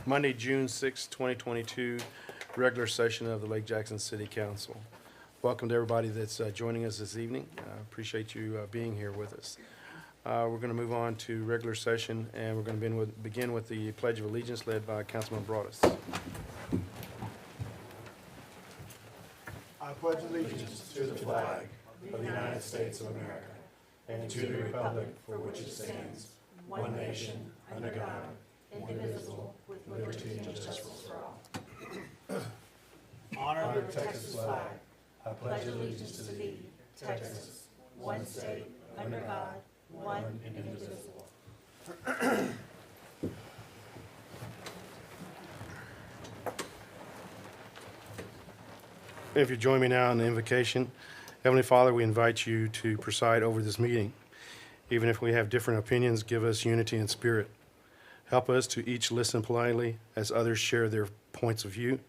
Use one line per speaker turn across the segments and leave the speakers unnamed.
Monday, June 6, 2022, regular session of the Lake Jackson City Council. Welcome to everybody that's joining us this evening. Appreciate you being here with us. We're going to move on to regular session, and we're going to begin with the Pledge of Allegiance led by Councilman Broadus.
I pledge allegiance to the flag of the United States of America and to the republic for which it stands, one nation, under God, indivisible, with liberty and justice for all. Honor the Texas flag. I pledge allegiance to thee, Texas, one state, under God, one and indivisible.
If you join me now in the invocation, Heavenly Father, we invite you to preside over this meeting. Even if we have different opinions, give us unity in spirit. Help us to each listen politely as others share their points of view.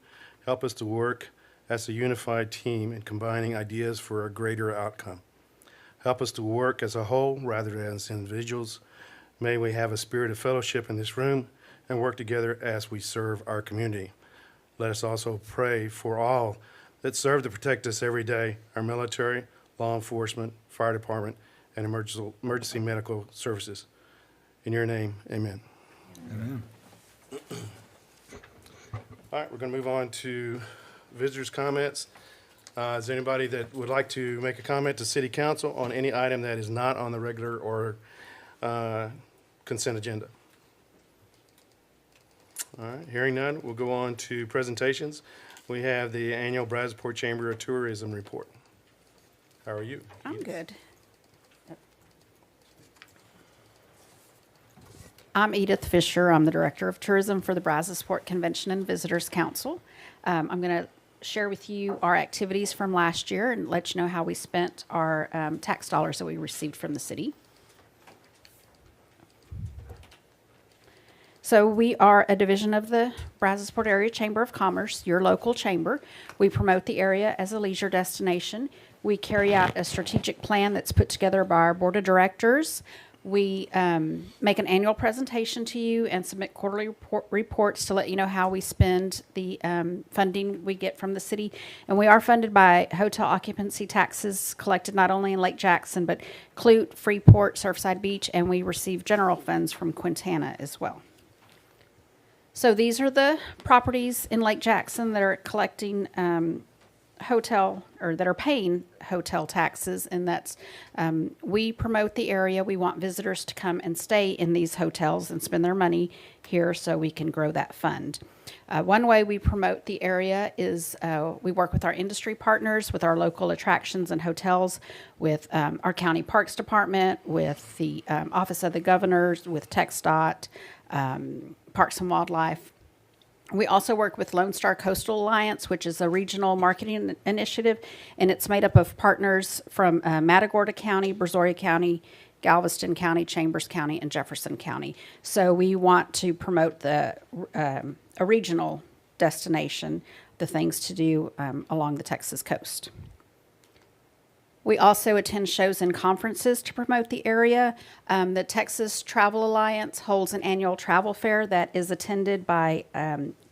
Help us to work as a unified team in combining ideas for a greater outcome. Help us to work as a whole rather than as individuals. May we have a spirit of fellowship in this room and work together as we serve our community. Let us also pray for all that serve to protect us every day, our military, law enforcement, fire department, and emergency medical services. In your name, amen.
Amen.
All right, we're going to move on to visitors' comments. Is there anybody that would like to make a comment to City Council on any item that is not on the regular or consent agenda? All right, hearing none, we'll go on to presentations. We have the annual Brazosport Chamber of Tourism report. How are you?
I'm good. I'm Edith Fisher. I'm the Director of Tourism for the Brazosport Convention and Visitors Council. I'm going to share with you our activities from last year and let you know how we spent our tax dollars that we received from the city. So we are a division of the Brazosport Area Chamber of Commerce, your local chamber. We promote the area as a leisure destination. We carry out a strategic plan that's put together by our board of directors. We make an annual presentation to you and submit quarterly reports to let you know how we spend the funding we get from the city. And we are funded by hotel occupancy taxes collected not only in Lake Jackson, but Clute, Freeport, Surfside Beach, and we receive general funds from Quintana as well. So these are the properties in Lake Jackson that are collecting hotel, or that are paying hotel taxes, and that's we promote the area. We want visitors to come and stay in these hotels and spend their money here so we can grow that fund. One way we promote the area is we work with our industry partners, with our local attractions and hotels, with our county parks department, with the Office of the Governors, with TxDOT, Parks and Wildlife. We also work with Lone Star Coastal Alliance, which is a regional marketing initiative, and it's made up of partners from Matagorda County, Brazoria County, Galveston County, Chambers County, and Jefferson County. So we want to promote a regional destination, the things to do along the Texas coast. We also attend shows and conferences to promote the area. The Texas Travel Alliance holds an annual travel fair that is attended by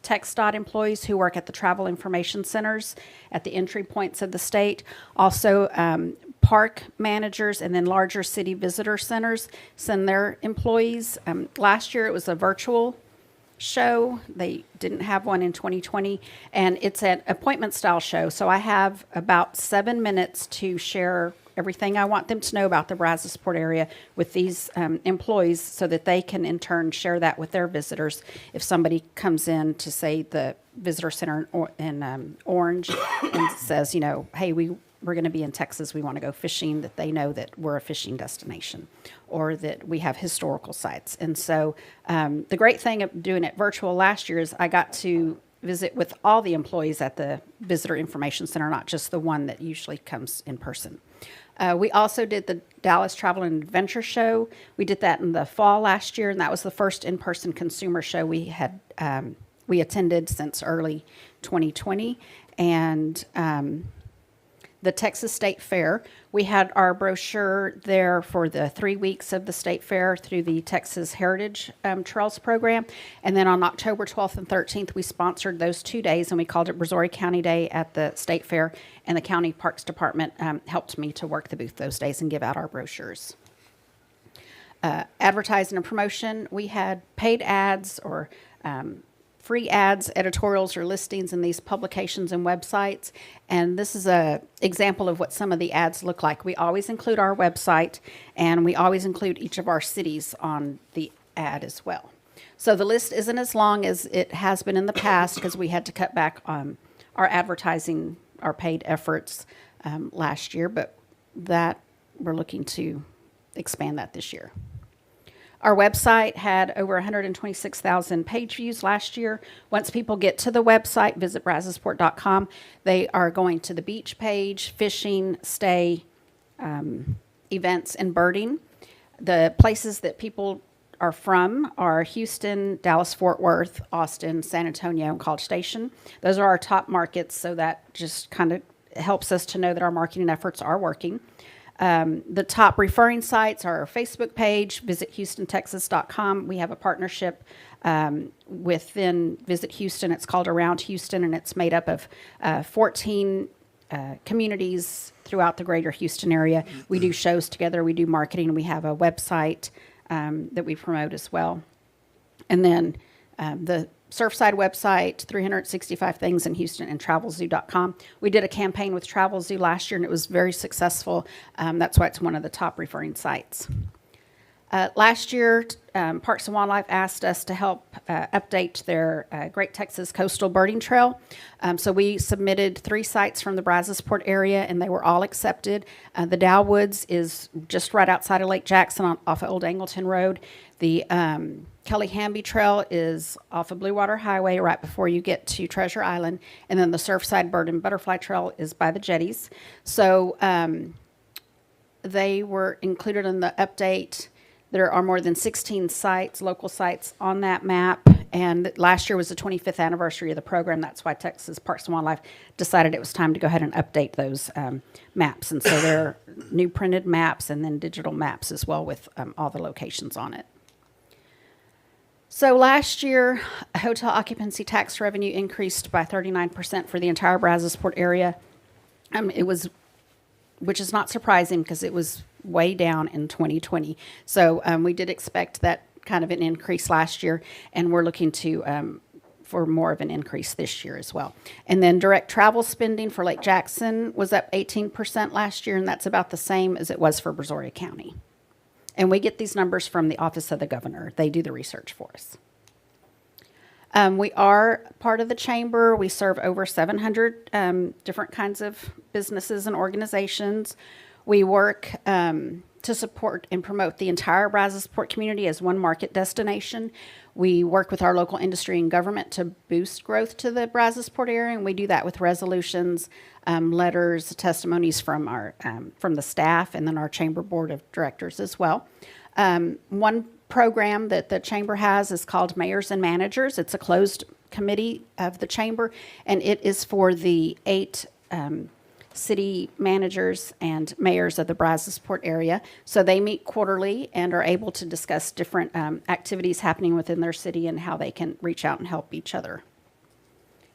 TxDOT employees who work at the travel information centers at the entry points of the state. Also, park managers and then larger city visitor centers send their employees. Last year it was a virtual show. They didn't have one in 2020, and it's an appointment style show. So I have about 7 minutes to share everything I want them to know about the Brazosport area with these employees so that they can in turn share that with their visitors. If somebody comes in to, say, the visitor center in Orange and says, you know, hey, we're going to be in Texas, we want to go fishing, that they know that we're a fishing destination or that we have historical sites. And so the great thing of doing it virtual last year is I got to visit with all the employees at the Visitor Information Center, not just the one that usually comes in person. We also did the Dallas Travel and Adventure Show. We did that in the fall last year, and that was the first in-person consumer show we had we attended since early 2020. And the Texas State Fair. We had our brochure there for the 3 weeks of the State Fair through the Texas Heritage Trails program. And then on October 12th and 13th, we sponsored those 2 days, and we called it Brazoria County Day at the State Fair. And the County Parks Department helped me to work the booth those days and give out our brochures. Advertising and promotion, we had paid ads or free ads, editorials, or listings in these publications and websites. And this is a example of what some of the ads look like. We always include our website, and we always include each of our cities on the ad as well. So the list isn't as long as it has been in the past because we had to cut back on our advertising, our paid efforts last year, but that we're looking to expand that this year. Our website had over 126,000 page views last year. Once people get to the website, visit brazosport.com, they are going to the beach page, fishing, stay, events, and birding. The places that people are from are Houston, Dallas-Fort Worth, Austin, San Antonio, and College Station. Those are our top markets, so that just kind of helps us to know that our marketing efforts are working. The top referring sites are our Facebook page, visithoustontexas.com. We have a partnership within Visit Houston. It's called Around Houston, and it's made up of 14 communities throughout the greater Houston area. We do shows together. We do marketing. We have a website that we promote as well. And then the Surfside website, 365 Things in Houston, and TravelZoo.com. We did a campaign with TravelZoo last year, and it was very successful. That's why it's one of the top referring sites. Last year, Parks and Wildlife asked us to help update their Great Texas Coastal Birding Trail. So we submitted 3 sites from the Brazosport area, and they were all accepted. The Dow Woods is just right outside of Lake Jackson off of Old Angleton Road. The Kelly Hamby Trail is off of Blue Water Highway right before you get to Treasure Island. And then the Surfside Bird and Butterfly Trail is by the jetties. So they were included in the update. There are more than 16 sites, local sites on that map. And last year was the 25th anniversary of the program. That's why Texas Parks and Wildlife decided it was time to go ahead and update those maps. And so there are new printed maps and then digital maps as well with all the locations on it. So last year, hotel occupancy tax revenue increased by 39% for the entire Brazosport area. Which is not surprising because it was way down in 2020. So we did expect that kind of an increase last year, and we're looking to for more of an increase this year as well. And then direct travel spending for Lake Jackson was up 18% last year, and that's about the same as it was for Brazoria County. And we get these numbers from the Office of the Governor. They do the research for us. We are part of the chamber. We serve over 700 different kinds of businesses and organizations. We work to support and promote the entire Brazosport community as one market destination. We work with our local industry and government to boost growth to the Brazosport area, and we do that with resolutions, letters, testimonies from our from the staff, and then our chamber board of directors as well. One program that the chamber has is called Mayors and Managers. It's a closed committee of the chamber, and it is for the 8 city managers and mayors of the Brazosport area. So they meet quarterly and are able to discuss different activities happening within their city and how they can reach out and help each other.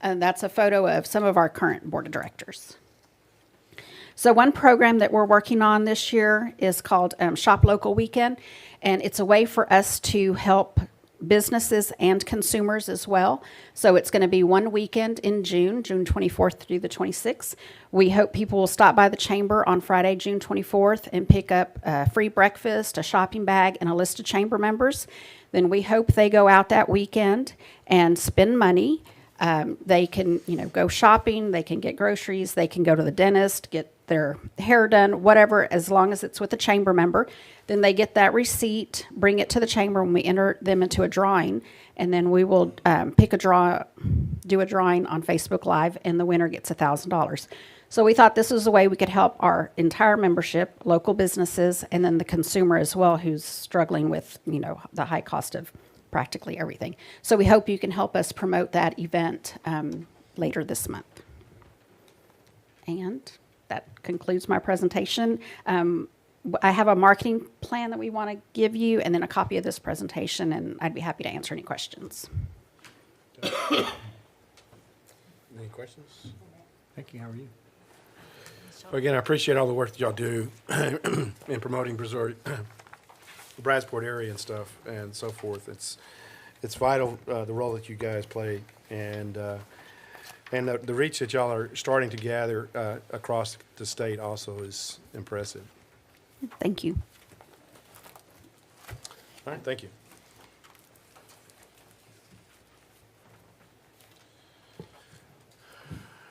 And that's a photo of some of our current board of directors. So one program that we're working on this year is called Shop Local Weekend, and it's a way for us to help businesses and consumers as well. So it's going to be one weekend in June 24th through the 26th. We hope people will stop by the chamber on Friday, June 24th, and pick up a free breakfast, a shopping bag, and a list of chamber members. Then we hope they go out that weekend and spend money. They can, go shopping, they can get groceries, they can go to the dentist, get their hair done, whatever, as long as it's with a chamber member. Then they get that receipt, bring it to the chamber, and we enter them into a drawing. And then we will do a drawing on Facebook Live, and the winner gets $1,000. So we thought this was a way we could help our entire membership, local businesses, and then the consumer as well, who's struggling with, the high cost of practically everything. So we hope you can help us promote that event later this month. And that concludes my presentation. I have a marketing plan that we want to give you, and then a copy of this presentation, and I'd be happy to answer any questions.
Any questions?
Thank you. How are you?
Well, again, I appreciate all the work that y'all do in promoting the Bradsport area and stuff and so forth. It's vital, the role that you guys play, and the reach that y'all are starting to gather across the state also is impressive.
Thank you.
All right, thank you.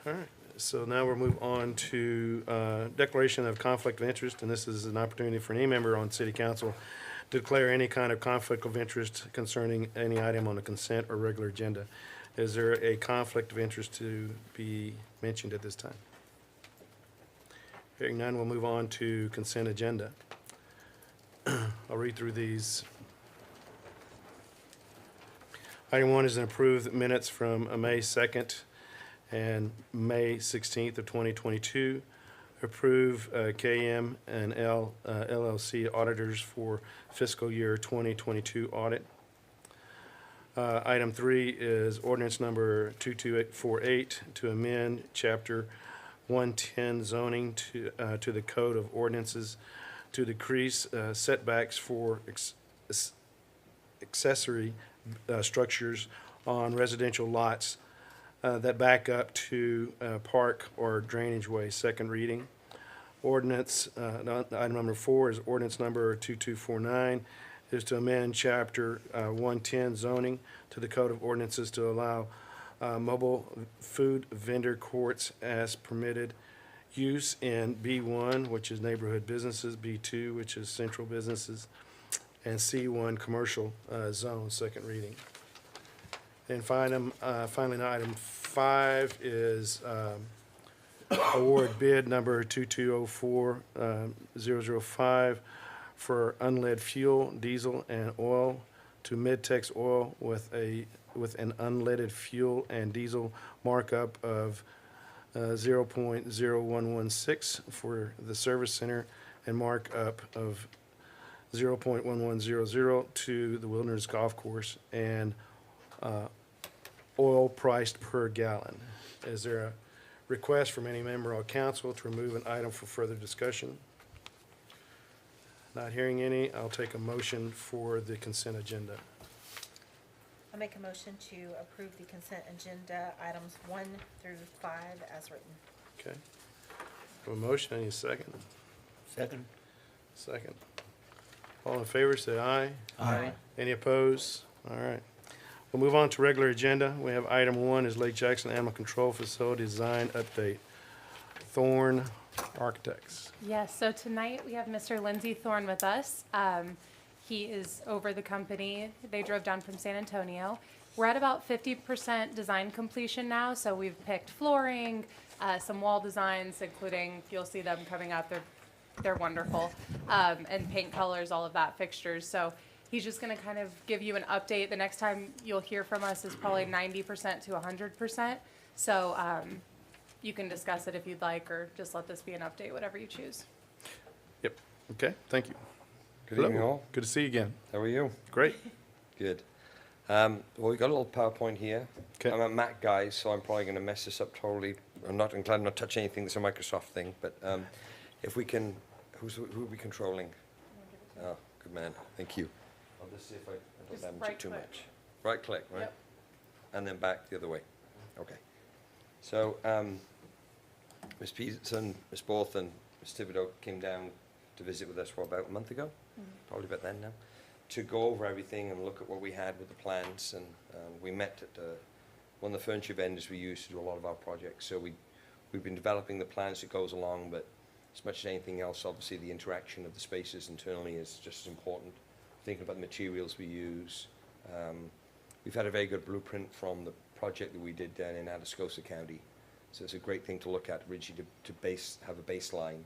All right, so now we'll move on to declaration of conflict of interest, and this is an opportunity for any member on city council to declare any kind of conflict of interest concerning any item on the consent or regular agenda. Is there a conflict of interest to be mentioned at this time? Hearing none, we'll move on to consent agenda. I'll read through these. Item 1 is an approved minutes from May 2nd and May 16th of 2022. Approve KM and L LLC auditors for fiscal year 2022 audit. Item 3 is ordinance number 2248 to amend chapter 110 zoning to the Code of Ordinances to decrease setbacks for accessory structures on residential lots that back up to park or drainage way. Second reading. Ordinance, item number 4 is ordinance number 2249, is to amend chapter 110 zoning to the Code of Ordinances to allow mobile food vendor courts as permitted use in B1, which is neighborhood businesses, B2, which is central businesses, and C1 commercial zone. Second reading. And finally, item 5 is award bid number 2204-005 for unleaded fuel, diesel, and oil to Midtex Oil with an unleaded fuel and diesel markup of 0.0116 for the service center and markup of 0.1100 to the Wilderness Golf Course, and oil priced per gallon. Is there a request from any member of council to remove an item for further discussion? Not hearing any, I'll take a motion for the consent agenda.
I'll make a motion to approve the consent agenda items 1 through 5 as written.
Okay. A motion, any second?
Second.
Second. All in favor, say aye.
Aye.
Any opposed? All right. We'll move on to regular agenda. We have item 1 is Lake Jackson Animal Control Facility Design Update. Thorne Architects.
Yes, so tonight we have Mr. Lindsay Thorne with us. He is over the company. They drove down from San Antonio. We're at about 50% design completion now, so we've picked flooring, some wall designs, including, you'll see them coming up, they're wonderful, and paint colors, all of that, fixtures. So he's just gonna kind of give you an update. The next time you'll hear from us is probably 90% to 100%. So you can discuss it if you'd like, or just let this be an update, whatever you choose.
Yep. Okay, thank you.
Good evening, all.
Good to see you again.
How are you?
Great.
Good. Well, we've got a little PowerPoint here.
'Kay.
I'm a Mac guy, so I'm probably going to mess this up totally. I'm glad not to touch anything that's a Microsoft thing, but if we can, who are we controlling? Oh, good man. Thank you. I'll just see if I don't
Just
damage
right
it too
click.
much. Right click, right?
Yep.
And then back the other way. Okay. So, Ms. Peterson, Ms. Borth, and Ms. Thibodeau came down to visit with us, about a month ago? Probably about then now, to go over everything and look at what we had with the plans. And we met at one of the furniture vendors we use to do a lot of our projects. So we've been developing the plans that goes along, but as much as anything else, obviously the interaction of the spaces internally is just as important. Thinking about the materials we use. We've had a very good blueprint from the project that we did down in Atascosa County. So it's a great thing to look at, originally to have a baseline.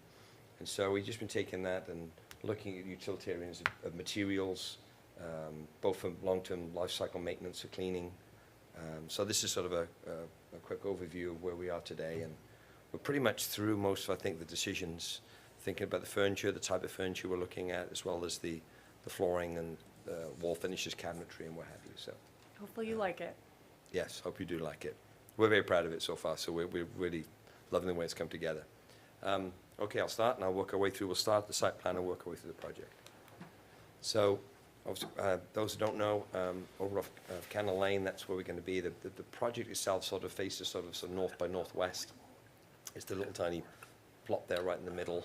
And so we've just been taking that and looking at utilitarians of materials, both for long-term life cycle maintenance, for cleaning. So this is sort of a quick overview of where we are today and we're pretty much through most of, I think, the decisions, thinking about the furniture, the type of furniture we're looking at, as well as the flooring and wall finishes, cabinetry, and what have you. So,
Hopefully you like it.
yes, hope you do like it. We're very proud of it so far, so we're really loving the way it's come together. Okay, I'll start, and I'll work our way through. We'll start the site plan and work our way through the project. So, obviously, those who don't know, over off Canal Lane, that's where we're going to be. The project itself sort of faces sort of north by northwest. It's the little tiny plot there right in the middle.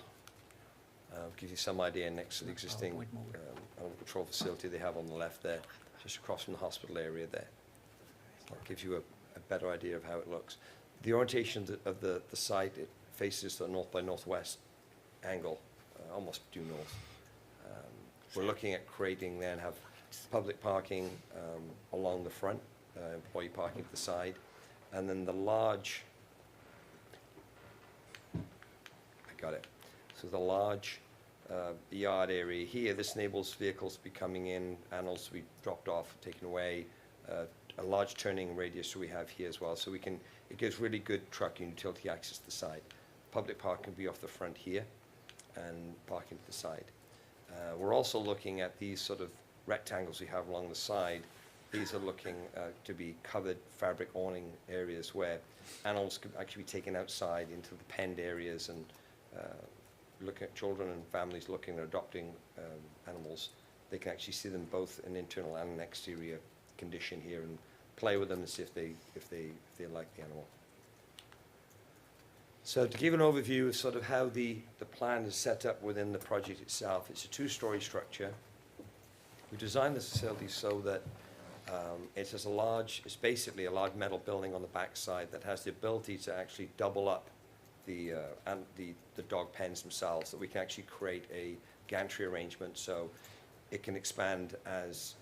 Gives you some idea next to the existing animal control facility they have on the left there, just across from the hospital area there. That gives you a better idea of how it looks. The orientation of the site, it faces the north by northwest angle, almost due north. We're looking at creating then have public parking along the front, employee parking to the side, and then the large, I got it. So the large yard area here, this enables vehicles to be coming in, animals to be dropped off, taken away, a large turning radius we have here as well. So it gives really good truck and utility access to the side. Public parking can be off the front here and parking to the side. We're also looking at these sort of rectangles we have along the side. These are looking to be covered fabric awning areas where animals could actually be taken outside into the penned areas and looking at children and families looking at adopting animals. They can actually see them both in internal and an exterior condition here and play with them and see if they like the animal. So to give an overview of sort of how the plan is set up within the project itself, it's a two-story structure. We designed this facility so that it's basically a large metal building on the backside that has the ability to actually double up the dog pens themselves, that we can actually create a gantry arrangement so it can expand as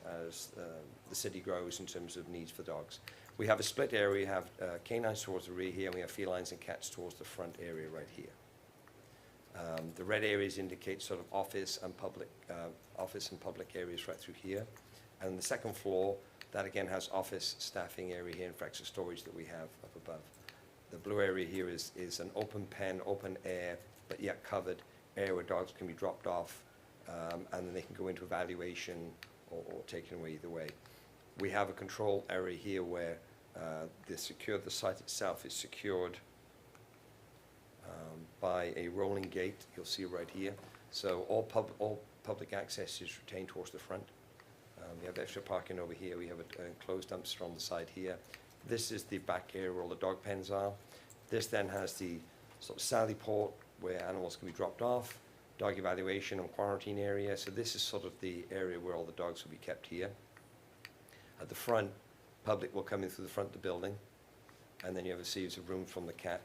the city grows in terms of needs for dogs. We have a split area. We have canines towards the rear here, and we have felines and cats towards the front area right here. The red areas indicate sort of office and public areas right through here. And the second floor, that again has office staffing area here and for extra storage that we have up above. The blue area here is an open pen, open air, but yet covered area where dogs can be dropped off, and then they can go into evaluation or taken away either way. We have a control area here where the site itself is secured by a rolling gate. You'll see right here. So all public access is retained towards the front. We have extra parking over here. We have an enclosed dumpster on the side here. This is the back area where all the dog pens are. This then has the sort of sally port where animals can be dropped off, dog evaluation and quarantine area. So this is sort of the area where all the dogs will be kept here. At the front, public will come in through the front of the building, and then you have a series of rooms from the cat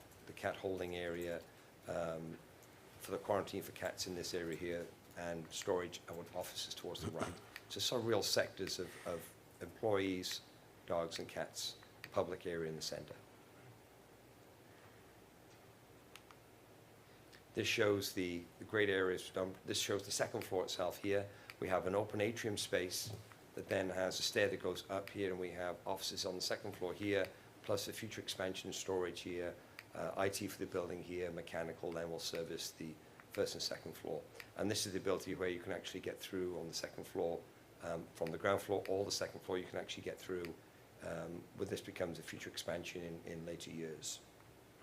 holding area for the quarantine for cats in this area here, and storage and offices towards the right. So some real sectors of employees, dogs and cats, public area in the center. This shows the great areas. This shows the second floor itself here. We have an open atrium space that then has a stair that goes up here, and we have offices on the second floor here, plus a future expansion storage here, IT for the building here, mechanical, then will service the first and second floor. And this is the ability where you can actually get through on the second floor, from the ground floor or the second floor you can actually get through, where this becomes a future expansion in later years.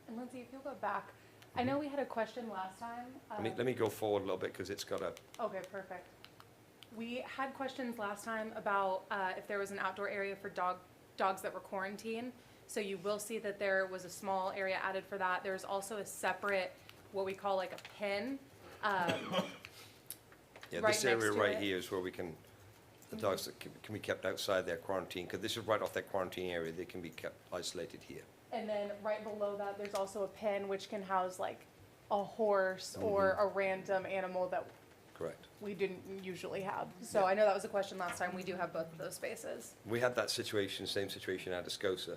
And Lindsay, if you'll go back, I know we had a question last time.
Let me go forward a little bit because it's got a...
Okay, perfect. We had questions last time about if there was an outdoor area for dogs that were quarantined. So you will see that there was a small area added for that. There's also a separate, what we call like a pen.
Yeah,
right
this area
next to
right
it.
here is where the dogs that can be kept outside their quarantine, because this is right off their quarantine area. They can be kept isolated here.
And then right below that, there's also a pen which can house like a horse or a random animal that
Correct.
we didn't usually have. So I know that was a question last time. We do have both of those spaces.
We had that situation, same situation at Atascosa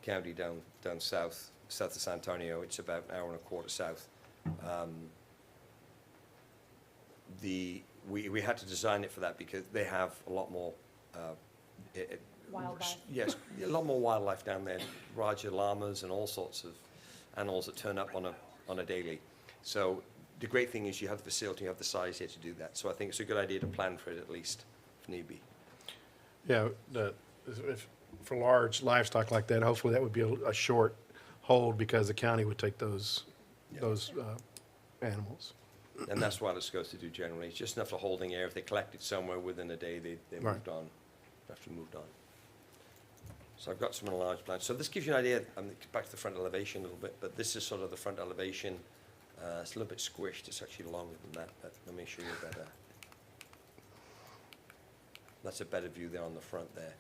County down south of San Antonio. It's about an hour and a quarter south. We had to design it for that because they have a lot more
Wildlife.
Yes, a lot more wildlife down there. Raja llamas and all sorts of animals that turn up on a daily. So the great thing is you have the facility, you have the size here to do that. So I think it's a good idea to plan for it at least, if need be.
Yeah, for large livestock like that, hopefully that would be a short hold because the county would take those animals.
And that's what it's supposed to do generally. It's just enough for holding air. If they collect it somewhere within a day, they
Right.
moved on, after moved on. So I've got some enlarged plans. So this gives you an idea, back to the front elevation a little bit, but this is sort of the front elevation. It's a little bit squished. It's actually longer than that, but let me show you a better. That's a better view there on the front there.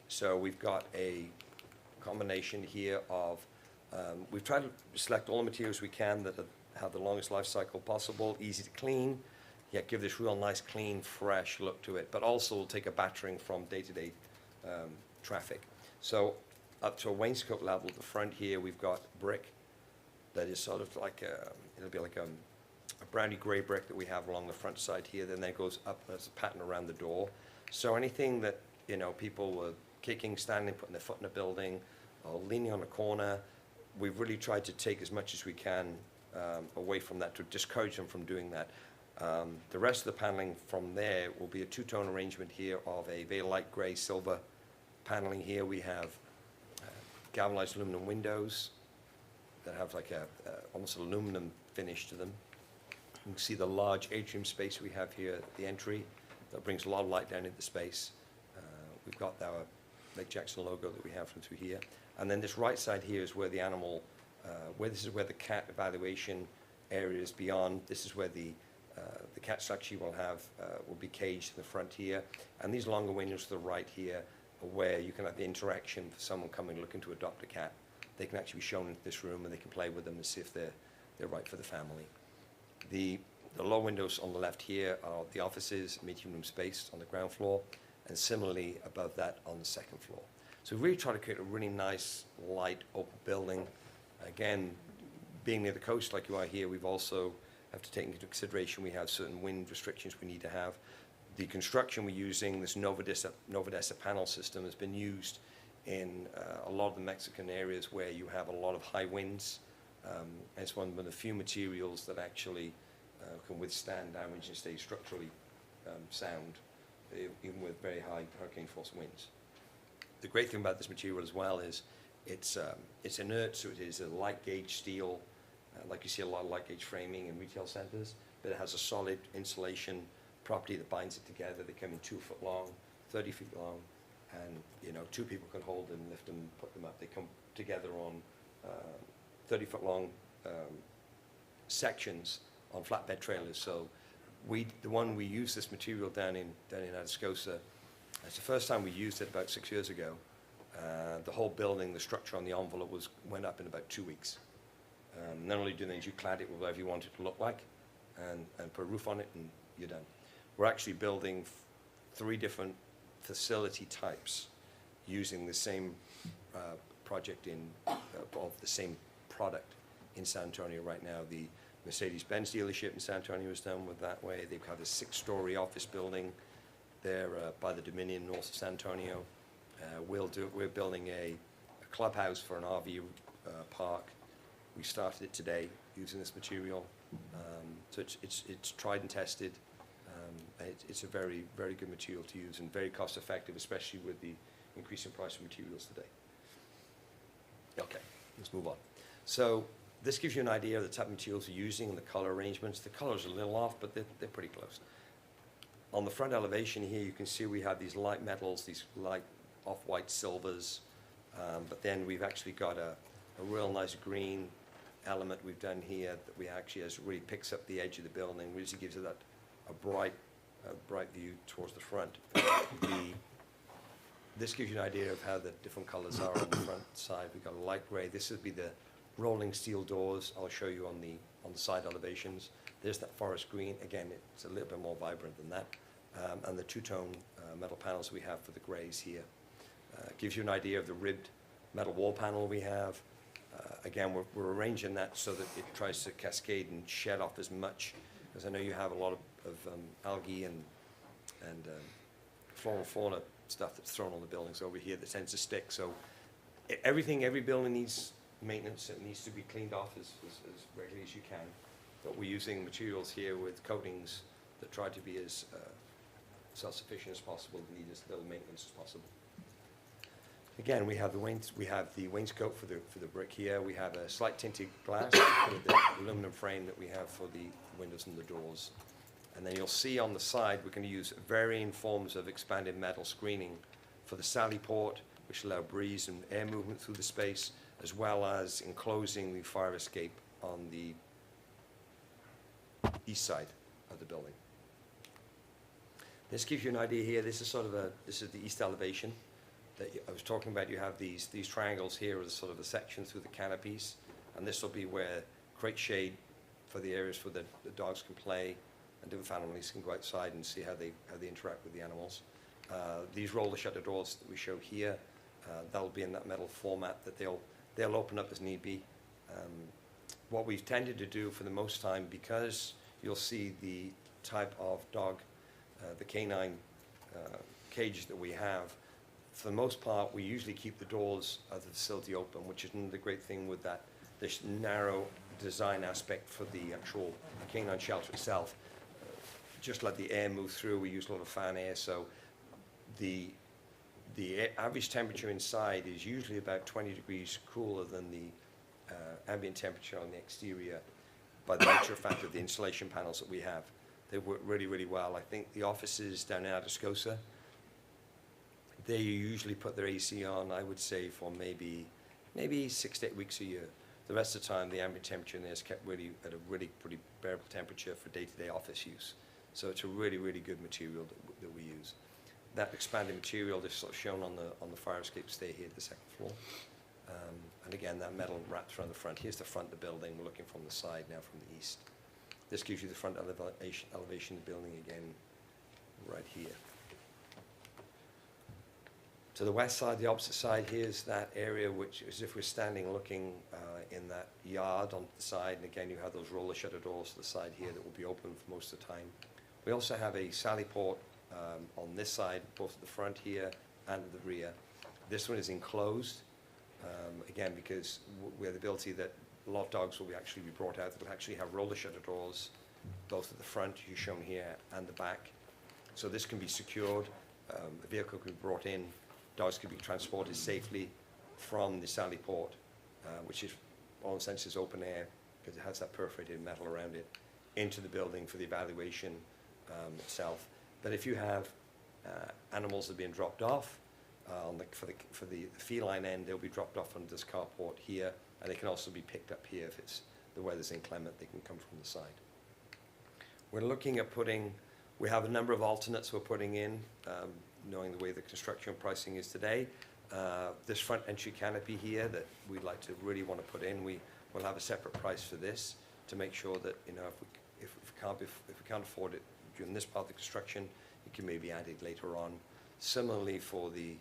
So we've got a combination here of, we've tried to select all the materials we can that have the longest life cycle possible, easy to clean, yet give this real nice, clean, fresh look to it, but also will take a battering from day-to-day traffic. So up to a wainscot level at the front here, we've got brick that is sort of like, it'll be like a browny gray brick that we have along the front side here, then that goes up as a pattern around the door. So anything that, you know, people were kicking, standing, putting their foot in a building, or leaning on a corner, we've really tried to take as much as we can away from that to discourage them from doing that. The rest of the paneling from there will be a two-tone arrangement here of a very light gray silver paneling here. We have galvanized aluminum windows that have like almost an aluminum finish to them. You can see the large atrium space we have here at the entry that brings a lot of light down into the space. We've got our Lake Jackson logo that we have from through here. And then this right side here is where the animal, this is where the cat evaluation area is beyond. This is where the cats actually will be caged in the front here. And these longer windows to the right here are where you can have the interaction for someone coming looking to adopt a cat. They can actually be shown into this room and they can play with them and see if they're right for the family. The low windows on the left here are the offices, meeting room space on the ground floor, and similarly above that on the second floor. So we really try to create a really nice, light, open building. Again, being near the coast like you are here, we've also have to take into consideration we have certain wind restrictions we need to have. The construction we're using, this Novodesa panel system, has been used in a lot of the Mexican areas where you have a lot of high winds. It's one of the few materials that actually can withstand damage and stay structurally sound, even with very high hurricane force winds. The great thing about this material as well is it's inert, so it is a light gauge steel, like you see a lot of light gauge framing in retail centers, but it has a solid insulation property that binds it together. They come in 2 foot long, 30 feet long, and you know, 2 people can hold them, lift them, put them up. They come together on 30 foot long sections on flatbed trailers. So the one we use this material down in Atascosa, it's the first time we used it about 6 years ago. The whole building, the structure on the envelope went up in about 2 weeks. Not only do they you clad it with whatever you want it to look like and put a roof on it and you're done. We're actually building 3 different facility types using the same project of the same product in San Antonio right now. The Mercedes-Benz dealership in San Antonio is done with that way. They have a 6-story office building there by the Dominion north of San Antonio. We're building a clubhouse for an RV park. We started it today using this material. So it's tried and tested. It's a very, very good material to use and very cost effective, especially with the increasing price of materials today. Okay, let's move on. So this gives you an idea of the type of materials we're using and the color arrangements. The colors are a little off, but they're pretty close. On the front elevation here, you can see we have these light metals, these light off-white silvers, but then we've actually got a real nice green element we've done here that we actually really picks up the edge of the building, really gives it a bright view towards the front. This gives you an idea of how the different colors are on the front side. We've got a light gray. This would be the rolling steel doors. I'll show you on the side elevations. There's that forest green. Again, it's a little bit more vibrant than that. And the two-tone metal panels we have for the grays here. Gives you an idea of the ribbed metal wall panel we have. Again, we're arranging that so that it tries to cascade and shed off as much, because I know you have a lot of algae and flora and fauna stuff that's thrown on the buildings over here that tends to stick. So every building needs maintenance. It needs to be cleaned off as regularly as you can. But we're using materials here with coatings that try to be as self-sufficient as possible, and need as little maintenance as possible. Again, we have the wainscot for the brick here. We have a slight tinted glass with the aluminum frame that we have for the windows and the doors. And then you'll see on the side, we're going to use varying forms of expanded metal screening for the sally port, which allow breeze and air movement through the space, as well as enclosing the fire escape on the east side of the building. This gives you an idea here. This is the east elevation that I was talking about. You have these triangles here as sort of a section through the canopies, and this will be where create shade for the areas where the dogs can play, and different families can go outside and see how they interact with the animals. These roller shutter doors that we show here, that'll be in that metal format that they'll open up as need be. What we've tended to do for the most time, because you'll see the type of dog, the canine cage that we have, for the most part, we usually keep the doors of the facility open, which is the great thing with this narrow design aspect for the actual canine shelter itself. Just let the air move through. We use a lot of fan air, so the average temperature inside is usually about 20 degrees cooler than the ambient temperature on the exterior, by the nature of fact of the insulation panels that we have. They work really, really well. I think the offices down in Atascosa, they usually put their AC on, I would say, for maybe 6 to 8 weeks a year. The rest of the time, the ambient temperature in there is kept really at a really pretty bearable temperature for day-to-day office use. So it's a really, really good material that we use. That expanded material is sort of shown on the fire escape stay here at the second floor. And again, that metal wraps around the front. Here's the front of the building. We're looking from the side now, from the east. This gives you the front elevation of the building again, right here. To the west side, the opposite side, here's that area which is if we're standing looking in that yard on the side. And again, you have those roller shutter doors to the side here that will be open for most of the time. We also have a sally port on this side, both at the front here and at the rear. This one is enclosed, again, because we have the ability that a lot of dogs will actually be brought out. They'll actually have roller shutter doors, both at the front, as shown here, and the back. So this can be secured. A vehicle can be brought in. Dogs can be transported safely from the sally port, which is, all in sense, is open air, because it has that perforated metal around it, into the building for the evaluation itself. But if you have animals that are being dropped off, for the feline end, they'll be dropped off on this carport here, and they can also be picked up here if the weather's inclement. They can come from the side. We're looking at we have a number of alternates we're putting in, knowing the way the construction pricing is today. This front entry canopy here that we'd like to really want to put in, we will have a separate price for this to make sure that, if we can't afford it during this part of the construction, it can maybe be added later on. Similarly, for the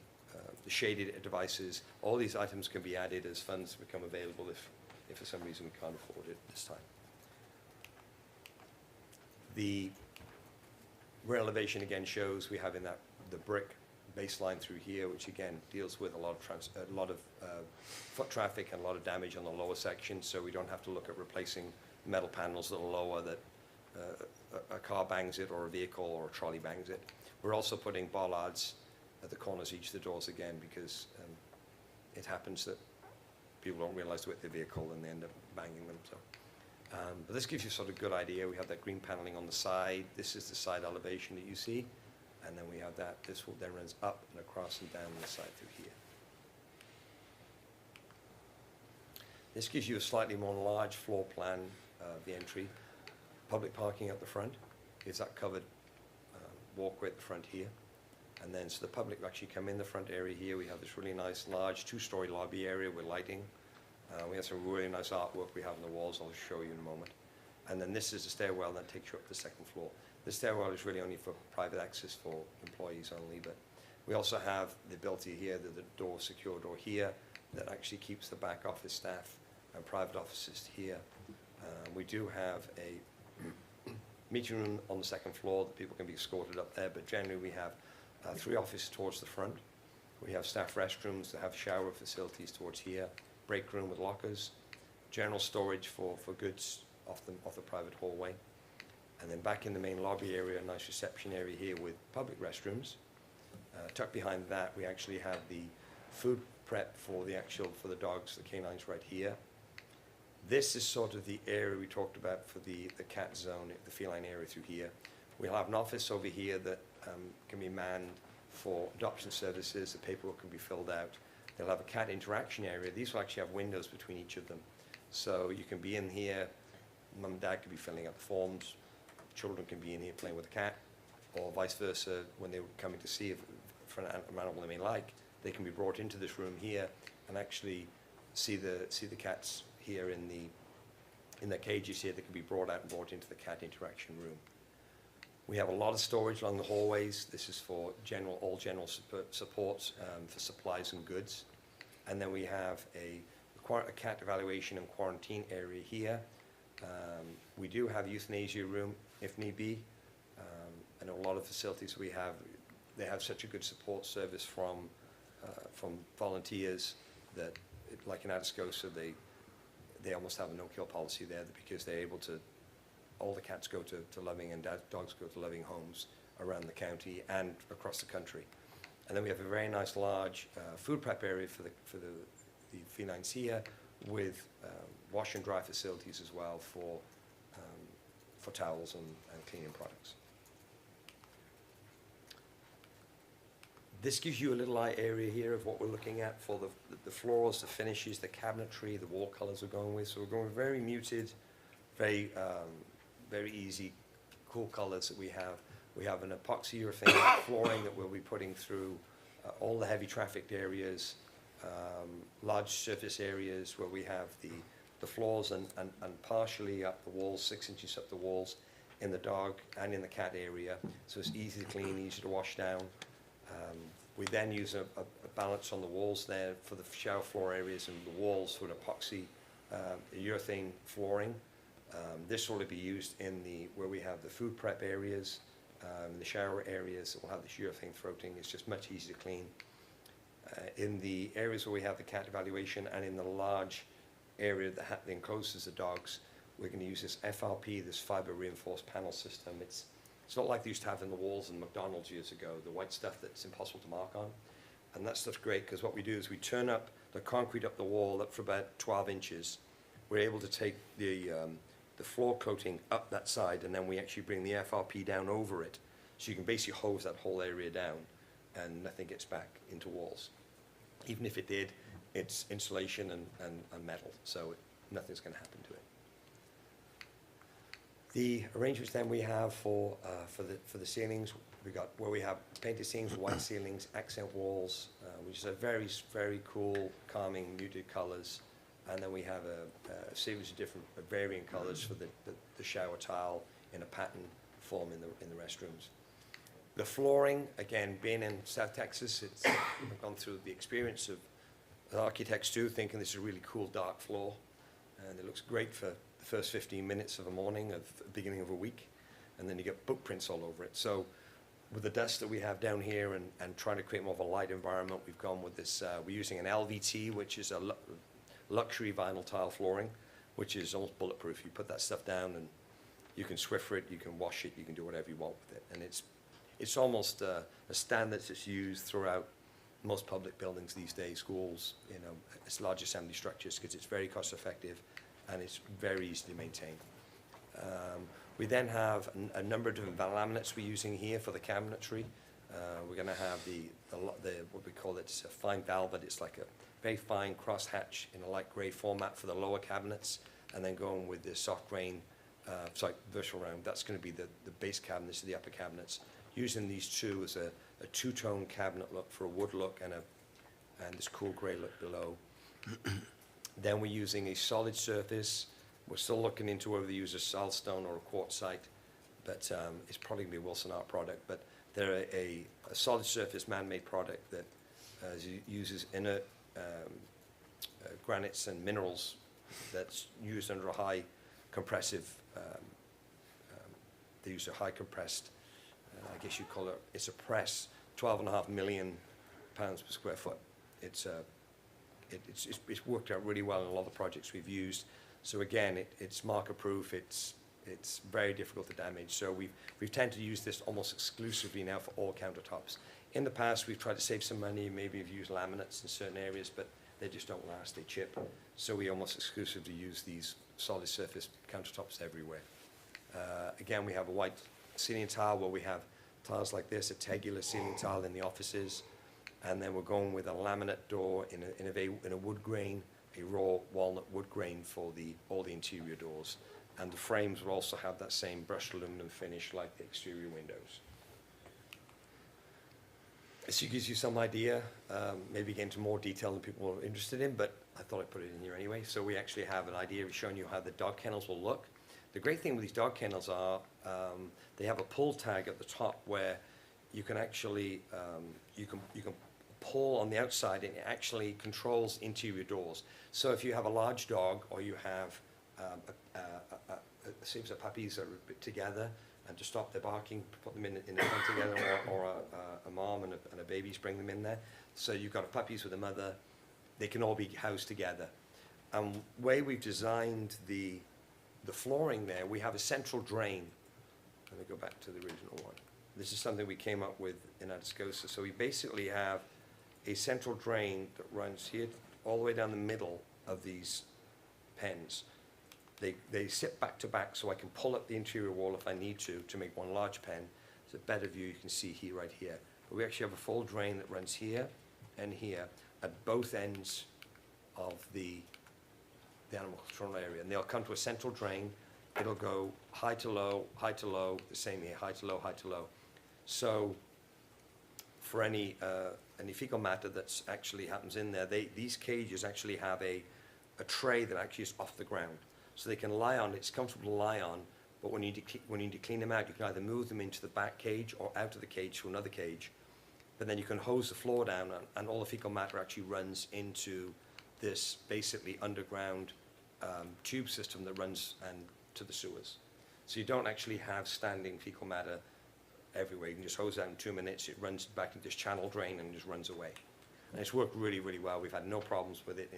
shaded devices, all these items can be added as funds become available if for some reason we can't afford it this time. The rear elevation again shows we have in that the brick baseline through here, which again deals with a lot of foot traffic and a lot of damage on the lower section, so we don't have to look at replacing metal panels that are lower that a car bangs it, or a vehicle or a trolley bangs it. We're also putting bollards at the corners of each of the doors again, because it happens that people don't realize the width of the vehicle and they end up banging them. So, but this gives you sort of a good idea. We have that green paneling on the side. This is the side elevation that you see. And then we have that. This will then runs up and across and down the side through here. This gives you a slightly more large floor plan of the entry. Public parking at the front. Is that covered walkway at the front here. And then so the public actually come in the front area here. We have this really nice large 2-story lobby area with lighting. We have some really nice artwork we have on the walls. I'll show you in a moment. And then this is the stairwell that takes you up to the second floor. The stairwell is really only for private access for employees only, but we also have the ability here that the door, secure door here, that actually keeps the back office staff and private offices here. We do have a meeting room on the second floor that people can be escorted up there, but generally we have 3 offices towards the front. We have staff restrooms that have shower facilities towards here, break room with lockers, general storage for goods off the private hallway. And then back in the main lobby area, a nice reception area here with public restrooms. Tucked behind that, we actually have the food prep for the dogs, the canines right here. This is sort of the area we talked about for the cat zone, the feline area through here. We'll have an office over here that can be manned for adoption services. The paperwork can be filled out. They'll have a cat interaction area. These will actually have windows between each of them. So you can be in here, mum and dad could be filling out the forms, children can be in here playing with the cat, or vice versa, when they're coming to see for an animal they may like, they can be brought into this room here and actually see the cats here in the cages here that can be brought out and brought into the cat interaction room. We have a lot of storage along the hallways. This is for all general supports for supplies and goods. And then we have a cat evaluation and quarantine area here. We do have euthanasia room if need be. I know a lot of facilities they have such a good support service from volunteers that, like in Atascosa, they almost have a no-kill policy there because they're able to, all the cats go to loving and dogs go to loving homes around the county and across the country. And then we have a very nice large food prep area for the felines here with wash and dry facilities as well for towels and cleaning products. This gives you a little eye area here of what we're looking at for the floors, the finishes, the cabinetry, the wall colors we're going with. So we're going with very muted, very easy, cool colors that we have. We have an epoxy urethane flooring that we'll be putting through all the heavy trafficked areas, large surface areas where we have the floors and partially up the walls, 6 inches up the walls in the dog and in the cat area. So it's easy to clean, easy to wash down. We then use a balance on the walls there for the shower floor areas and the walls with epoxy urethane flooring. This will be used where we have the food prep areas, the shower areas that will have this urethane throating. It's just much easier to clean. In the areas where we have the cat evaluation and in the large area that encloses the dogs, we're going to use this FRP, this fiber reinforced panel system. It's not like they used to have in the walls in McDonald's years ago, the white stuff that's impossible to mark on. And that stuff's great because what we do is we turn up the concrete up the wall up for about 12 inches. We're able to take the floor coating up that side, and then we actually bring the FRP down over it. So you can basically hose that whole area down and nothing gets back into walls. Even if it did, it's insulation and metal, so nothing's going to happen to it. The arrangements then we have for the ceilings, we have painted ceilings, white ceilings, accent walls, which are very, very cool, calming, muted colors. And then we have a series of different varying colors for the shower tile in a pattern form in the restrooms. The flooring, again, being in South Texas, I've gone through the experience of the architects too, thinking this is a really cool dark floor. And it looks great for the first 15 minutes of a morning, of the beginning of a week, and then you get book prints all over it. So with the dust that we have down here and trying to create more of a light environment, we've gone with this, we're using an LVT, which is a luxury vinyl tile flooring, which is almost bulletproof. You put that stuff down and you can Swiffer it, you can wash it, you can do whatever you want with it. And it's almost a standard that's used throughout most public buildings these days, schools, it's large assembly structures because it's very cost effective and it's very easy to maintain. We then have a number of different laminates we're using here for the cabinetry. We're going to have what we call it's a fine velvet. It's like a very fine crosshatch in a light gray format for the lower cabinets, and then going with the soft grain, virtual round. That's going to be the base cabinets to the upper cabinets. Using these two as a two-tone cabinet look for a wood look and this cool gray look below. Then we're using a solid surface. We're still looking into whether they use a siltstone or a quartzite, but it's probably going to be a Wilson Art product. But they're a solid surface man-made product that uses inert granites and minerals that's used under a high compressive, they use a high compressed, I guess you call it's a press, 12.5 million pounds per square foot. It's it's worked out really well in a lot of the projects we've used. So again, it's marker-proof, it's very difficult to damage. So we've tended to use this almost exclusively now for all countertops. In the past, we've tried to save some money, maybe we've used laminates in certain areas, but they just don't last, they chip. So we almost exclusively use these solid surface countertops everywhere. Again, we have a white ceiling tile where we have tiles like this, a tegular ceiling tile in the offices, and then we're going with a laminate door in a wood grain, a raw walnut wood grain for all the interior doors. And the frames will also have that same brushed aluminum finish like the exterior windows. This gives you some idea, maybe get into more detail than people are interested in, but I thought I'd put it in here anyway. So we actually have an idea of showing you how the dog kennels will look. The great thing with these dog kennels are they have a pull tag at the top where you can actually you can pull on the outside, and it actually controls interior doors. So if you have a large dog, or you have a series of puppies that are together, and to stop their barking, put them in a pen together, or a mom and a babies, bring them in there. So you've got puppies with a mother, they can all be housed together. And the way we've designed the flooring there, we have a central drain. Let me go back to the original one. This is something we came up with in Atascosa. So we basically have a central drain that runs here all the way down the middle of these pens. They sit back to back, so I can pull up the interior wall if I need to make one large pen. It's a better view you can see here, right here. But we actually have a full drain that runs here and here at both ends of the animal control area. And they'll come to a central drain. It'll go high to low, the same here, high to low, high to low. So for any fecal matter that's actually happens in there, these cages actually have a tray that actually is off the ground. So they can lie on, it's comfortable to lie on, but when you need to clean them out, you can either move them into the back cage or out of the cage to another cage. But then you can hose the floor down, and all the fecal matter actually runs into this basically underground tube system that runs to the sewers. So you don't actually have standing fecal matter everywhere. You can just hose out in 2 minutes, it runs back into this channel drain and just runs away. And it's worked really, really well. We've had no problems with it.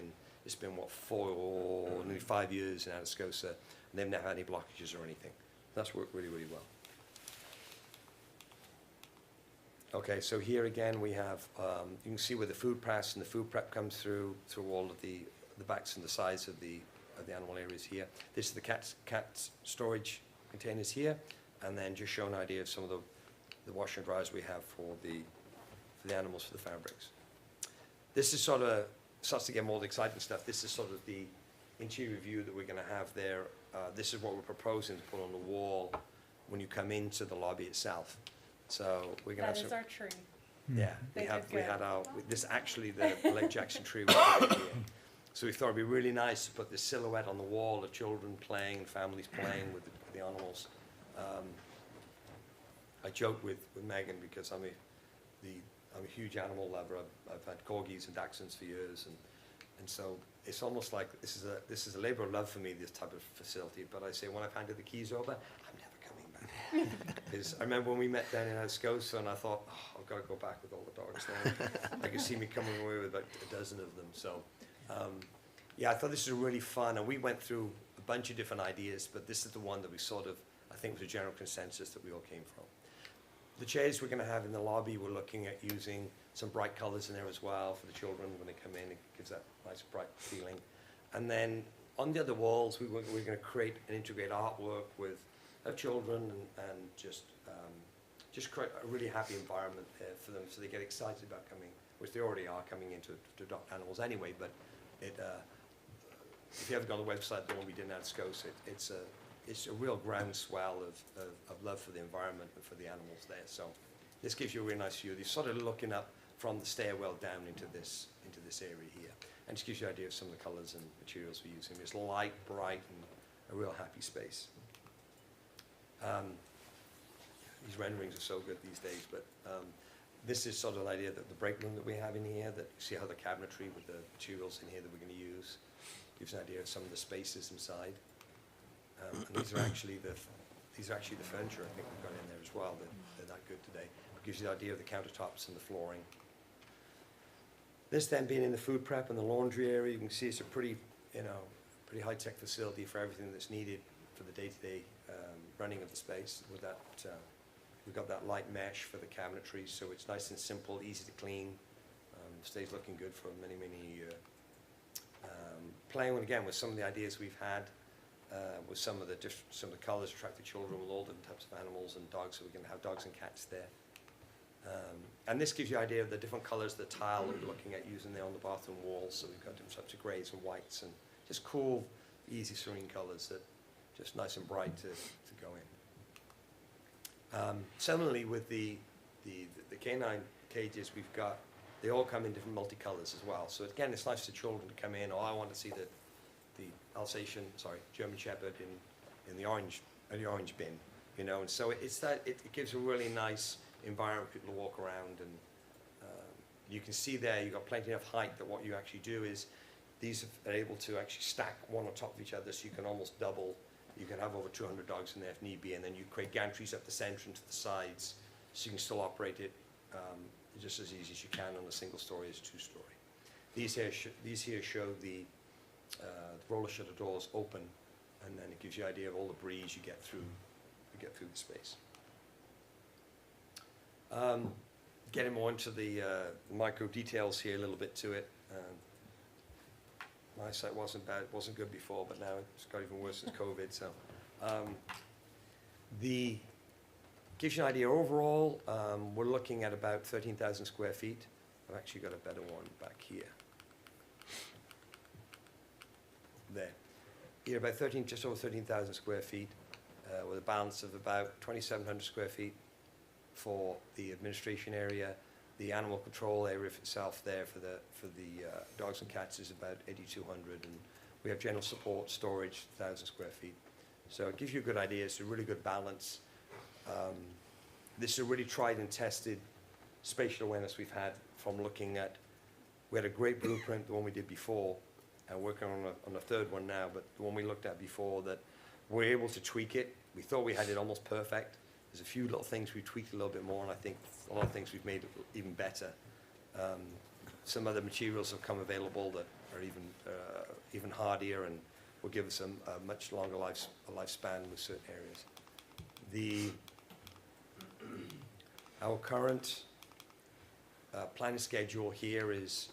It's been, nearly 5 years in Atascosa, and they've never had any blockages or anything. That's worked really, really well. Okay, so here again we have, you can see where the food press and the food prep comes through all of the backs and the sides of the animal areas here. This is the cat storage containers here, and then just show an idea of some of the washer and dryers we have for the animals, for the fabrics. This is sort of starts to get more exciting stuff. This is sort of the interior view that we're going to have there. This is what we're proposing to put on the wall when you come into the lobby itself. So we're going to have some.
That is our tree.
Yeah,
They did
we
good.
had this actually the Lake Jackson tree we put in here. So we thought it'd be really nice to put this silhouette on the wall of children playing and families playing with the animals. I joke with Megan because I'm a huge animal lover. I've had corgis and dachshunds for years, and so it's almost like this is a labor of love for me, this type of facility. But I say when I've handed the keys over, I'm never coming back. Because I remember when we met down in Atascosa, and I thought, oh, I've got to go back with all the dogs now. I could see me coming away with about a dozen of them. So yeah, I thought this was really fun, and we went through a bunch of different ideas, but this is the one that we sort of, I think, was a general consensus that we all came from. The chairs we're going to have in the lobby, we're looking at using some bright colors in there as well for the children when they come in. It gives that nice bright feeling. And then on the other walls, we're going to create and integrate artwork with our children and just create a really happy environment there for them, so they get excited about coming, which they already are coming in to adopt animals anyway. But if you haven't gone on the website, the one we did in Atascosa, it's a real groundswell of love for the environment and for the animals there. So this gives you a really nice view. You're sort of looking up from the stairwell down into this area here. And just gives you an idea of some of the colours and materials we're using. It's light, bright, and a real happy space. These renderings are so good these days, but this is sort of an idea that the break room that we have in here, that you see how the cabinetry with the materials in here that we're going to use gives an idea of some of the spaces inside. And these are actually the furniture I think we've got in there as well. They're that good today. It gives you the idea of the countertops and the flooring. This then being in the food prep and the laundry area, you can see it's a pretty, pretty high-tech facility for everything that's needed for the day-to-day running of the space. With that, we've got that light mesh for the cabinetry, so it's nice and simple, easy to clean, stays looking good for many, many years. Playing again with some of the ideas we've had, with some of the colors attract the children with all different types of animals and dogs, so we can have dogs and cats there. And this gives you an idea of the different colors of the tile that we're looking at using there on the bathroom walls. So we've got different types of grays and whites and just cool, easy, serene colors that just nice and bright to go in. Similarly with the canine cages we've got, they all come in different multicolors as well. So again, it's nice for children to come in, I want to see the German Shepherd in the orange bin, and so it gives a really nice environment for people to walk around, and you can see there you've got plenty of height that what you actually do is these are able to actually stack one on top of each other, so you can almost double. You can have over 200 dogs in there if need be, and then you create gantries up the center and to the sides, so you can still operate it just as easy as you can on a single story as two-story. These here show the roller shutter doors open, and then it gives you an idea of all the breeze you get through the space. Getting more into the micro details here a little bit to it. My eyesight wasn't bad, wasn't good before, but now it's got even worse since COVID. So, gives you an idea overall. We're looking at about 13,000 square feet. I've actually got a better one back here. There, here about just over 13,000 square feet, with a balance of about 2,700 square feet for the administration area. The animal control area itself there for the dogs and cats is about 8,200, and we have general support storage 1,000 square feet. So it gives you a good idea. It's a really good balance. This is a really tried and tested spatial awareness we've had from looking at. We had a great blueprint, the one we did before, and working on a third one now. But the one we looked at before, that we're able to tweak it. We thought we had it almost perfect. There's a few little things we tweaked a little bit more, and I think a lot of things we've made even better. Some other materials have come available that are even hardier and will give us a much longer lifespan with certain areas. Our current planning schedule here is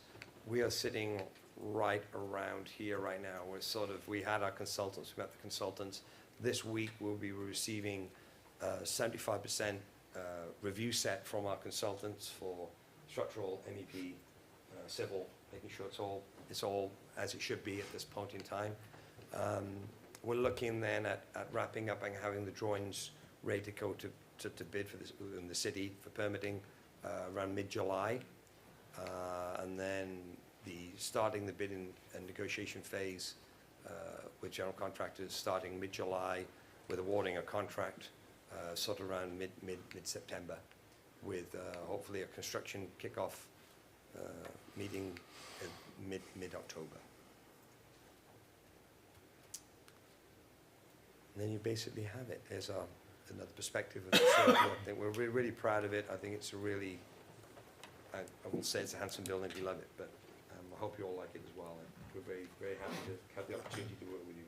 we are sitting right around here right now. We had our consultants, we met the consultants. This week we'll be receiving 75% review set from our consultants for structural, MEP, civil, making sure it's all as it should be at this point in time. We're looking then at wrapping up and having the drawings ready to go to bid for this in the city for permitting around mid-July, and then starting the bidding and negotiation phase with general contractors starting mid-July, with awarding a contract sort of around mid-September, with hopefully a construction kickoff meeting mid-October. And then you basically have it. There's another perspective of the circle. I think we're really proud of it. I think it's a really, I won't say it's a handsome building if you love it, but I hope you all like it as well. And we're very, very happy to have the opportunity to work with you.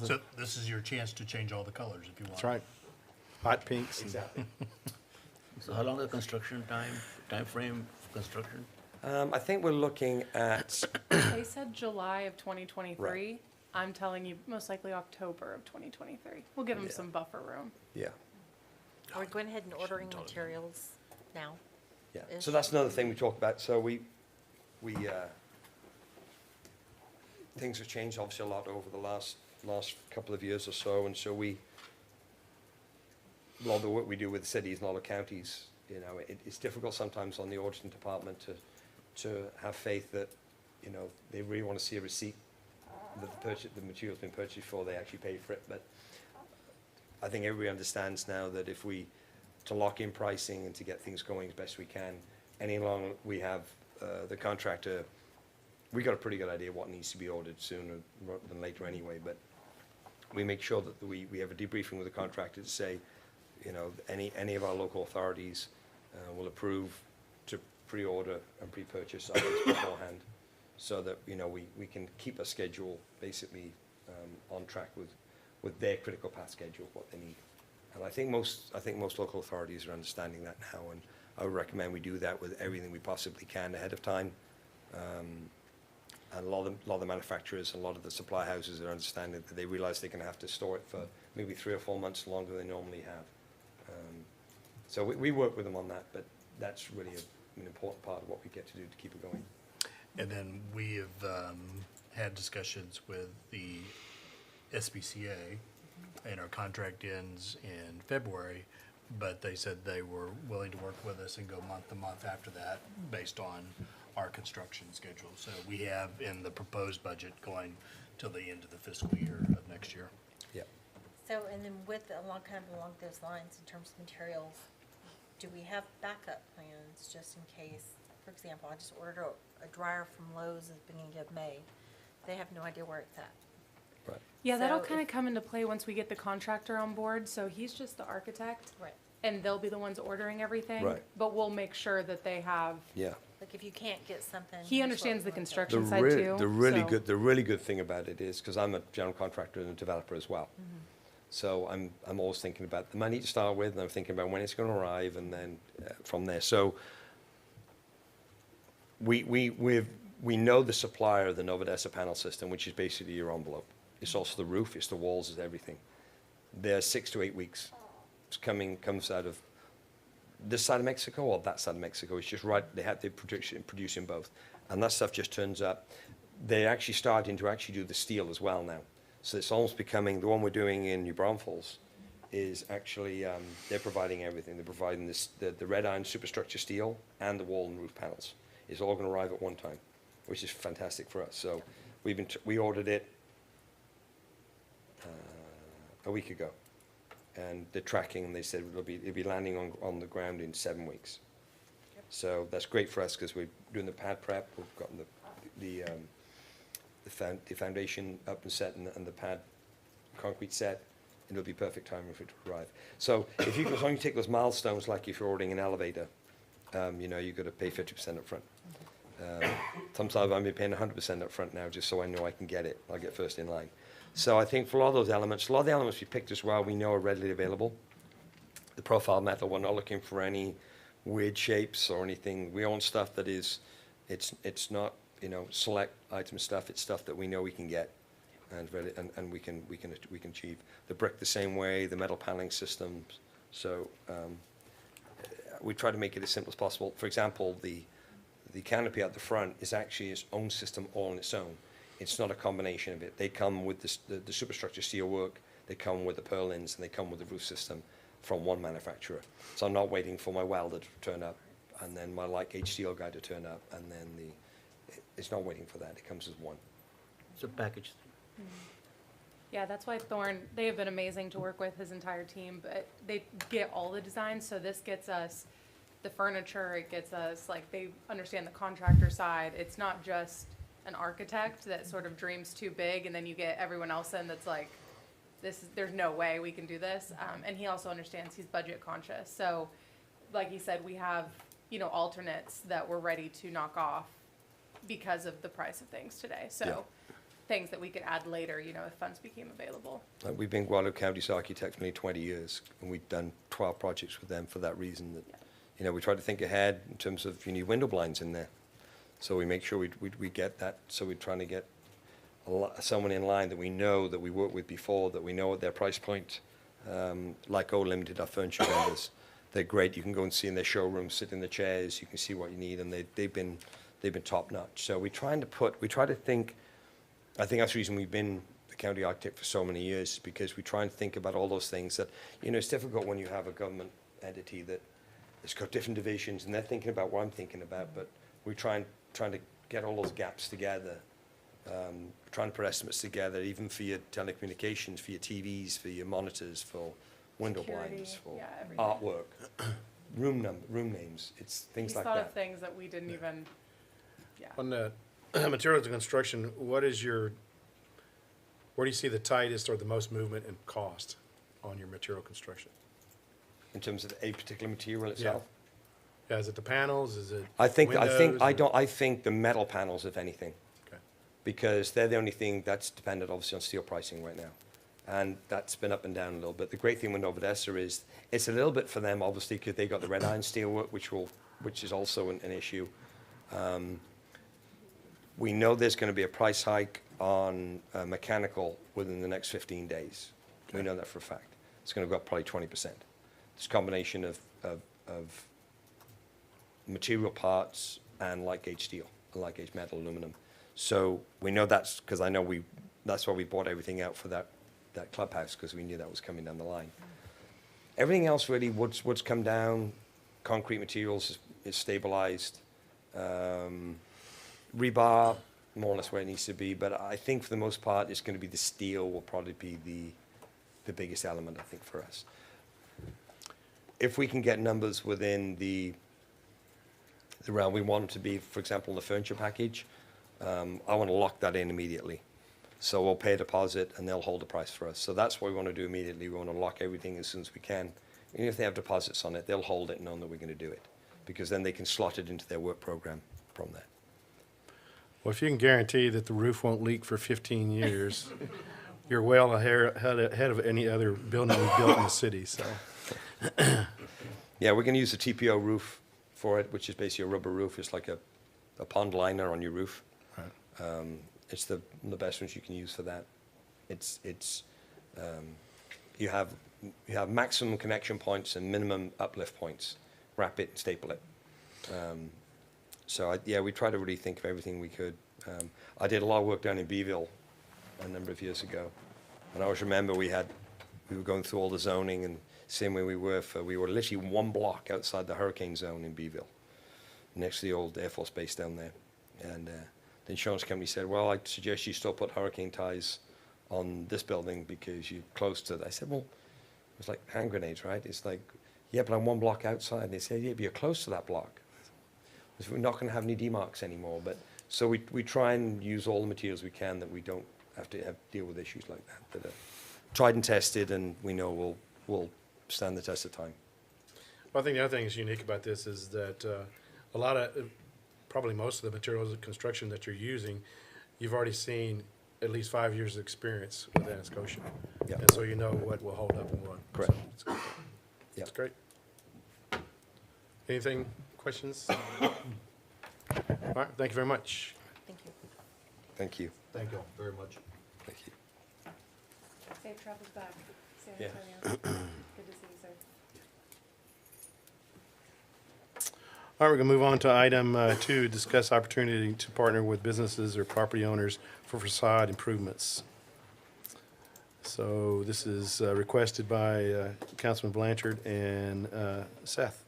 So this is your chance to change all the colors if you want.
That's right. Hot pinks. and-
Exactly.
So how long the construction time frame for construction?
I think we're looking at,
They said July of 2023.
Right.
I'm telling you, most likely October of 2023. We'll give them
Yeah.
some buffer room.
yeah.
Are we going ahead and ordering materials now?
Yeah,
Is-
so that's another thing we talked about. So things have changed obviously a lot over the last couple of years or so, and so a lot of the work we do with cities and other counties, it's difficult sometimes on the auditing department to have faith that, they really want to see a receipt that the material's been purchased before they actually pay for it. But I think everybody understands now that if to lock in pricing and to get things going as best we can, any longer we have the contractor, we got a pretty good idea of what needs to be ordered sooner than later anyway, but we make sure that we have a debriefing with the contractor to say, any of our local authorities will approve to pre-order and pre-purchase items beforehand, so that, you know, we can keep a schedule basically on track with their critical path schedule, what they need. And I think most local authorities are understanding that now, and I would recommend we do that with everything we possibly can ahead of time. And a lot of the manufacturers and a lot of the supply houses are understanding that they realize they're going to have to store it for maybe 3 or 4 months longer than they normally have. So we work with them on that, but that's really an important part of what we get to do to keep it going.
And then we have had discussions with the SBCA, and our contract ends in February, but they said they were willing to work with us and go month to month after that based on our construction schedule. So we have in the proposed budget going till the end of the fiscal year of next year.
Yeah.
So, and then along those lines, in terms of materials, do we have backup plans just in case? For example, I just ordered a dryer from Lowe's at the beginning of May. They have no idea where it's at.
Right.
Yeah, that'll
So
kind of
if-
come into play once we get the contractor on board. So he's just the architect.
Right.
And they'll be the ones ordering everything.
Right.
But we'll make sure that they have,
Yeah.
Like if you can't get something.
he
here's
understands the
what we want.
construction side too.
The really
so-
good, the really good thing about it is, because I'm a general contractor and a developer as well. So I'm always thinking about the money to start with, and I'm thinking about when it's going to arrive, and then from there. So we know the supplier of the Novodessa panel system, which is basically your envelope. It's also the roof, it's the walls, it's everything. They're 6 to 8 weeks. Comes out of this side of Mexico or that side of Mexico. It's just right. They're producing both, and that stuff just turns up. They're actually starting to do the steel as well now. So it's almost becoming, the one we're doing in New Braunfels is actually, they're providing everything. They're providing the red iron superstructure steel and the wall and roof panels. It's all going to arrive at one time, which is fantastic for us. So we ordered it a week ago, and they're tracking, and they said it'll be landing on the ground in 7 weeks. So that's great for us because we're doing the pad prep. We've got the foundation up and set, and the pad concrete set, and it'll be perfect timing for it to arrive. So if you can, as long as you take those milestones, like if you're ordering an elevator, you know, you've got to pay 50% up front. Sometimes I'm paying 100% up front now, just so I know I can get it. I'll get first in line. So I think for a lot of those elements, a lot of the elements we picked as well, we know are readily available. The profile metal, we're not looking for any weird shapes or anything. We own stuff that is, it's not, you know, select item stuff. It's stuff that we know we can get, and we can achieve. The brick the same way, the metal paneling systems. So we try to make it as simple as possible. For example, the canopy at the front is actually its own system all on its own. It's not a combination of it. They come with the superstructure steel work, they come with the purlins, and they come with the roof system from one manufacturer. So I'm not waiting for my welder to turn up, and then my light gauge steel guy to turn up, and then it's not waiting for that. It comes as one.
It's a package.
Yeah, that's why Thorne, they have been amazing to work with, his entire team, but they get all the designs, so this gets us the furniture, it gets us, like, they understand the contractor side. It's not just an architect that sort of dreams too big, and then you get everyone else in that's like, there's no way we can do this. And he also understands, he's budget conscious. So, like he said, we have, you know, alternates that we're ready to knock off because of the price of things today. So,
Yeah.
things that we could add later, you know, if funds became available.
We've been Guadalupe County's architects for nearly 20 years, and we've done 12 projects with them for that reason. That, you know, we try to think ahead in terms of you need window blinds in there. So we make sure we get that. So we're trying to get someone in line that we know, that we worked with before, that we know at their price point, like O Limited, our furniture vendors. They're great. You can go and see in their showroom, sit in the chairs, you can see what you need, and they've been top notch. So we try to think. I think that's the reason we've been the county architect for so many years, because we try and think about all those things that, you know, it's difficult when you have a government entity that it's got different divisions, and they're thinking about what I'm thinking about, but we trying to get all those gaps together, trying to put estimates together, even for your telecommunications, for your TVs, for your monitors, for window
Security,
blinds, for
yeah, everything.
artwork, room names. It's things
He's
like
thought
that.
of things that we didn't even, yeah.
On the materials of construction, where do you see the tightest or the most movement in cost on your material construction?
In terms of a particular material itself.
Is it the panels? Is it
I think
windows?
I think the metal panels, if anything,
Okay.
because they're the only thing that's dependent obviously on steel pricing right now. And that's been up and down a little bit. The great thing with Novodessa is it's a little bit for them, obviously, because they got the red iron steel work, which is also an issue. We know there's going to be a price hike on mechanical within the next 15 days. We know that for a fact. It's going to go up probably 20%. It's a combination of material parts and light gauge steel, light gauge metal, aluminum. So we know that's because that's why we bought everything out for that clubhouse, because we knew that was coming down the line. Everything else really, wood's come down, concrete materials is stabilized, rebar more or less where it needs to be, but I think for the most part it's going to be the steel will probably be the biggest element, I think, for us. If we can get numbers within the realm we want to be, for example, in the furniture package, I want to lock that in immediately. So we'll pay a deposit and they'll hold the price for us. So that's what we want to do immediately. We want to lock everything as soon as we can. Even if they have deposits on it, they'll hold it knowing that we're going to do it, because then they can slot it into their work program from there.
Well, if you can guarantee that the roof won't leak for 15 years, you're well ahead of any other building we've built in the city, so.
Yeah, we're going to use the TPO roof for it, which is basically a rubber roof. It's like a pond liner on your roof.
Right.
It's the best ones you can use for that. You have maximum connection points and minimum uplift points. Wrap it and staple it. So we try to really think of everything we could. I did a lot of work down in Beeville a number of years ago, and I always remember we were going through all the zoning, and same way we were literally one block outside the hurricane zone in Beeville, next to the old Air Force Base down there, and the insurance company said, well, I suggest you still put hurricane ties on this building because you're close to it. I said, well, it's like hand grenades, right? It's like, yeah, but I'm one block outside. And they said, yeah, but you're close to that block. We're not going to have any demarcs anymore. But so we try and use all the materials we can that we don't have to deal with issues like that are tried and tested, and we know will stand the test of time.
Well, I think the other thing that's unique about this is that a lot of, probably most of the materials of construction that you're using, you've already seen at least 5 years of experience with Anacostia.
Yeah.
And so you know what will hold up and what.
Correct.
So it's good.
Yeah.
That's great. Anything, questions? All right, thank you very much.
Thank you.
Thank you.
Thank you all very much.
Thank you.
Safe travels back, San
Yeah.
Antonio. Good to see you, sir.
All right, we're going to move on to item 2, discuss opportunity to partner with businesses or property owners for facade improvements. So this is requested by Councilman Blanchard and Seth.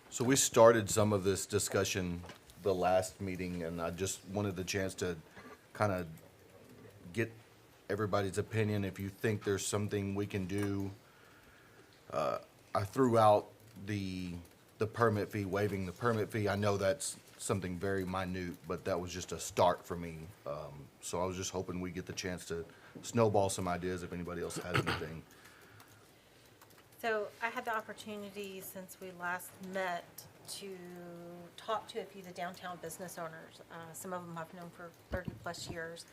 So we started some of this discussion the last meeting, and I just wanted the chance to kind of get everybody's opinion. If you think there's something we can do, I threw out the permit fee, waiving the permit fee. I know that's something very minute, but that was just a start for me. So I was just hoping we get the chance to snowball some ideas if anybody else had anything.
So I had the opportunity since we last met to talk to a few of the downtown business owners. Some of them I've known for 30-plus years.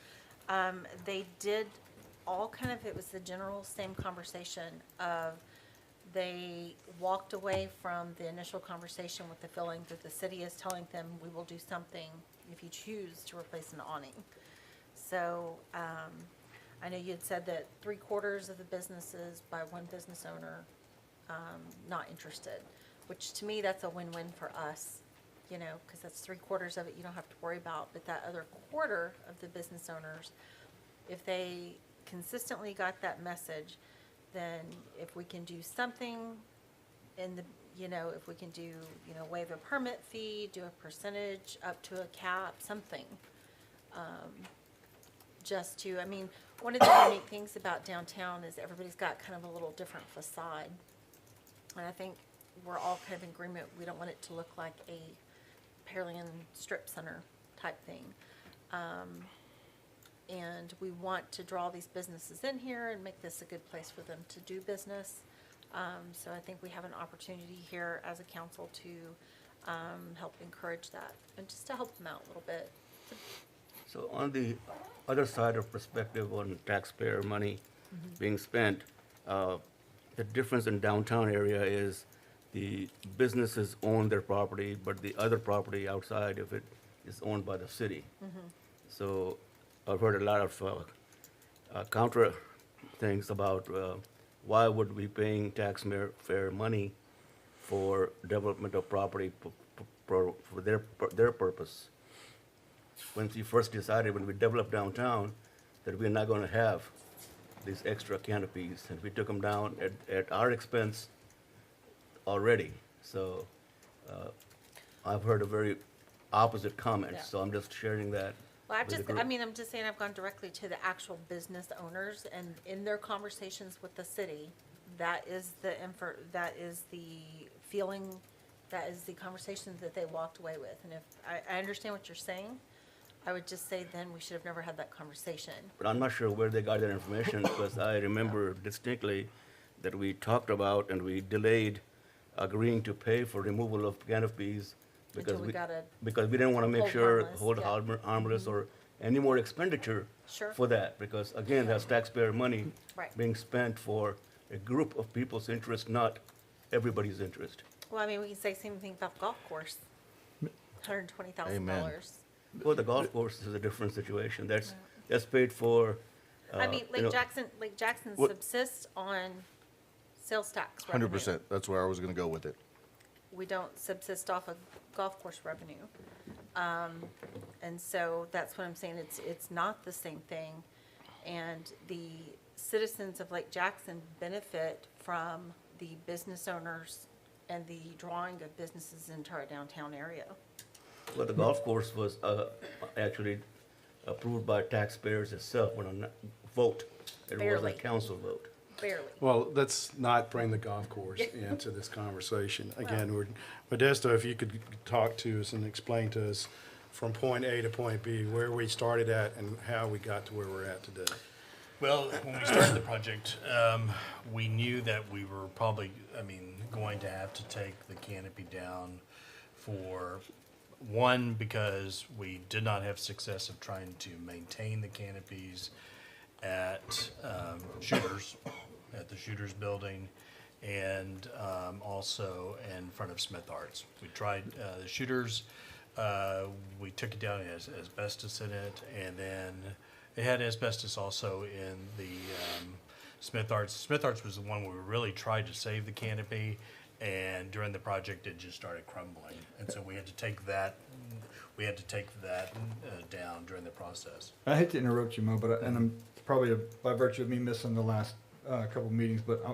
They did all kind of, it was the general same conversation of they walked away from the initial conversation with the feeling that the city is telling them, we will do something if you choose to replace an awning. So I know you had said that 3/4 of the businesses by one business owner not interested, which to me, that's a win-win for us, you know, because that's 3/4 of it you don't have to worry about. But that other quarter of the business owners, if they consistently got that message, then if we can do something in the, you know, if we can do, you know, waive a permit fee, do a percentage up to a cap, something. Just to, I mean, one of the unique things about downtown is everybody's got kind of a little different facade. And I think we're all kind of in agreement, we don't want it to look like a Pearland strip center type thing. And we want to draw these businesses in here and make this a good place for them to do business. So I think we have an opportunity here as a council to help encourage that and just to help them out a little bit.
So on the other side of perspective on taxpayer money being spent, the difference in downtown area is the businesses own their property, but the other property outside of it is owned by the city. So I've heard a lot of counter things about why would we paying taxpayer money for development of property for their purpose. When we first decided, when we developed downtown, that we're not gonna have these extra canopies, and we took them down at our expense already. So, I've heard a very opposite comment,
Yeah.
so I'm just sharing that
Well,
with the group.
I'm just saying I've gone directly to the actual business owners, and in their conversations with the city, that is that is the feeling, that is the conversation that they walked away with. And if, I understand what you're saying, I would just say then we should have never had that conversation.
But I'm not sure where they got that information, because I remember distinctly that we talked about and we delayed agreeing to pay for removal of canopies because
Until we got a
because we didn't want to make
hold
sure,
harmless,
hold
yeah.
harmless or any more expenditure
Sure.
for that, because again, that's taxpayer money
Right.
being spent for a group of people's interest, not everybody's interest.
Well, I mean, we can say same thing about the golf course. $120,000.
Well, the golf course is a different situation. That's paid for.
I mean,
you know,
Lake Jackson
What-
subsists on sales tax revenue.
100%, that's where I was gonna go with it.
We don't subsist off of golf course revenue. And so that's what I'm saying, it's not the same thing. And the citizens of Lake Jackson benefit from the business owners and the drawing of businesses into our downtown area.
Well, the golf course was actually approved by taxpayers itself on a vote. It wasn't
Barely.
a council vote.
Barely.
Well, let's not bring the golf course into this conversation. Again, Modesto, if you could talk to us and explain to us from point A to point B, where we started at and how we got to where we're at today.
Well, when we started the project, we knew that we were probably, going to have to take the canopy down for, one, because we did not have success of trying to maintain the canopies at Shooters, at the Shooters building, and also in front of Smith Arts. We tried the Shooters, we took it down, it has asbestos in it, and then it had asbestos also in the Smith Arts. Smith Arts was the one where we really tried to save the canopy, and during the project, it just started crumbling. And so we had to take that down during the process.
I hate to interrupt you, Mo, but and I'm probably by virtue of me missing the last couple meetings, but I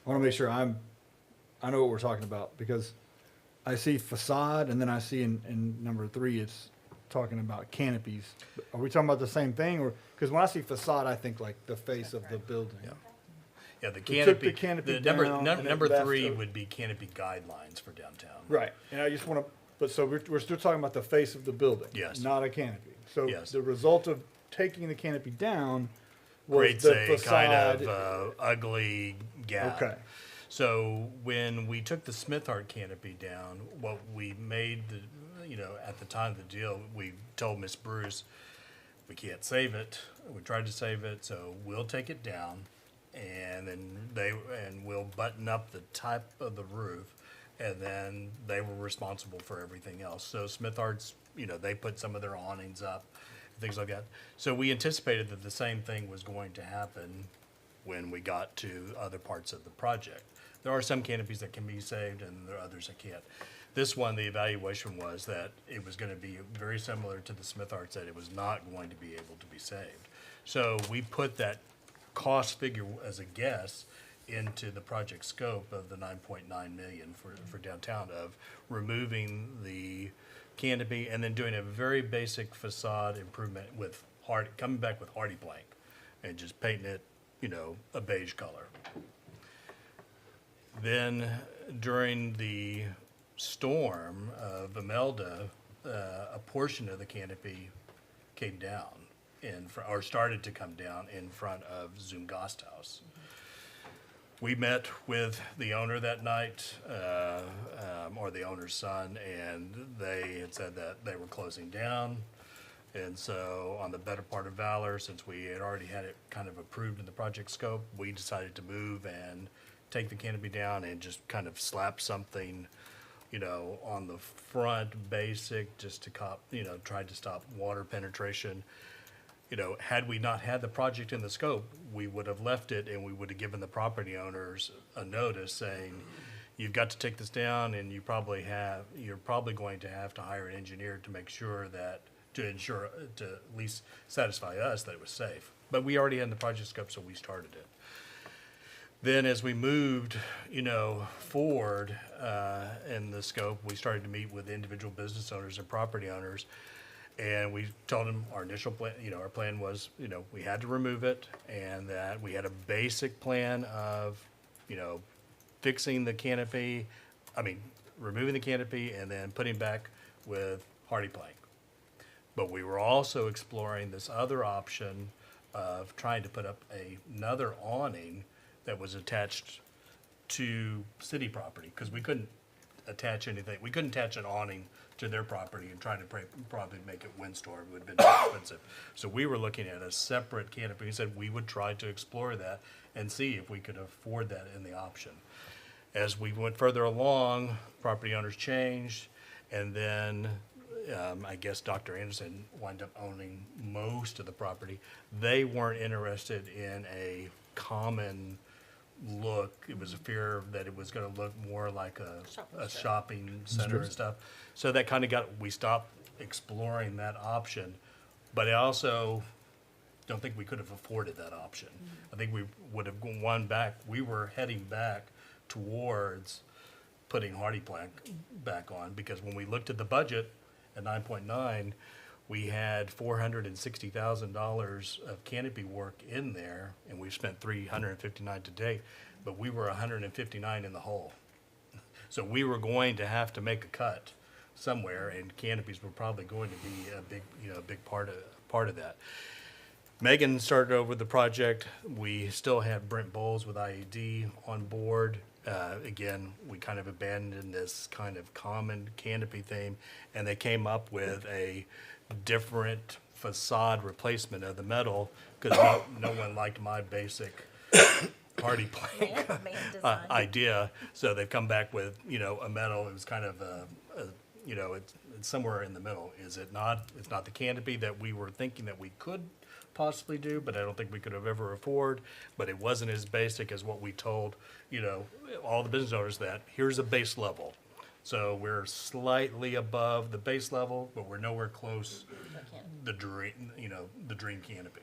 want to make sure I know what we're talking about, because I see facade, and then I see in number 3 it's talking about canopies. Are we talking about the same thing, or because when I see facade, I think like the face of the building?
Yeah, the
We took the
canopy,
canopy
number,
down and
number
then left
3
the-
would be canopy guidelines for downtown.
Right, and I just want to, but so we're still talking about the face of the building?
Yes.
Not a canopy? So
Yes.
the result of taking the canopy down was
Creates
the
a kind
facade?
of ugly gap.
Okay.
So when we took the Smith Art canopy down, what we made, at the time of the deal, we told Miss Bruce, we can't save it. We tried to save it, so we'll take it down, and then we'll button up the top of the roof, and then they were responsible for everything else. So Smith Arts, they put some of their awnings up, things like that. So we anticipated that the same thing was going to happen when we got to other parts of the project. There are some canopies that can be saved, and there are others that can't. This one, the evaluation was that it was going to be very similar to the Smith Arts, that it was not going to be able to be saved. So we put that cost figure as a guess into the project scope of the 9.9 million for downtown, of removing the canopy and then doing a very basic facade improvement with coming back with hardy plank and just painting it, a beige color. Then during the storm of Imelda, a portion of the canopy came down or started to come down in front of Zoom Gast House. We met with the owner that night, or the owner's son, and they had said that they were closing down. And so on the better part of valor, since we had already had it kind of approved in the project scope, we decided to move and take the canopy down and just kind of slap something, on the front, basic, just to try to stop water penetration. Had we not had the project in the scope, we would have left it and we would have given the property owners a notice saying, you've got to take this down, and you're probably going to have to hire an engineer to make sure that, to at least satisfy us that it was safe. But we already had the project scope, so we started it. Then as we moved, forward in the scope, we started to meet with individual business owners and property owners. And we told them our initial plan, our plan was, we had to remove it, and that we had a basic plan of, fixing the canopy, removing the canopy and then putting back with hardy plank. But we were also exploring this other option of trying to put up another awning that was attached to city property, because we couldn't attach anything. We couldn't attach an awning to their property and try to probably make it windstorm. It would have been too expensive. So we were looking at a separate canopy. He said we would try to explore that and see if we could afford that in the option. As we went further along, property owners changed, and then I guess Dr. Anderson wound up owning most of the property. They weren't interested in a common look. It was a fear that it was going to look more like a shopping center and stuff. So that kind of we stopped exploring that option. But I also don't think we could have afforded that option. I think we would have gone back. We were heading back towards putting hardy plank back on, because when we looked at the budget at 9.9, we had $460,000 of canopy work in there, and we've spent $359 to date, but we were $159 in the hole. So we were going to have to make a cut somewhere, and canopies were probably going to be a big part of that. Megan started over the project. We still have Brent Bowles with IAD on board. Again, we kind of abandoned this kind of common canopy theme, and they came up with a different facade replacement of the metal, because no one liked my basic hardy plank
Man design.
idea. So they've come back with, a metal. It was kind of it's somewhere in the middle. Is it not? It's not the canopy that we were thinking that we could possibly do, but I don't think we could have ever afford. But it wasn't as basic as what we told, all the business owners, that here's a base level. So we're slightly above the base level, but we're nowhere close the dream, the dream canopy.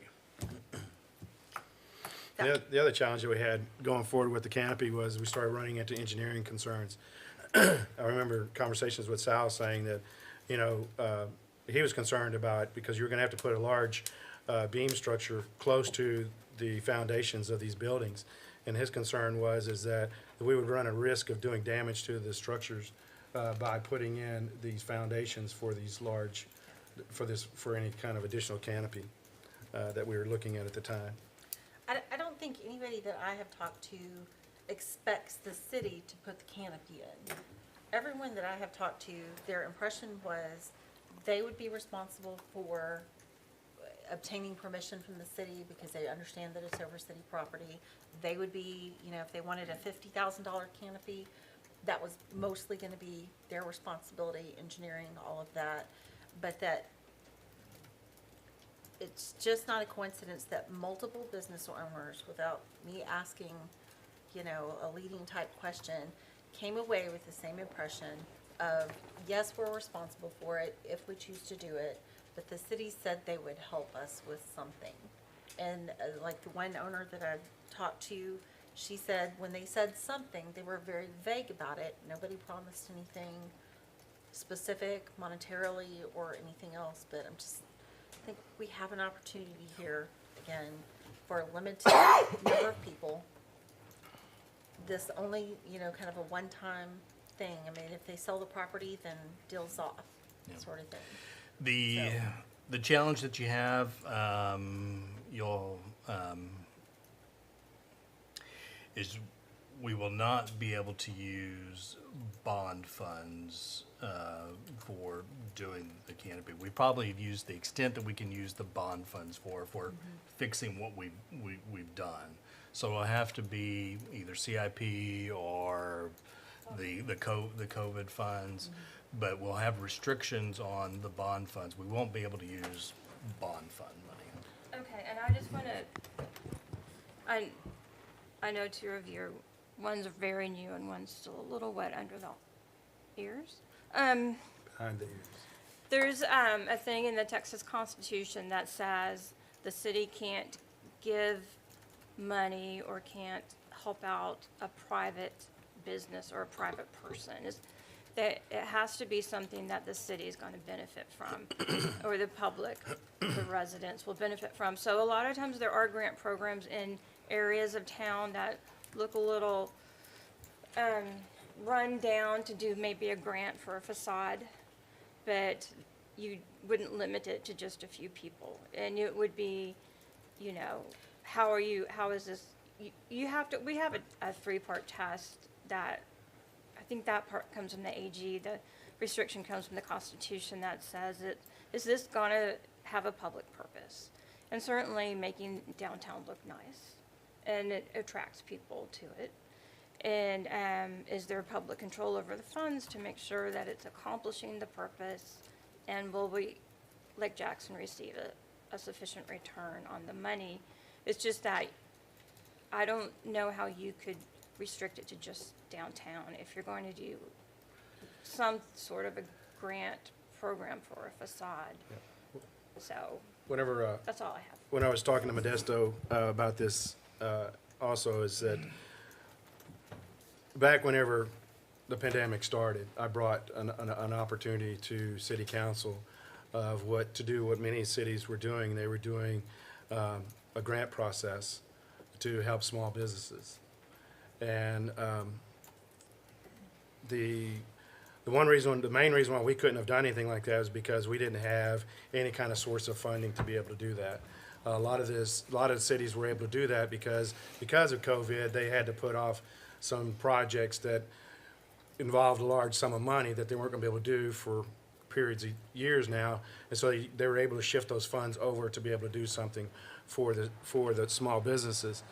The other challenge that we had going forward with the canopy was we started running into engineering concerns. I remember conversations with Sal saying that, he was concerned about, because you're gonna have to put a large beam structure close to the foundations of these buildings. And his concern is that we would run a risk of doing damage to the structures by putting in these foundations for these for any kind of additional canopy that we were looking at the time.
I don't think anybody that I have talked to expects the city to put the canopy in. Everyone that I have talked to, their impression was they would be responsible for obtaining permission from the city, because they understand that it's over city property. They would be, if they wanted a $50,000 canopy, that was mostly gonna be their responsibility, engineering, all of that. But that it's just not a coincidence that multiple business owners, without me asking, a leading type question, came away with the same impression of, yes, we're responsible for it if we choose to do it, but the city said they would help us with something. And like the one owner that I've talked to, she said when they said something, they were very vague about it. Nobody promised anything specific monetarily or anything else, but I think we have an opportunity here, again, for a limited number of people. This only, kind of a one-time thing. I mean, if they sell the property, then deal's off, sort of thing.
The challenge that you have, is we will not be able to use bond funds for doing the canopy. We probably use the extent that we can use the bond funds for if we're fixing what we've done. So it'll have to be either CIP or the COVID funds, but we'll have restrictions on the bond funds. We won't be able to use bond fund money.
Okay, and I just want to, I know two of your, one's very new and one's still a little wet under the ears.
Behind the ears.
There's a thing in the Texas Constitution that says the city can't give money or can't help out a private business or a private person. That it has to be something that the city is going to benefit from, or the public, the residents will benefit from. So a lot of times there are grant programs in areas of town that look a little run down to do maybe a grant for a facade, but you wouldn't limit it to just a few people. And it would be, you know, how is this, you have to, we have a three-part test that, I think that part comes from the AG, the restriction comes from the Constitution that says is this gonna have a public purpose? And certainly making downtown look nice, and it attracts people to it. And is there public control over the funds to make sure that it's accomplishing the purpose? And will Lake Jackson receive a sufficient return on the money? It's just that I don't know how you could restrict it to just downtown if you're going to do some sort of a grant program for a facade. So
Whenever,
that's all I have.
when I was talking to Modesto about this also, is that back whenever the pandemic started, I brought an opportunity to city council of what to do, what many cities were doing. They were doing a grant process to help small businesses. And the main reason why we couldn't have done anything like that is because we didn't have any kind of source of funding to be able to do that. A lot of the cities were able to do that because of COVID, they had to put off some projects that involved a large sum of money that they weren't going to be able to do for periods of years now, and so they were able to shift those funds over to be able to do something for the small businesses.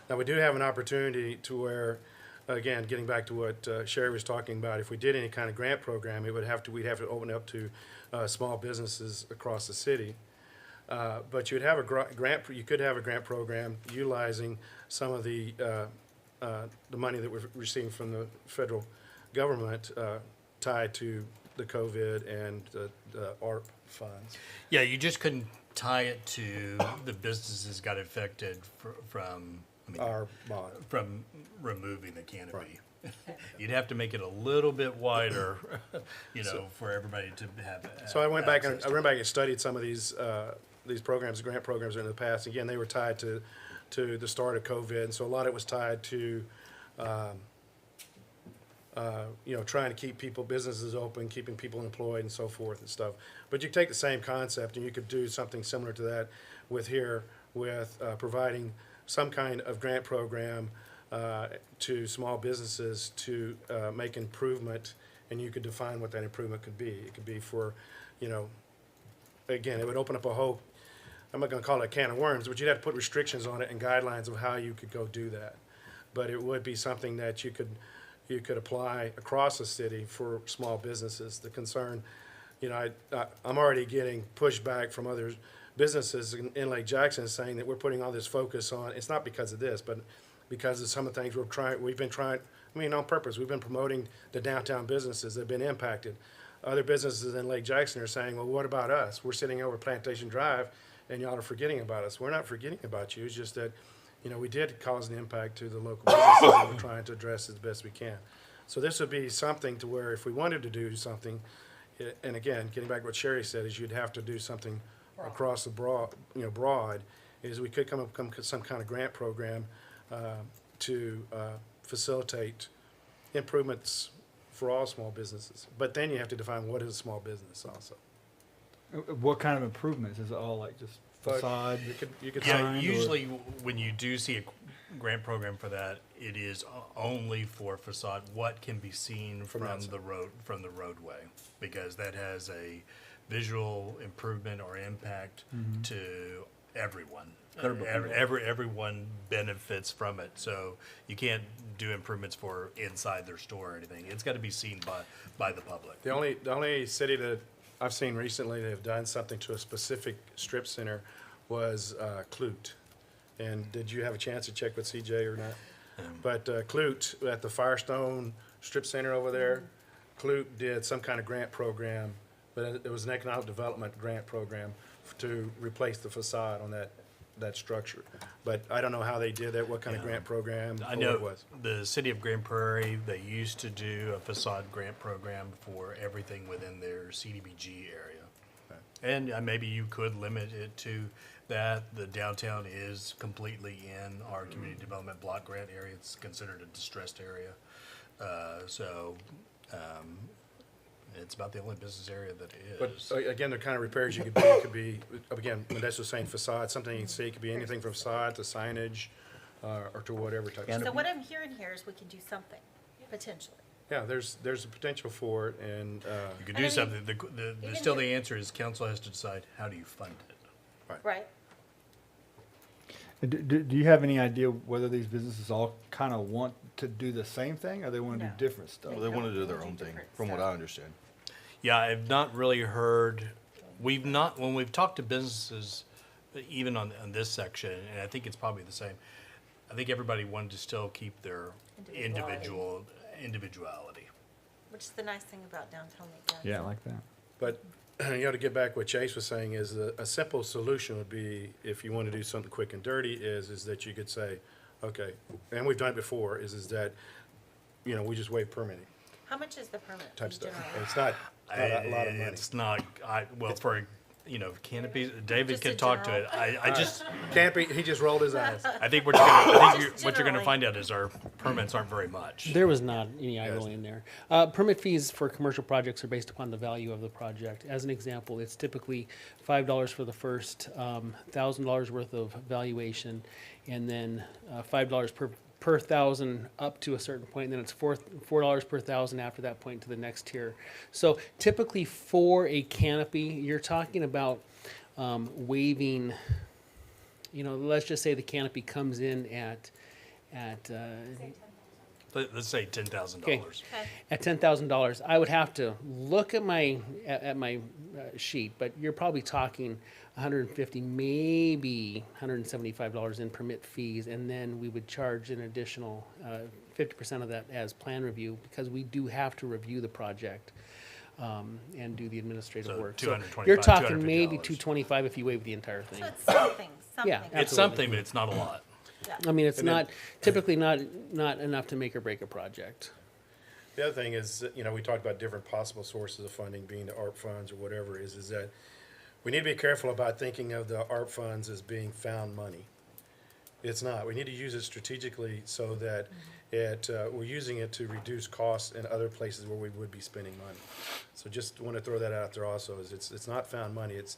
Now, we do have an opportunity to where, again, getting back to what Sherry was talking about, if we did any kind of grant program, we'd have to open it up to small businesses across the city. But you'd have you could have a grant program utilizing some of the money that we're receiving from the federal government tied to the COVID and the ARP funds.
Yeah, you just couldn't tie it to the businesses got affected from, I mean,
Our bond.
from removing the canopy. You'd have to make it a little bit wider, you know, for everybody to have.
So I went back
access
and studied some of these programs, grant programs in the past. Again, they were tied to the start of COVID, and so a lot of it was tied to, trying to keep businesses open, keeping people employed and so forth and stuff. But you take the same concept and you could do something similar to that with providing some kind of grant program to small businesses to make improvement, and you could define what that improvement could be. It could be for, again, it would open up a whole, I'm not going to call it a can of worms, but you'd have to put restrictions on it and guidelines of how you could go do that. But it would be something that you could apply across the city for small businesses. The concern, I'm already getting pushback from other businesses in Lake Jackson saying that we're putting all this focus on, it's not because of this, but because of some of the things we've been trying, on purpose, we've been promoting the downtown businesses that have been impacted. Other businesses in Lake Jackson are saying, well, what about us? We're sitting over Plantation Drive and y'all are forgetting about us. We're not forgetting about you. It's just that, we did cause an impact to the local businesses and we're trying to address it as best we can. So this would be something to where if we wanted to do something, and again, getting back to what Sherry said, is you'd have to do something across the broad, is we could come up with some kind of grant program to facilitate improvements for all small businesses. But then you have to define what is a small business also.
What kind of improvements? Is it all like just facade?
You could
Yeah,
Signed or-
usually when you do see grant program for that, it is only for facade, what can be seen from
outside.
the road, from the roadway. Because that has a visual improvement or impact to everyone. Everyone benefits from it, so you can't do improvements for inside their store or anything. It's gotta be seen by the public.
The only city that I've seen recently that have done something to a specific strip center was Clute. And did you have a chance to check with CJ or not? But Clute, at the Firestone Strip Center over there, Clute did some kind of grant program, but it was an economic development grant program to replace the facade on that structure. But I don't know how they did that, what kind of grant program,
I
or what
know
it was.
the city of Grand Prairie, they used to do a facade grant program for everything within their CDBG area. And maybe you could limit it to that. The downtown is completely in our community development block grant area. It's considered a distressed area. It's about the only business area that
But
is.
again, the kind of repairs you could be, again, Modesto was saying facade, something you can see, it could be anything from facade to signage, or to whatever type of
So
stuff.
what I'm hearing here is we can do something, potentially.
Yeah, there's a potential for it, and,
You could
And I
do
mean,
something. Still the answer is council has to decide, how do you fund it?
Right?
Do you have any idea whether these businesses all kind of want to do the same thing, or they want to
No.
do different stuff?
They want to do their own thing, from what I understand.
Yeah, I've not really heard, when we've talked to businesses, even on this section, and I think it's probably the same, I think everybody wanted to still keep their individuality.
Which is the nice thing about downtown Lake
Yeah, I
Jackson.
like that.
but, to get back what Chase was saying is a simple solution would be, if you want to do something quick and dirty, is that you could say, okay, and we've done it before, is that, we just waive permitting
How much is the permit
type
fee
stuff.
generally?
And it's not a lot of money.
It's not, for, canopies, David
Just
can
a
talk to it.
general-
I just,
Campy, he just rolled his eyes.
I think what you're
Just
gonna
generally.
find out is our permits aren't very much.
There was not any eye rolling in there. Permit fees for commercial projects are based upon the value of the project. As an example, it's typically $5 for the first $1,000 worth of valuation, and then $5 per thousand up to a certain point, and then it's $4 per thousand after that point to the next tier. So typically for a canopy, you're talking about waiving, let's just say the canopy comes in at
Let's say $10,000.
Okay.
at $10,000. I would have to look at my sheet, but you're probably talking $150, maybe $175 in permit fees, and then we would charge an additional 50% of that as plan review, because we do have to review the project and do the administrative
So
work.
$225,
You're talking maybe
$250.
$225 if you waive the entire thing.
So it's something,
Yeah,
something.
It's something, but it's not a lot.
Yeah.
I mean, it's
And then-
not typically not enough to make or break a project.
The other thing is, we talked about different possible sources of funding, being the ARP funds or whatever, is that we need to be careful about thinking of the ARP funds as being found money. It's not. We need to use it strategically so that we're using it to reduce costs in other places where we would be spending money. So just want to throw that out there also, is it's not found money. It's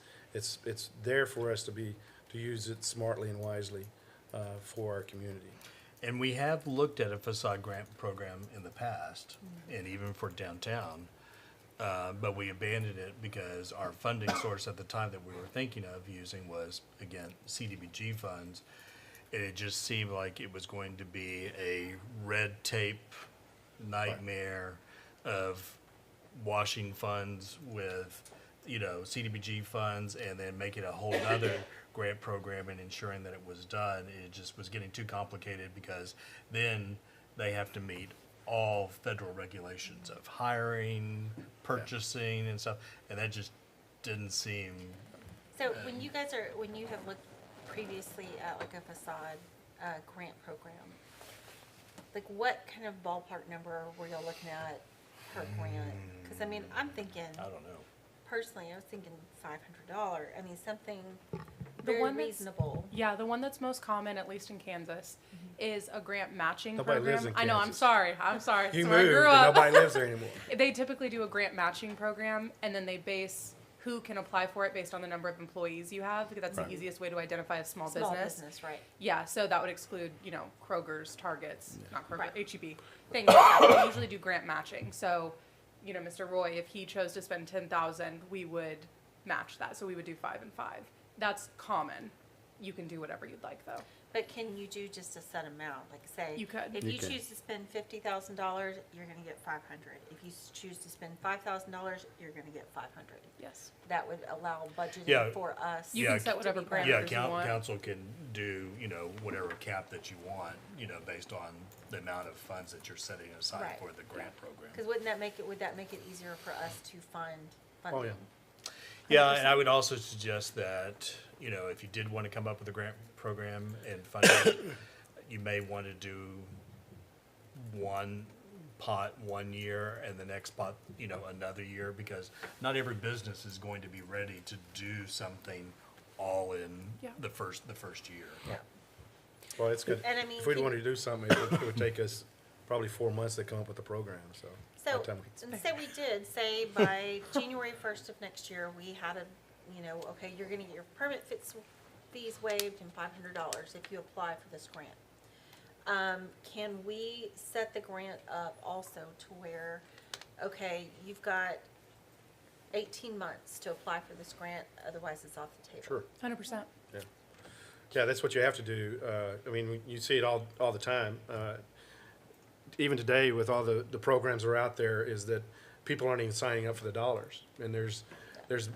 there for us to use it smartly and wisely for our community.
And we have looked at a facade grant program in the past, and even for downtown, but we abandoned it because our funding source at the time that we were thinking of using was, again, CDBG funds. And it just seemed like it was going to be a red tape nightmare of washing funds with, CDBG funds, and then making a whole other grant program and ensuring that it was done. It just was getting too complicated, because then they have to meet all federal regulations of hiring, purchasing and stuff, and that just didn't seem,
So when you have looked previously at like a facade grant program, like what kind of ballpark number were y'all looking at per grant? Because I'm thinking,
I don't know.
personally, I was thinking $500. something
The
very
one that's-
reasonable.
Yeah, the one that's most common, at least in Kansas, is a grant matching
Nobody
program.
lives in
I know, I'm
Kansas.
sorry. It's
You
where I
moved,
grew
and
up.
nobody lives there anymore.
They typically do a grant matching program, and then they base who can apply for it based on the number of employees you have, because that's the easiest way to identify a small
Small
business.
business, right.
Yeah, so that would exclude, you know, Kroger's, Target's, not Kroger,
Right.
H-E-B, things like that. We usually do grant matching. So, you know, Mr. Roy, if he chose to spend 10,000, we would match that. So we would do 5 and 5. That's common. You can do whatever you'd like, though.
But can you do just a set amount, like say?
You could.
If
You
you
can.
choose to spend $50,000, you're gonna get 500. If you choose to spend $5,000, you're gonna get 500.
Yes.
That would allow
Yeah.
budgeting for us.
You
Yeah,
can set whatever
to be grant-
Yeah,
parameters you want.
council can do, you know, whatever cap that you want, you know, based on the amount of funds that you're setting aside
Right.
for the grant program.
Because would that make it easier for us to fund funding?
Oh, yeah.
Yeah, and I would also suggest that, you know, if you did want to come up with a grant program and fund it, you may want to do one pot 1 year and the next pot, you know, another year, because not every business is going to be ready to do something all in
Yeah.
the first year.
Yeah.
Well, it's good.
And I mean,
If we
can-
wanted to do something, it would take us probably 4 months to come up with a program, so. by
So,
the time we-
and say we did, say by January 1st of next year, we had a, you know, okay, you're gonna get your permit fees waived and $500 if you apply for this grant. Can we set the grant up also to where, okay, you've got 18 months to apply for this grant, otherwise it's off the table?
Sure.
100%.
Yeah, that's what you have to do. I mean, you see it all the time. Even today, with all the programs that are out there, is that people aren't even signing up for the dollars. And there's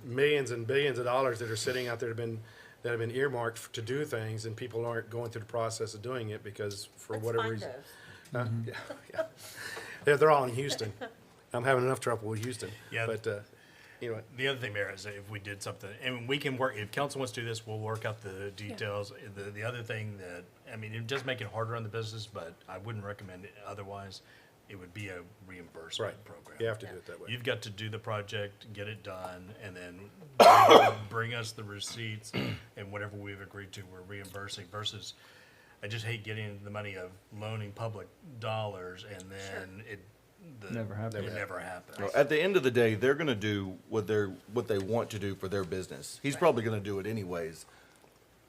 millions and billions of dollars that are sitting out there that have been earmarked to do things, and people aren't going through the process of doing it because for
Let's
whatever
find
reason.
those.
Yeah. They're all in Houston. I'm having enough trouble with Houston.
Yeah.
But, anyway,
The other thing, Mayor, is that if we did something, and we can work, if council wants to do this, we'll work out the details. The other thing that, I mean, it does make it harder on the business, but I wouldn't recommend it otherwise. It would be a reimbursement
right,
program.
you have to do it that way.
You've got to do the project, get it done, and then bring us the receipts and whatever we've agreed to, we're reimbursing versus, I just hate getting the money of loaning public dollars and then
Never happens.
It never happens.
No, at the end of the day, they're gonna do what they want to do for their business. He's probably gonna do it anyways.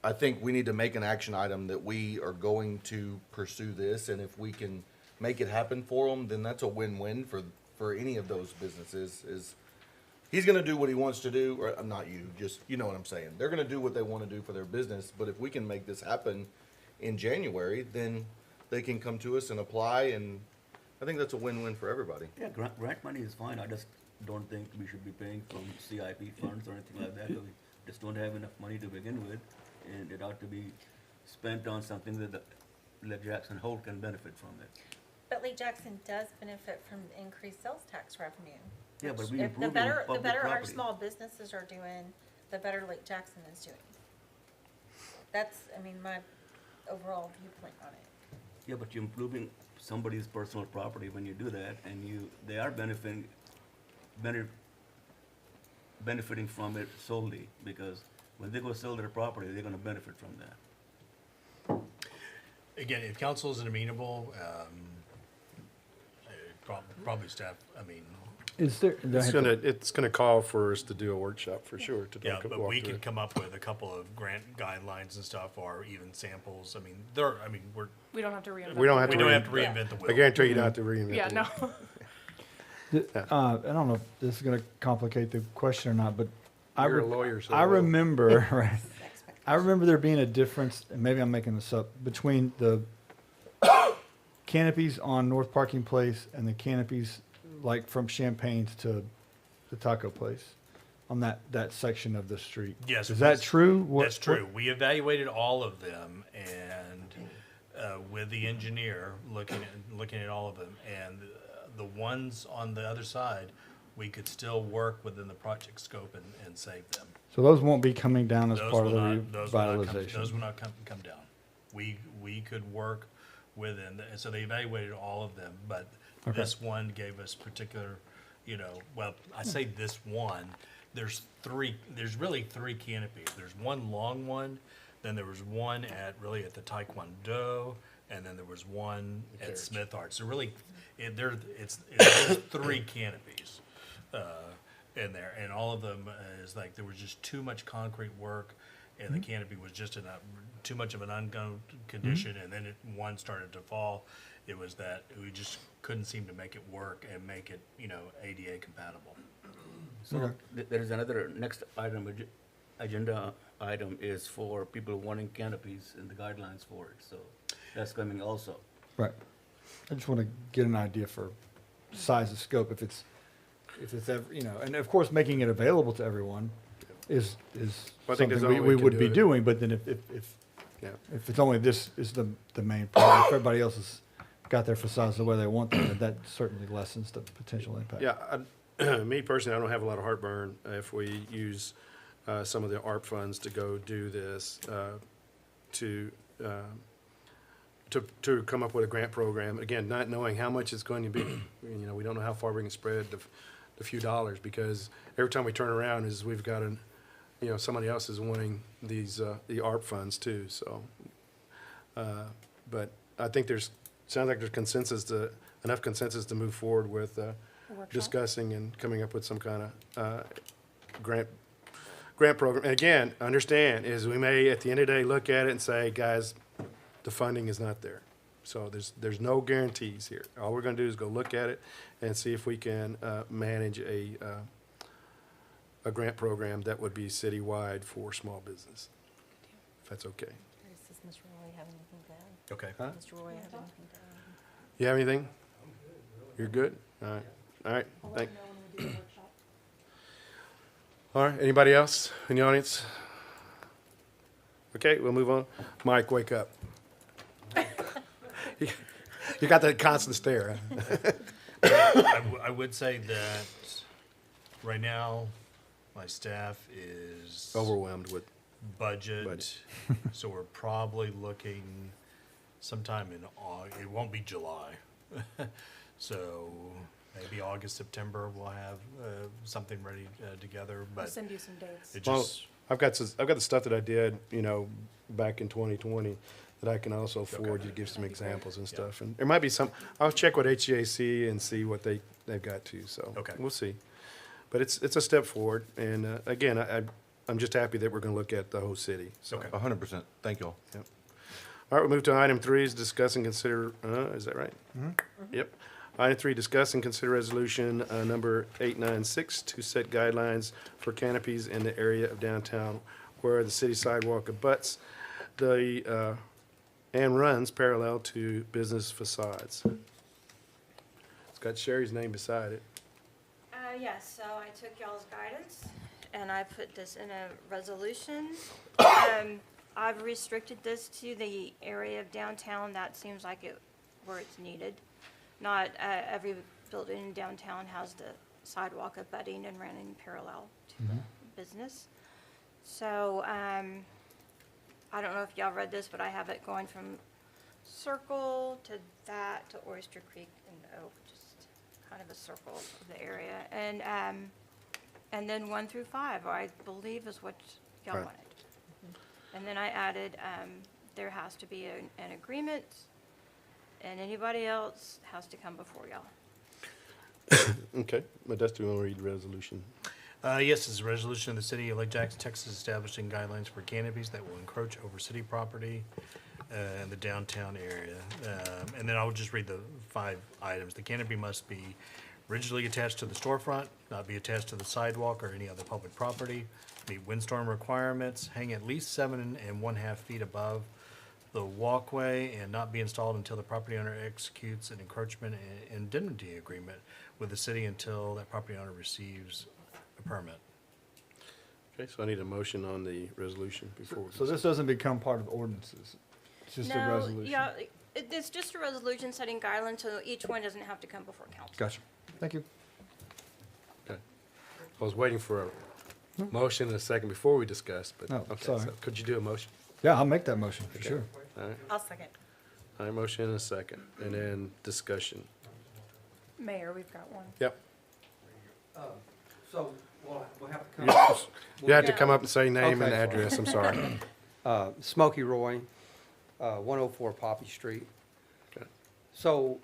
I think we need to make an action item that we are going to pursue this, and if we can make it happen for them, then that's a win-win for any of those businesses, he's gonna do what he wants to do, or not you, just, you know what I'm saying. They're gonna do what they wanna do for their business, but if we can make this happen in January, then they can come to us and apply, and I think that's a win-win for everybody.
Yeah, grant money is fine. I just don't think we should be paying from CIP funds or anything like that. We just don't have enough money to begin with, and it ought to be spent on something that Jackson Hole can benefit from it.
But Lake Jackson does benefit from increased sales tax revenue.
Yeah, but
which
we
if
improving
the
public
better our
property.
small businesses are doing, the better Lake Jackson is doing. That's, I mean, my overall viewpoint on it.
Yeah, but you're improving somebody's personal property when you do that, and they are benefiting from it solely, because when they go sell their property, they're gonna benefit from that.
Again, if council isn't amenable, probably staff, I mean,
Is there?
It's gonna call for us to do a workshop for sure. To
yeah,
walk
but we
through
can
it.
come up with a couple of grant guidelines and stuff, or even samples. I mean,
We don't have to reinvent.
We don't have
we
to
don't have to
reinvent-
reinvent the
I
wheel.
guarantee you don't have to reinvent.
Yeah,
the
no.
wheel.
I don't know if this is gonna complicate the question or not, but
You're a lawyer, so
I
it will.
remember, right, I remember there being a difference, and maybe I'm making this up, between the canopies on North Parking Place and the canopies like from Champagne's to the taco place on that section of the street.
Yes,
Is that
that's-
true?
That's true. We evaluated all of them, and with the engineer looking at all of them, and the ones on the other side, we could still work within the project scope and save them.
So those won't be coming down as
Those
part of
will
the
not- those will not come-
revitalization?
Those will not come down. We could work within, and so they evaluated all of them, but
Okay.
this one gave us particular, well, I say this one, there's really three canopies. There's one long one, then there was one at the Taekwondo, and then there was one at Smith Arts. So really, there's three canopies. in there, and all of them is like, there was just too much concrete work, and the canopy was just in too much of an ungood condition, and then one started to fall. It was that we just couldn't seem to make it work and make it, ADA compatible.
So there is another next item, agenda item is for people wanting canopies and the guidelines for it, so that's coming also.
Right. I just want to get an idea for size and scope, if it's ever, and of course, making it available to everyone is
Well, I think there's
something
only way
we
we
would
can
be
do it.
doing, but then
Yeah.
if it's only this is the main problem, if everybody else has got their facades the way they want them, then that certainly lessens the potential impact.
Yeah, me personally, I don't have a lot of heartburn if we use some of the ARP funds to go do this, to come up with a grant program. Again, not knowing how much it's going to be, we don't know how far we can spread the few dollars, because every time we turn around is we've got somebody else is wanting these, the ARP funds too, so. But I think sounds like there's enough consensus to move forward with, discussing and coming up with some kind of, grant program. And again, understand is we may at the end of the day look at it and say, guys, the funding is not there. So there's no guarantees here. All we're gonna do is go look at it and see if we can, manage a grant program that would be citywide for small business. If that's okay.
Does Mr. Roy have anything to add?
Okay.
Huh?
Mr. Roy have anything to add?
You have anything? You're good? All right. All right.
I'll let
Thank.
you know when we do the workshop.
All right. Anybody else in the audience? Okay, we'll move on. Mike, wake up. You got that constant stare. Huh?
I would say that right now, my staff is
Overwhelmed with.
budget,
Budget.
so we're probably looking sometime in it won't be July. So maybe August, September, we'll have something ready together,
I'll
but
send you some dates.
it
Well,
just,
I've got the stuff that I did, back in 2020 that I can also forward you to give some examples and stuff. And there might be some, I'll check with HGAC and see what they've got too, so.
Okay.
We'll see. But it's a step forward. And, again, I'm just happy that we're gonna look at the whole city, so.
Okay.
100%. Thank you all.
Yep. All right, we'll move to item 3 is discuss and consider, is that right? Yep. Item 3, discuss and consider resolution number 896 to set guidelines for canopies in the area of downtown where the city sidewalk abuts and runs parallel to business facades. It's got Sherry's name beside it.
Yes, so I took y'all's guidance and I put this in a resolution. I've restricted this to the area of downtown that seems like where it's needed. Not every building in downtown has the sidewalk abutting and running parallel to the business. So, I don't know if y'all read this, but I have it going from Circle to Oyster Creek and Oak, just kind of a circle of the area. And then 1 through 5, I believe is what y'all
Right.
wanted. And then I added, there has to be an agreement, and anybody else has to come before y'all.
Okay, but that's, do you want to read the resolution?
yes, it's a resolution of the city of Lake Jackson, Texas, establishing guidelines for canopies that will encroach over city property in the downtown area. And then I'll just read the 5 items. The canopy must be rigidly attached to the storefront, not be attached to the sidewalk or any other public property, meet windstorm requirements, hang at least 7.5 feet above the walkway, and not be installed until the property owner executes an encroachment and indemnity agreement with the city until that property owner receives a permit.
Okay, so I need a motion on the resolution before we.
So this doesn't become part of ordinances. It's just a
No,
resolution.
yeah, it's just a resolution setting guidelines, so each one doesn't have to come before council.
Gotcha. Thank you.
Okay. I was waiting for a motion and a second before we discussed, but,
Oh,
okay,
sorry.
so could you do a motion?
Yeah, I'll make that motion for sure.
All right,
I'll second.
all right, motion and a second, and then discussion.
Mayor, we've got one.
Yep.
So we'll have to come.
You have to come up and say name and
Okay.
address, I'm sorry.
Smokey Roy, 104 Poppy Street.
Okay.
So,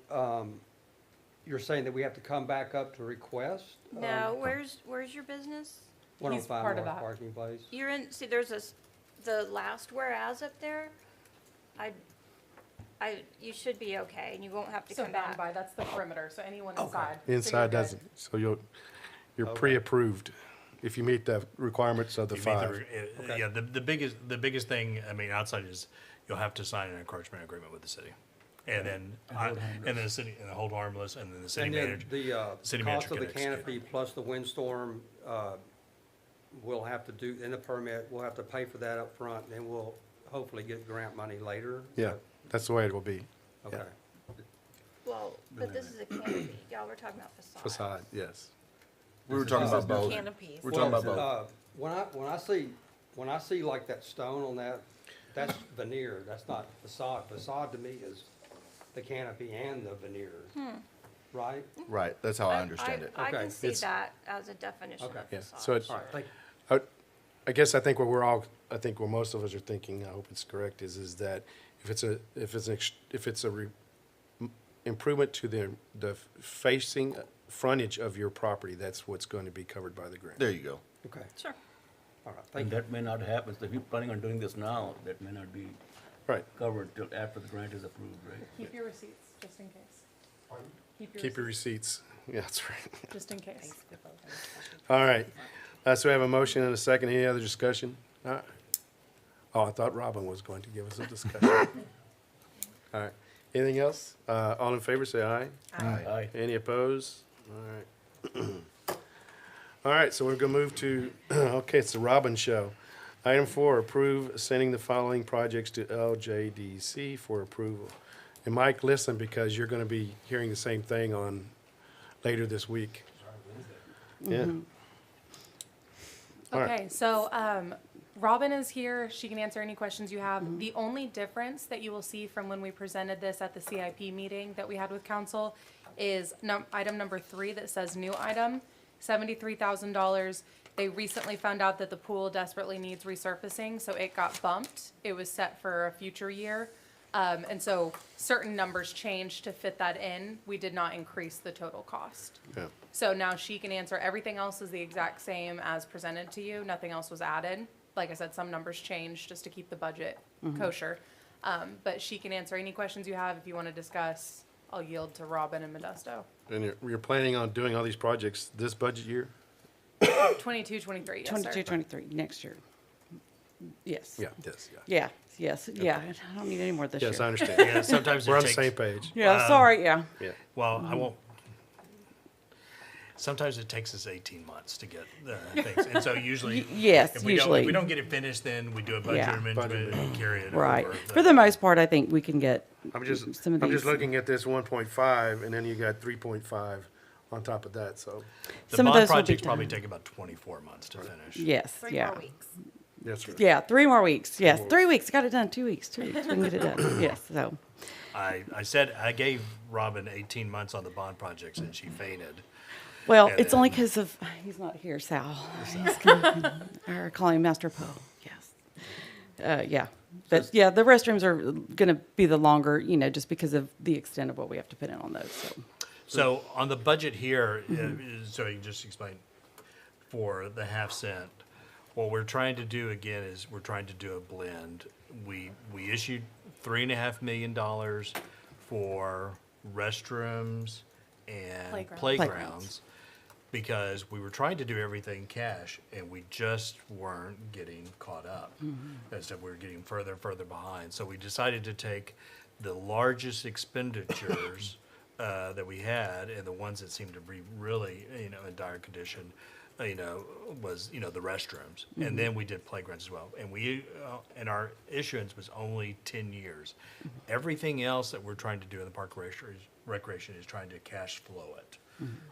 you're saying that we have to come back up to request?
No, where's your business?
He's
105
part of
North
that.
Parking Place?
You're in, see, there's the last whereas up there. You should be okay, and you won't have to
So
come
bound
back.
by, that's the perimeter, so anyone inside. So
The
you're
inside
good.
doesn't, so you're pre-approved if you meet the requirements of the
You meet the
five.
re- Yeah, the biggest thing, I mean, outside is you'll have to sign an encroachment agreement with the city. And then, and then the city, and hold harmless, and then the city
And then
manager.
the
city
cost
manager
of the
can execute.
canopy plus the windstorm, we'll have to do, in the permit, we'll have to pay for that up front, and then we'll hopefully get grant money later.
Yeah, that's the way it will be.
Okay.
Well, but this is a canopy. Y'all were talking about facade.
Facade, yes.
We were talking about both.
Canopies.
We're talking about
Well,
both.
when I see like that stone on that, that's veneer, that's not facade. Facade to me is the canopy and the veneer, right?
Right, that's how I understand it.
I
Okay.
can see
It's-
that as a definition
Okay.
of
Yeah,
facade.
so it's,
All right, thank you.
I guess I think what I think what most of us are thinking, I hope it's correct, is that if it's a improvement to the facing frontage of your property, that's what's going to be covered by the grant.
There you go.
Okay,
Sure.
all right, thank
And
you.
that may not happen, so if you're planning on doing this now, that may not be
Right.
covered till after the grant is approved, right?
Keep your receipts, just in case.
Keep your receipts. Yeah, that's right.
Just in case.
All right. So we have a motion and a second. Any other discussion? Oh, I thought Robin was going to give us a discussion. All right. Anything else? All in favor, say aye.
Aye.
Any opposed? All right. All right, so we're going to move to, okay, it's the Robin Show. Item 4, approve sending the following projects to LJDC for approval. And Mike, listen, because you're going to be hearing the same thing on, later this week. Yeah. All right.
Okay, so Robin is here. She can answer any questions you have. The only difference that you will see from when we presented this at the CIP meeting that we had with council is item number 3 that says new item, $73,000. They recently found out that the pool desperately needs resurfacing, so it got bumped. It was set for a future year. And so certain numbers changed to fit that in. We did not increase the total cost.
Yeah.
So now she can answer, everything else is the exact same as presented to you, nothing else was added. Like I said, some numbers changed just to keep the budget kosher. But she can answer any questions you have if you want to discuss. I'll yield to Robin and Modesto.
And you're planning on doing all these projects this budget year?
22, 23, yes, sir.
22, 23, next year. Yes.
Yeah, yes, yeah.
Yeah. I don't need any more this year.
Yes, I understand.
Yeah, sometimes
We're
it
on the
takes,
same page.
Yeah, sorry, yeah.
Yeah.
well, I won't, sometimes it takes us 18 months to get things. And so usually.
Yes,
if we
usually.
If we don't get it finished, then we do a budget
Yeah.
amendment and carry it over.
Right. For the most part, I think we can get
I'm just
some of these.
looking at this 1.5, and then you got 3.5 on top of that, so,
The
some of
bond
those will be
projects probably
done.
take about 24 months to finish.
Yes,
3
yeah.
more weeks.
yes, sir.
Yeah, 3 more weeks. Yes,
more
3 weeks. Got it done. 2 weeks. 2 weeks. We can get it done. Yes, so.
I said, I gave Robin 18 months on the bond projects and she fainted.
Well,
And
it's only
then-
because of, he's not here, Sal. He's gonna, or call him Master Poe, yes. Yeah, but yeah, the restrooms are gonna be the longer, just because of the extent of what we have to put in on those, so.
So on the budget here, so you can just explain for the half cent, what we're trying to do again is we're trying to do a blend. We issued $3.5 million for restrooms and playgrounds because we were trying to do everything cash and we just weren't getting caught up. Instead, we were getting further and further behind. So we decided to take the largest expenditures that we had and the ones that seemed to be really, in dire condition, was, the restrooms. And then we did playgrounds as well. And and our issuance was only 10 years. Everything else that we're trying to do in the park recreation is trying to cash flow it.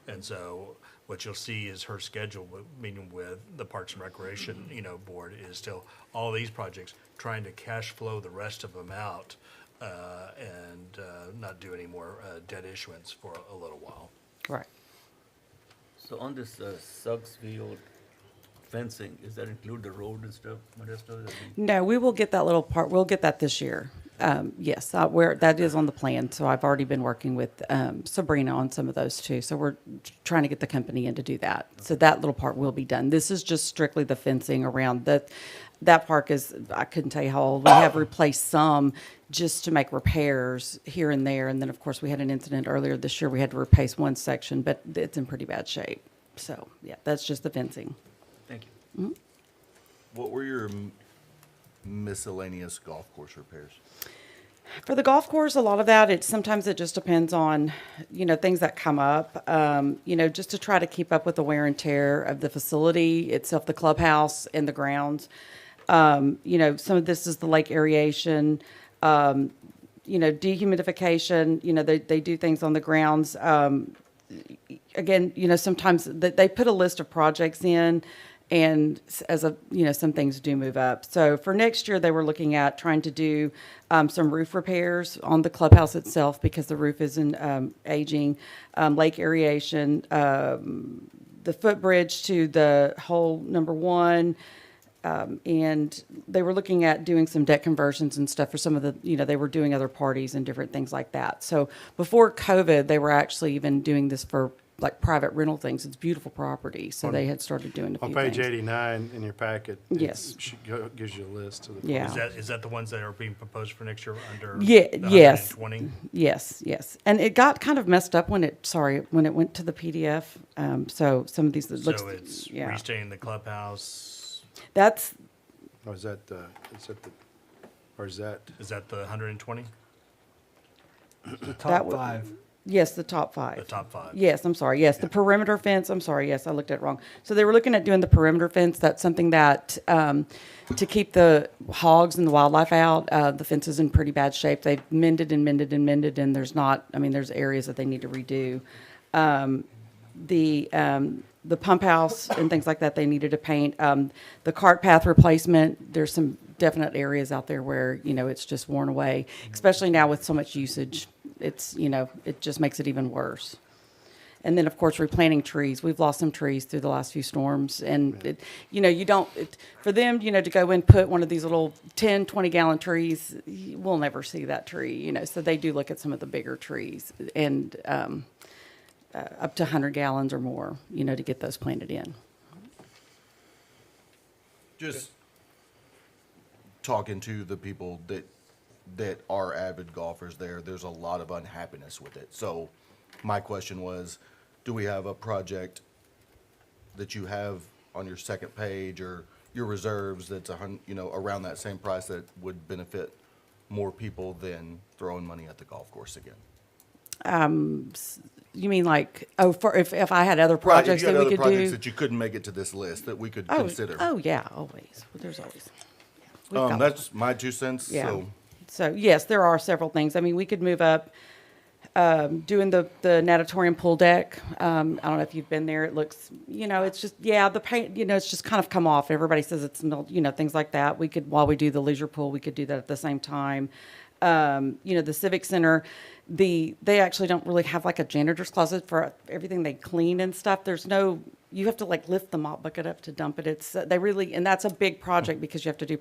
And so what you'll see is her schedule, meeting with the Parks and Recreation, board, is still all these projects trying to cash flow the rest of them out and not do any more debt issuance for a little while.
Right.
So on this Suggs Field fencing, does that include the road and stuff, Modesto?
No, we will get that little part, we'll get that this year. Yes, that is on the plan, so I've already been working with Sabrina on some of those too. So we're trying to get the company in to do that. So that little part will be done. This is just strictly the fencing around that park is, I couldn't tell you how old. We have replaced some just to make repairs here and there. And then, of course, we had an incident earlier this year. We had to replace one section, but it's in pretty bad shape. So, yeah, that's just the fencing.
Thank you.
What were your miscellaneous golf course repairs?
For the golf course, a lot of that, sometimes it just depends on, things that come up. Just to try to keep up with the wear and tear of the facility itself, the clubhouse and the grounds. Some of this is the lake aeration, dehumidification, they do things on the grounds. Again, sometimes they put a list of projects in, and some things do move up. So for next year, they were looking at trying to do some roof repairs on the clubhouse itself because the roof is aging, lake aeration, the footbridge to the hole number 1. And they were looking at doing some deck conversions and stuff for some of the, they were doing other parties and different things like that. So before COVID, they were actually even doing this for like private rental things. It's beautiful property. So they had started doing a few
On page
things.
89 in your packet,
Yes.
gives you a list of the.
Yeah.
Is that the ones that are being proposed for next year under
Yeah,
the
yes.
120?
Yes. And it got kind of messed up when it went to the PDF. So some of these, it looks,
So it's
yeah.
restaying the clubhouse.
That's,
Or is that, or is that,
Is that the 120?
The
That
top
would-
5.
yes, the top 5.
The top 5.
Yes, I'm sorry. Yes, the perimeter fence. I'm sorry. Yes, I looked at it wrong. So they were looking at doing the perimeter fence. That's something that, to keep the hogs and the wildlife out, the fence is in pretty bad shape. They've mended and mended and mended, and there's areas that they need to redo. The pump house and things like that, they needed to paint. The cart path replacement, there's some definite areas out there where, it's just worn away, especially now with so much usage. It's, it just makes it even worse. And then, of course, replanting trees. We've lost some trees through the last few storms. And, for them, to go and put one of these little 10, 20-gallon trees, we'll never see that tree, So they do look at some of the bigger trees and up to 100 gallons or more, to get those planted in.
Just talking to the people that are avid golfers there's a lot of unhappiness with it. So my question was, do we have a project that you have on your second page or your reserves that's around that same price that would benefit more people than throwing money at the golf course again?
You mean like, for if I had other
Right, if
projects
you had
that we
other
could
projects
do?
that you couldn't make it to this list that we could
Oh,
consider.
oh, yeah, always. There's always. We've got-
That's my 2 cents,
Yeah.
so.
So, yes, there are several things. I mean, we could move up, doing the natatorium pool deck. I don't know if you've been there. It looks, it's just, the paint, it's just kind of come off. Everybody says it's, things like that. We could, while we do the leisure pool, we could do that at the same time. The Civic Center, they actually don't really have like a janitor's closet for everything they clean and stuff. There's no, you have to like lift the mop bucket up to dump it. It's, and that's a big project because you have to do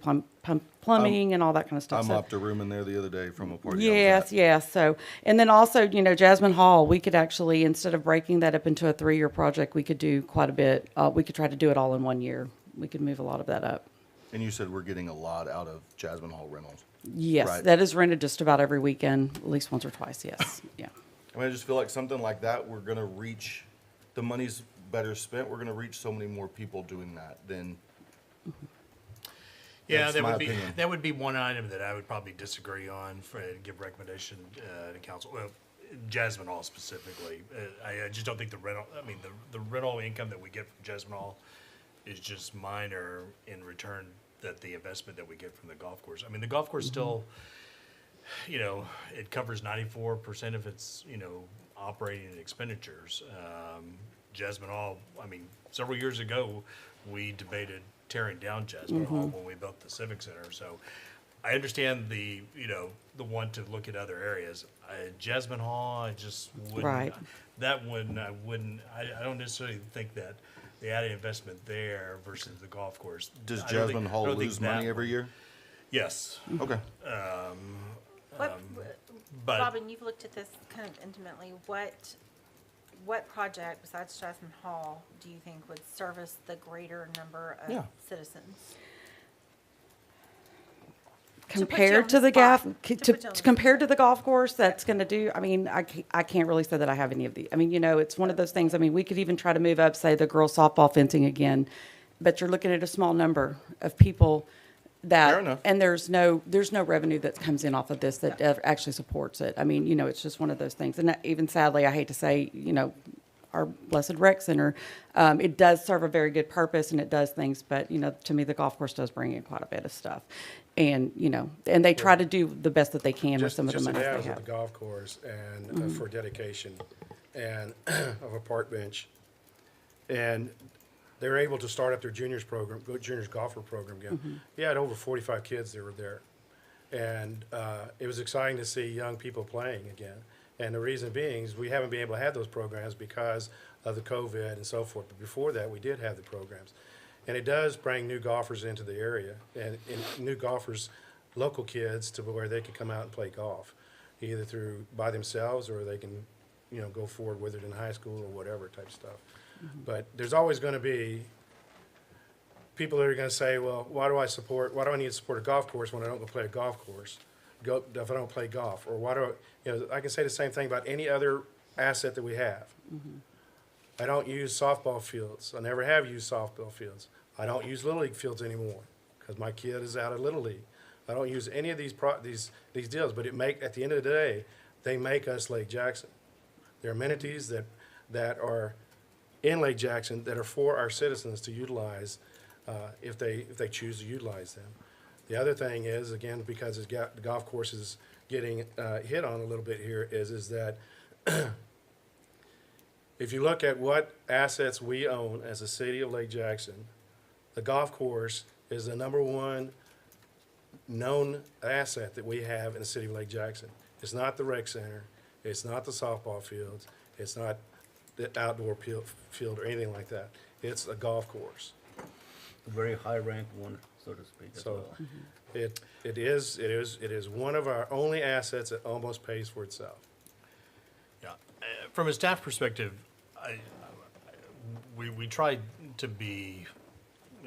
plumbing and all that kind of stuff.
I
So-
mopped a room in there the other day from a party I was
Yes,
at.
yes. So, and then also, Jasmine Hall, we could actually, instead of breaking that up into a 3-year project, we could do quite a bit. We could try to do it all in 1 year. We could move a lot of that up.
And you said we're getting a lot out of Jasmine Hall rentals.
Yes,
Right.
that is rented just about every weekend, at least once or twice, yes, yeah.
I mean, I just feel like something like that, we're gonna reach, the money's better spent, we're gonna reach so many more people doing that than.
Yeah,
That's my opinion.
that would be one item that I would probably disagree on for give recommendation to council. Well, Jasmine Hall specifically, I just don't think the rental. I mean, the rental income that we get from Jasmine Hall is just minor in return that the investment that we get from the golf course. I mean, the golf course still, it covers 94% of its operating expenditures. Jasmine Hall. I mean, several years ago, we debated tearing down Jasmine Hall when we built the Civic Center. So I understand the want to look at other areas. Jasmine Hall, I just wouldn't.
Right.
That one, I wouldn't. I don't necessarily think that the added investment there versus the golf course.
Does
I don't think-
Jasmine
I
Hall
don't think
lose money
that
every
one-
year?
Yes.
Okay.
What,
but-
Robin, you've looked at this kind of intimately. What project besides Jasmine Hall do you think would service the greater number
Yeah.
of citizens? put you
Compared
on
to
the
the golf,
spot.
to,
To put you on the
compared to the golf course, that's gonna do, I mean, I can't really say that I have any of the, I mean, you know, it's one of those things, I mean, we could even try to move up, say, the girls softball fencing again, but you're looking at a small number of people that.
Fair enough.
And there's no revenue that comes in off of this that actually supports it. I mean, you know, it's just one of those things. And that, even sadly, I hate to say, you know, our blessed rec center, it does serve a very good purpose and it does things, but, you know, to me, the golf course does bring in quite a bit of stuff. And, you know, and they try to do the best that they can with
Just
some of the
just
money
an
they
add with
have.
the golf course and for dedication and of a park bench. And they were able to start up their juniors program, juniors golfer program again. He had over 45 kids that were there. And it was exciting to see young people playing again. And the reason being is we haven't been able to have those programs because of the COVID and so forth. But before that, we did have the programs. And it does bring new golfers into the area and new golfers, local kids, to where they can come out and play golf, either through by themselves or they can, you know, go forward with it in high school or whatever type stuff. But there's always going to be people that are going to say, well, why do I need to support a golf course when I don't go play a golf course? If I don't play golf, or why do I can say the same thing about any other asset that we have. I don't use softball fields. I never have used softball fields. I don't use Little League fields anymore because my kid is out of Little League. I don't use any of these these deals, but at the end of the day, they make us Lake Jackson. There are amenities that are in Lake Jackson that are for our citizens to utilize if they choose to utilize them. The other thing is, again, because the golf course is getting hit on a little bit here, is that if you look at what assets we own as a city of Lake Jackson, the golf course is the number one known asset that we have in the city of Lake Jackson. It's not the rec center, it's not the softball fields, it's not the outdoor field or anything like that. It's a golf course.
A very high-ranked one, so to speak, as
So
well.
it is one of our only assets that almost pays for itself.
Yeah, from a staff perspective, we tried to be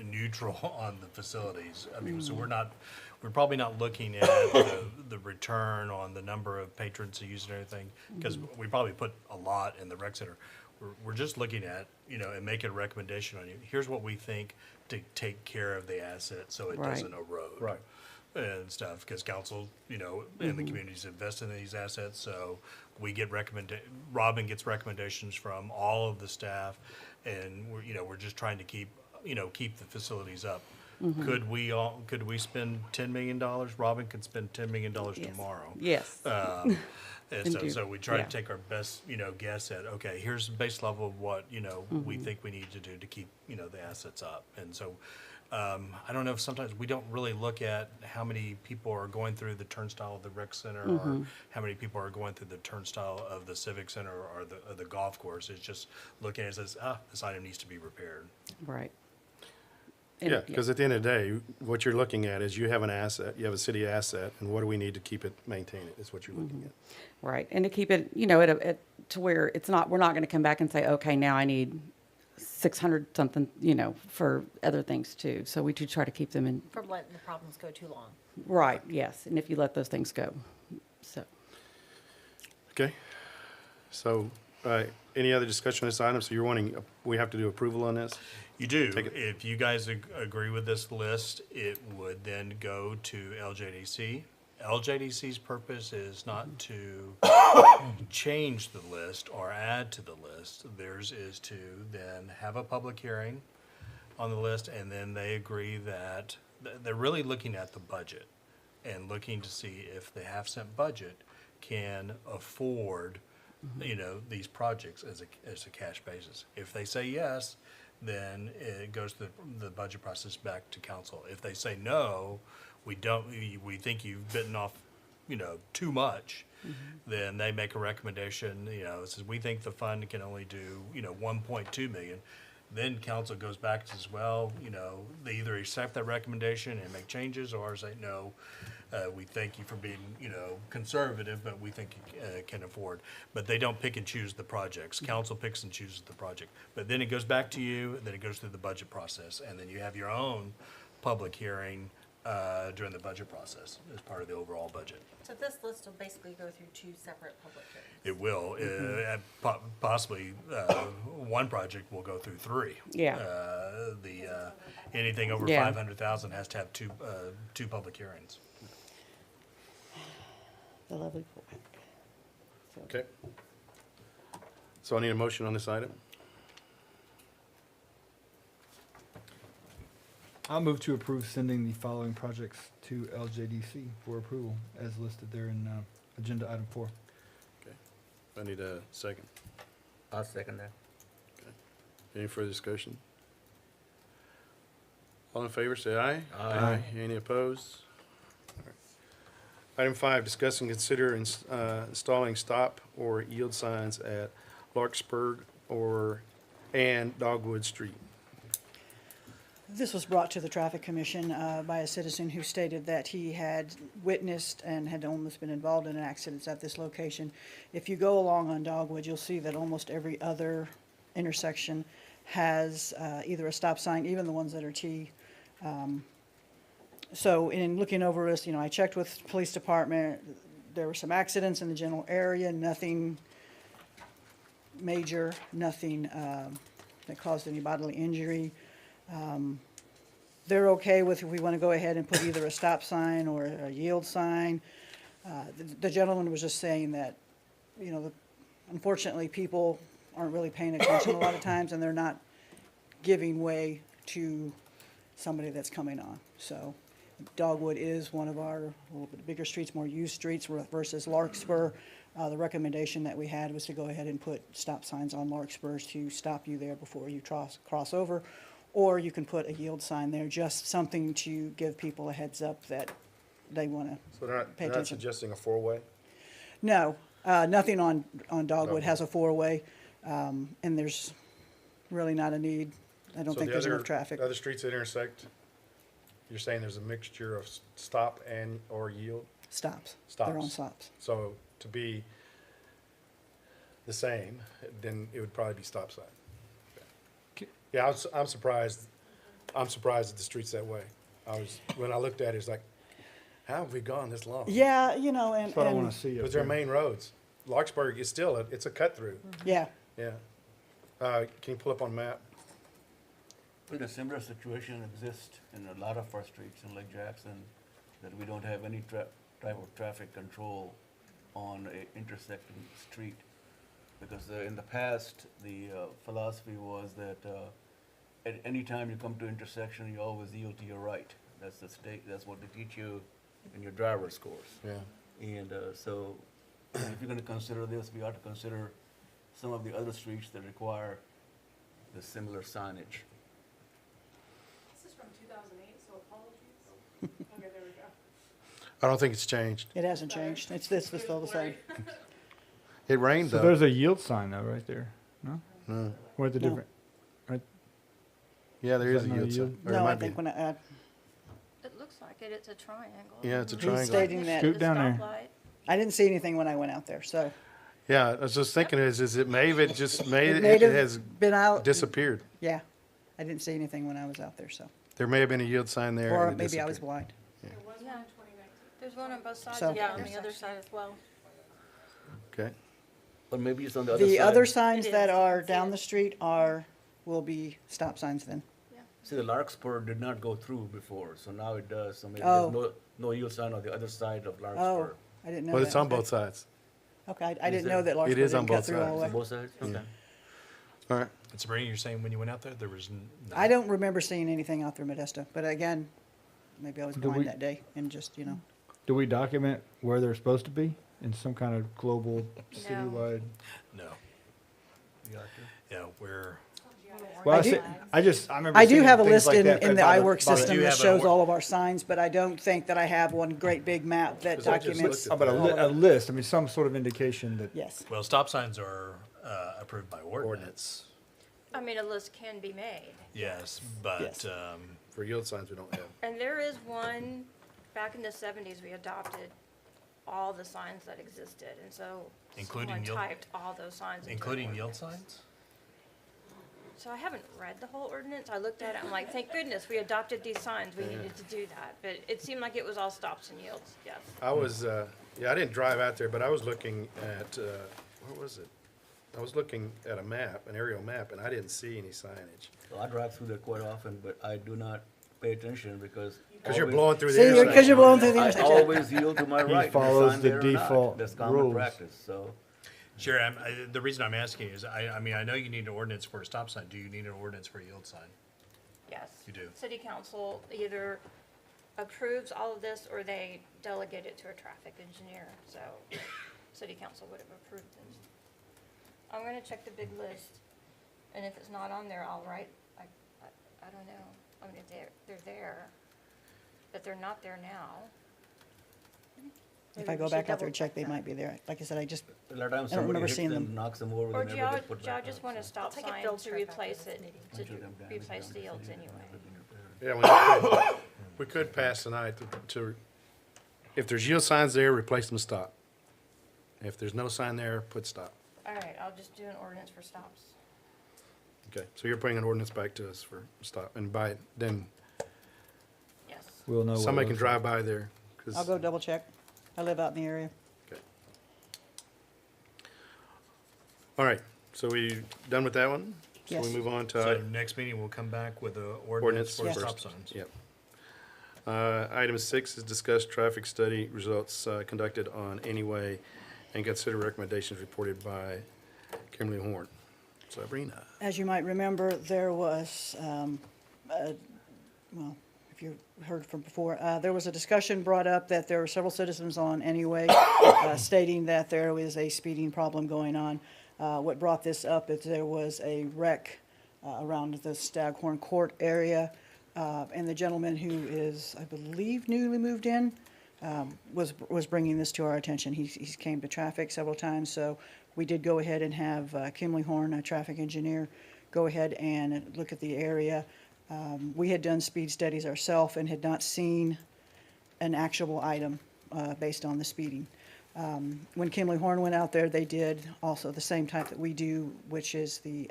neutral on the facilities. I mean, so we're probably not looking at the return on the number of patrons who use it or anything, because we probably put a lot in the rec center. We're just looking at, you know, and making a recommendation on you. Here's what we think to take care of the asset so it
Right.
doesn't erode.
Right.
And stuff, because council, you know, and the communities invest in these assets, so we get Robin gets recommendations from all of the staff, and we're just trying to keep the facilities up. Could we spend $10 million? Robin could spend $10 million
Yes.
tomorrow.
Yes.
And
And
so we try
yeah.
to take our best, guess at, okay, here's the base level of what, we think we need to do to keep, the assets up. And so, I don't know if sometimes we don't really look at how many people are going through the turnstile of the rec center or how many people are going through the turnstile of the civic center or the golf course. It's just looking at it as, this item needs to be repaired.
Right. And-
Yeah, because at the end of the day, what you're looking at is you have an asset, you have a city asset, and what do we need to keep it, maintain it, is what you're looking at.
Right, and to keep it, to where we're not gonna come back and say, okay, now I need 600 something, for other things too. So we do try to keep them in,
From letting the problems go too long.
right, yes, and if you let those things go, so.
Okay? So, any other discussion on this item? So you're wanting, we have to do approval on this?
You do.
Take it.
If you guys agree with this list, it would then go to LJDC. LJDC's purpose is not to change the list or add to the list. Theirs is to then have a public hearing on the list, and then they agree that they're really looking at the budget and looking to see if the half-cent budget can afford, these projects as a cash basis. If they say yes, then it goes the budget process back to council. If they say no, we think you've bitten off, too much, then they make a recommendation, says we think the fund can only do, 1.2 million. Then council goes back and says, well, you know, they either accept that recommendation and make changes, or say, no, we thank you for being, you know, conservative, but we think you can afford. But they don't pick and choose the projects. Council picks and chooses the project. But then it goes back to you, and then it goes through the budget process, and then you have your own public hearing during the budget process as part of the overall budget.
So this list will basically go through 2 separate public hearings.
It will, and possibly, one project will go through 3.
Yeah.
Anything over
Yeah.
500,000 has to have two public hearings.
The lovely boy.
Okay. So I need a motion on this item.
I'll move to approve sending the following projects to LJDC for approval as listed there in agenda item 4.
I need a second.
I'll second that.
Any further discussion? All in favor, say aye.
Aye.
Any opposed? All right. Item 5, discuss and consider installing stop or yield signs at Larkspur and Dogwood Street.
This was brought to the Traffic Commission by a citizen who stated that he had witnessed and had almost been involved in accidents at this location. If you go along on Dogwood, you'll see that almost every other intersection has either a stop sign, even the ones that are T. So in looking over this, you know, I checked with the police department. There were some accidents in the general area, nothing major, nothing that caused any bodily injury. They're okay with if we want to go ahead and put either a stop sign or a yield sign. The gentleman was just saying that, you know, unfortunately, people aren't really paying attention a lot of times, and they're not giving way to somebody that's coming on. So Dogwood is one of our little bit bigger streets, more used streets versus Larkspur. The recommendation that we had was to go ahead and put stop signs on Larkspurs to stop you there before you cross over. Or you can put a yield sign there, just something to give people a heads up that they want to
So they're
pay
not
attention.
suggesting a 4-way?
No, nothing on Dogwood has a 4-way, and there's really not a need. I don't
So
think
the
there's
other-
enough traffic.
Other streets that intersect, you're saying there's a mixture of stop and or yield?
Stops. They're on
Stops.
stops.
So to be the same, then it would probably be stop sign. Yeah, I'm surprised that the street's that way. When I looked at it, it's like, how have we gone this long?
Yeah, you know, and,
That's what I want
and
to see.
Because they're main roads. Larkspur is still, it's a cut through,
yeah,
yeah. Can you pull up on map?
But a similar situation exists in a lot of our streets in Lake Jackson, that we don't have any type of traffic control on a intersecting street. Because in the past, the philosophy was that at any time you come to intersection, you always yield to your right. That's the state, that's what they teach you in your driver's course.
Yeah.
And so if you're gonna consider this, we ought to consider some of the other streets that require the similar signage.
This is from 2008, so apologies. Okay, there we go.
I don't think it's changed.
it hasn't changed. It's still the same.
It rained
So
though.
there's a yield sign though, right there. No?
No.
What the
No.
different?
Yeah, there is a
Is that not a
yield sign.
yield?
Or it
No, I
might be.
think when
It looks like it, it's a triangle.
Yeah, it's a
He's
triangle.
stating that,
Scoot down there.
I didn't see anything when I went out there, so.
Yeah, I was just thinking, is it maybe it just made,
may
it
have
has
been out.
disappeared.
Yeah, I didn't see anything when I was out there, so.
There may have been a yield sign there.
Or
and it
maybe I was
disappeared.
blind.
There was one in 2019.
There's one on both sides
So-
of the
Yeah, on the other
intersection.
side as well.
Uh,
Okay.
Or maybe it's on the other side.
The other signs
It
that
is,
are
I can see
down
it.
the street will be stop signs then.
See, the Larkspur did not go through before, so now it does. So maybe
Oh.
there's no yield sign on the other side of
Oh,
Larkspur.
I didn't know
Well,
that.
it's on
Okay.
both sides.
Okay, I
Is
didn't
it?
know that Larkspur
It is
didn't
on
cut
both
through all
sides.
the
On
way.
both sides? Okay.
All right.
And Sabrina, you're saying when you went out there was no?
I don't remember seeing anything out there Modesto, but again, maybe I was
Do
blind
we-
that day and just, you know.
Do we document where they're supposed to be in some kind of global citywide?
No.
You got to?
Yeah, we're,
Well, I remember.
I do
seeing
have a
things
list
like
in
that
the
by
iWork
by
system
You
that
have a
shows
wor-
all of our signs, but I don't think that I have one great big map that
Because I just
documents.
looked
But
all of
a
it.
list, I mean, some sort of indication that.
Yes,
well, stop signs are approved by ordinance.
I mean, a list can be made.
Yes, but,
Yes.
For yield signs, we don't have.
And there is one, back in the 70s, we adopted all the signs that existed, and so
Including
someone
yield-
typed all those signs into an
including yield
ordinance.
signs?
So I haven't read the whole ordinance. I looked at it, I'm like, thank goodness, we adopted these signs. We needed to do that. But it seemed like it was all stops and yields, yes.
I was, yeah, I didn't drive out there, but I was looking at, where was it? I was looking at a map, an aerial map, and I didn't see any signage.
So I drive through there quite often, but I do not pay attention because.
Because you're
always-
blowing through the
See,
intersection.
because you're blowing through the
I
intersection.
always yield to my right.
follows
sign
the
there or not.
default
That's common
rules.
practice, so.
Sure, the reason I'm asking is, I mean, I know you need an ordinance for a stop sign. Do you need an ordinance for a yield sign?
Yes.
You do.
City council either approves all of this or they delegate it to a traffic engineer. So city council would have approved this. I'm gonna check the big list, and if it's not on there, I'll write, I don't know. I mean, if they're there, but they're not there now.
If
Maybe
I go
we should
back out there
double
and check, they
that.
might be there. Like I said, I just,
A lot of times
I don't remember
somebody hits
seeing
them,
them.
knocks them over,
Or
they
do
never
y'all,
get put
do y'all
back
just
up,
want a
so.
stop
take a
sign
field
to
trip after
replace
this
it,
meeting.
to replace the yields anyway?
Yeah, we could pass tonight to, if there's yield signs there, replace them with stop. If there's no sign there, put stop.
All right, I'll just do an ordinance for stops.
Okay, so you're bringing an ordinance back to us for stop, and by, then
Yes.
We'll know what it
somebody can
looks
drive by there. 'Cause-
I'll go double check. I live out in the area.
Okay. All right, so we done with that one? So
Yes.
we move on
So
to
next meeting, we'll come back with a
ordinance
ordinance for
first.
stop signs.
Yep. Item 6 is discuss traffic study results conducted on Anyway and consider recommendations reported by Kimberly Horn. Sabrina.
As you might remember, there was, well, if you heard from before, there was a discussion brought up that there were several citizens on Anyway stating that there was a speeding problem going on. What brought this up is there was a wreck around the Staghorn Court area, and the gentleman who is, I believe, newly moved in, was bringing this to our attention. He came to traffic several times, so we did go ahead and have Kimberly Horn, a traffic engineer, go ahead and look at the area. We had done speed studies ourselves and had not seen an actionable item based on the speeding. When Kimberly Horn went out there, they did also the same type that we do, which is the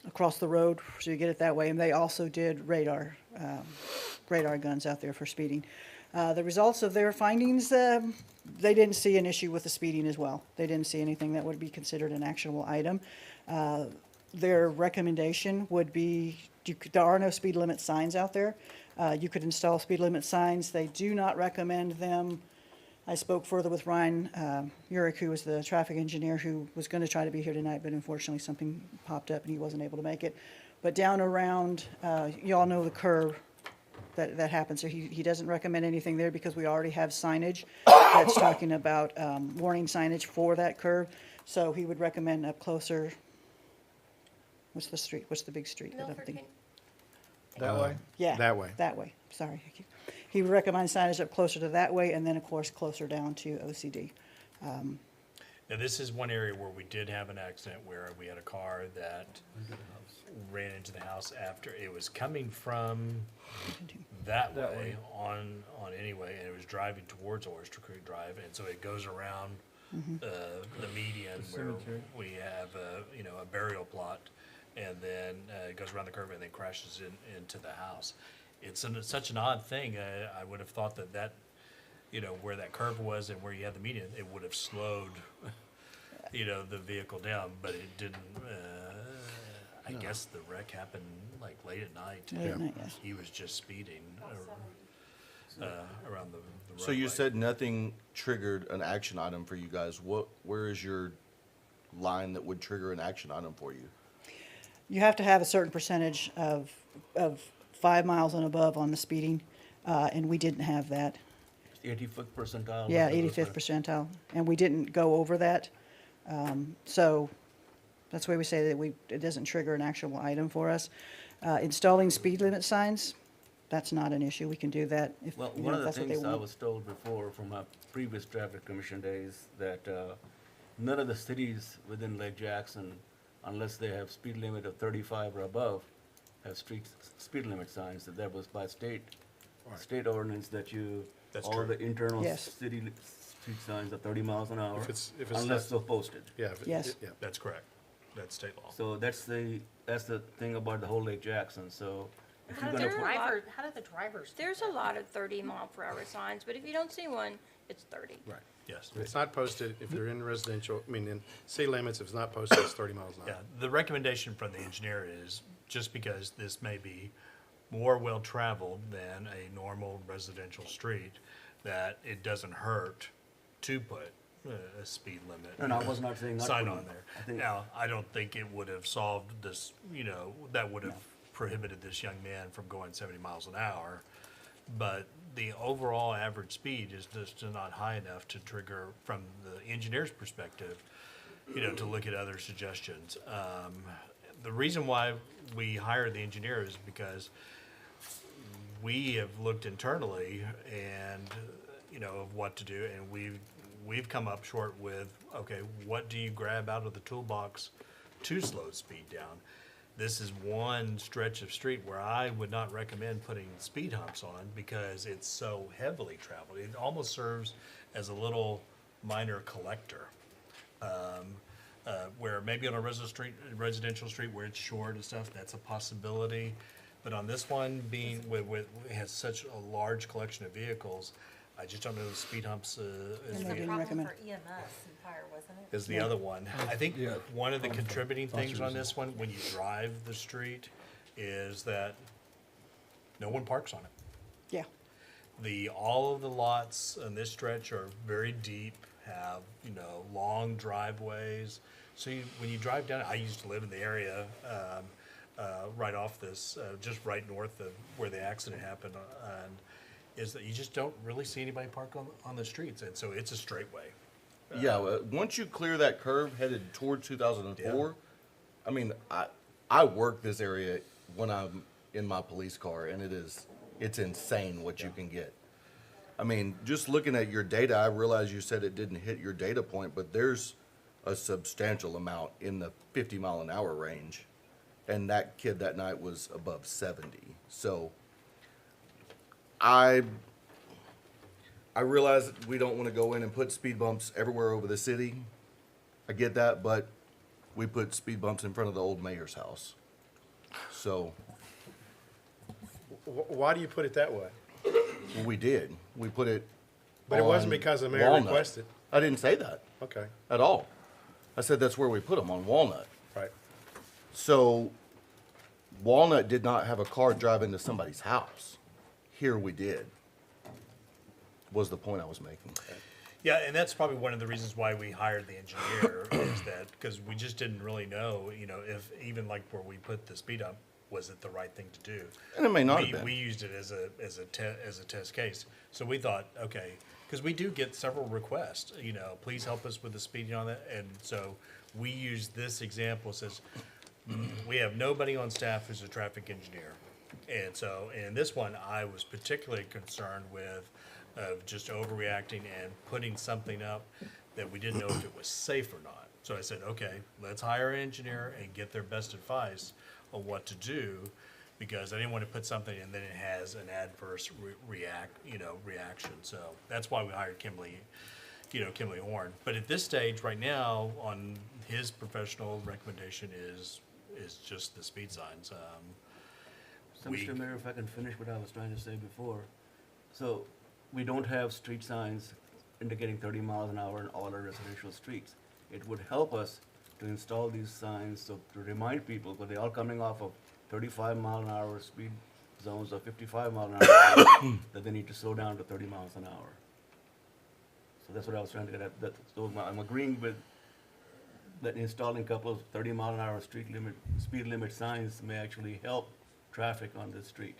across the road, so you get it that way. And they also did radar guns out there for speeding. The results of their findings, they didn't see an issue with the speeding as well. They didn't see anything that would be considered an actionable item. Their recommendation would be, there are no speed limit signs out there. You could install speed limit signs. They do not recommend them. I spoke further with Ryan Urick, who was the traffic engineer, who was going to try to be here tonight, but unfortunately something popped up and he wasn't able to make it. But down around, you all know the curve that happens. So he doesn't recommend anything there because we already have signage that's talking about warning signage for that curve. So he would recommend up closer. What's the street? What's the big street? that I'm
Milford,
thinking?
That way?
Yeah.
That way.
That way, sorry. He would recommend signage up closer to that way, and then, of course, closer down to OCD.
Now, this is one area where we did have an accident where we had a car that ran into the house after, it was coming from that way on Anyway, and it was driving towards Oyster Creek Drive, and so it goes around the median where we have a burial plot, and then it goes around the curve and then crashes into the house. It's such an odd thing. I would have thought that where that curve was and where you had the median, it would have slowed the vehicle down, but it didn't. I guess the wreck happened like late at night.
Late at night, yes.
He was just speeding around the roadway.
So you said nothing triggered an action item for you guys. Where is your line that would trigger an action item for you?
You have to have a certain percentage of 5 miles and above on the speeding, and we didn't have that.
85th percentile.
Yeah, 85th percentile, and we didn't go over that. So that's why we say that it doesn't trigger an actionable item for us. Installing speed limit signs, that's not an issue. We can do that if
Well,
you
one
know,
of
if
the
that's what they
things I
want.
was told before from my previous traffic commission days, that none of the cities within Lake Jackson unless they have speed limit of 35 or above, have speed limit signs. That was by state ordinance that you,
That's
all
true.
the internal
Yes.
city street signs are 30 miles an hour,
If it's
unless
not-
so posted.
Yeah.
Yes.
Yeah.
That's correct. That's state law.
So that's the thing about the whole Lake Jackson, so if
How
you're
do
gonna
the
put,
driver-
How do the drivers? do
There's a
that?
lot of 30-mile-per-hour signs, but if you don't see one, it's 30.
Right.
Yes.
If it's not posted, if they're in residential, I mean, in city limits, if it's not posted, it's 30 miles an
Yeah,
hour.
the recommendation from the engineer is, just because this may be more well-traveled than a normal residential street, that it doesn't hurt to put a speed limit.
No, I was not saying not
Sign
putting
on
it.
there.
I think-
Now, I don't think it would have solved this, that would have prohibited this young man from going 70 miles an hour. But the overall average speed is just not high enough to trigger, from the engineer's perspective, to look at other suggestions. The reason why we hired the engineer is because we have looked internally and, of what to do, and we've come up short with, okay, what do you grab out of the toolbox to slow speed down? This is one stretch of street where I would not recommend putting speed humps on because it's so heavily traveled. It almost serves as a little minor collector. Where maybe on a residential street where it's short and stuff, that's a possibility. But on this one, being it has such a large collection of vehicles, I just don't know the speed humps
And they
It's a
didn't
problem
recommend-
for EMS and fire, wasn't it?
is the other one. I think
Yeah.
one of the contributing things on
reason.
this one, when you drive the street, is that no one parks on it.
Yeah.
All of the lots on this stretch are very deep, have, long driveways. So when you drive down, I used to live in the area, right off this, just right north of where the accident happened, and is that you just don't really see anybody park on the streets, and so it's a straightway.
Yeah, once you clear that curve headed toward 2004, I mean, I work this area when I'm in my police car, and it's insane what you can get. I mean, just looking at your data, I realize you said it didn't hit your data point, but there's a substantial amount in the 50 mile an hour range, and that kid that night was above 70. So I realize that we don't want to go in and put speed bumps everywhere over the city. I get that, but we put speed bumps in front of the old mayor's house. So
Why do you put it that way?
we did. We put it.
But it wasn't
on
because the mayor
Walnut.
requested.
I didn't say that
Okay,
at all. I said that's where we put them, on Walnut.
right.
So Walnut did not have a car drive into somebody's house. Here we did. Was the point I was making.
Yeah, and that's probably one of the reasons why we hired the engineer, is that, because we just didn't really know, if even like where we put the speed up, was it the right thing to do?
And it may not
We-
have been.
We used it as a test case. So we thought, okay, because we do get several requests, please help us with the speeding on that. And so we used this example, says, we have nobody on staff who's a traffic engineer. And so, in this one, I was particularly concerned with, of just overreacting and putting something up that we didn't know if it was safe or not. So I said, okay, let's hire an engineer and get their best advice on what to do, because I didn't want to put something and then it has an adverse reaction. So that's why we hired Kimberly Horn. But at this stage, right now, on his professional recommendation is just the speed signs.
So, Mr. Mayor, if I can finish what I was trying to say before. So, we don't have street signs indicating 30 miles an hour in all our residential streets. It would help us to install these signs, so to remind people, because they're all coming off of 35 mile an hour speed zones or 55 mile an hour, that they need to slow down to 30 miles an hour. So that's what I was trying to get at. So I'm agreeing with that installing a couple of 30 mile an hour speed limit signs may actually help traffic on this street.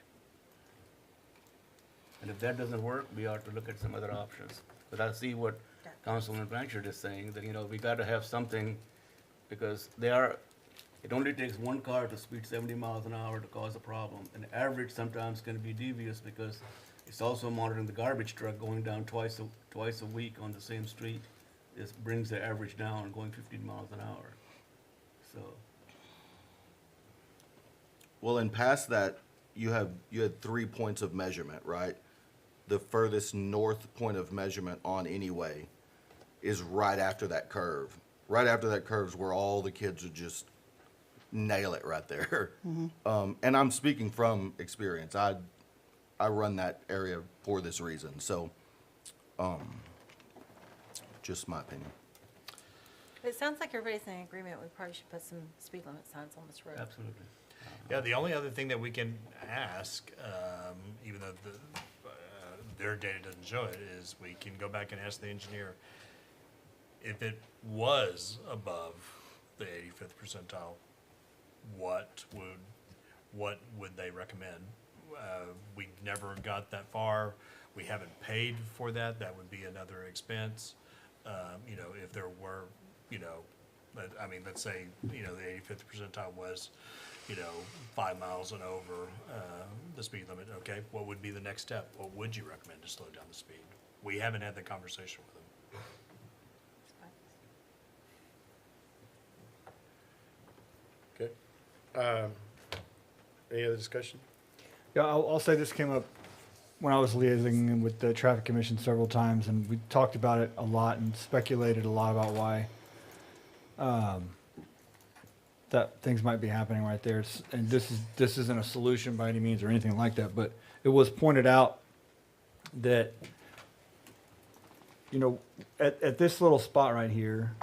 And if that doesn't work, we ought to look at some other options. But I see what Councilman Blanchard is saying, that, we gotta have something, because it only takes one car to speed 70 miles an hour to cause a problem. And average sometimes can be devious, because it's also monitoring the garbage truck going down twice a week on the same street. This brings the average down, going 15 miles an hour. So
Well, and past that, you had 3 points of measurement, right? The furthest north point of measurement on any way is right after that curve. Right after that curve is where all the kids would just nail it right there. And I'm speaking from experience. I run that area for this reason. So, just my opinion.
It sounds like everybody's in agreement, we probably should put some speed limit signs on this road.
Absolutely.
Yeah, the only other thing that we can ask, even though their data doesn't show it, is we can go back and ask the engineer if it was above the 85th percentile, what would they recommend? We never got that far. We haven't paid for that. That would be another expense. You know, if there were, you know, I mean, let's say, you know, the 85th percentile was, you know, 5 miles and over the speed limit. Okay, what would be the next step? What would you recommend to slow down the speed? We haven't had the conversation with them.
Okay. Any other discussion?
Yeah, I'll say this came up when I was liaising with the traffic commission several times, and we talked about it a lot and speculated a lot about why that things might be happening right there. And this isn't a solution by any means or anything like that, but it was pointed out that, you know, at this little spot right here,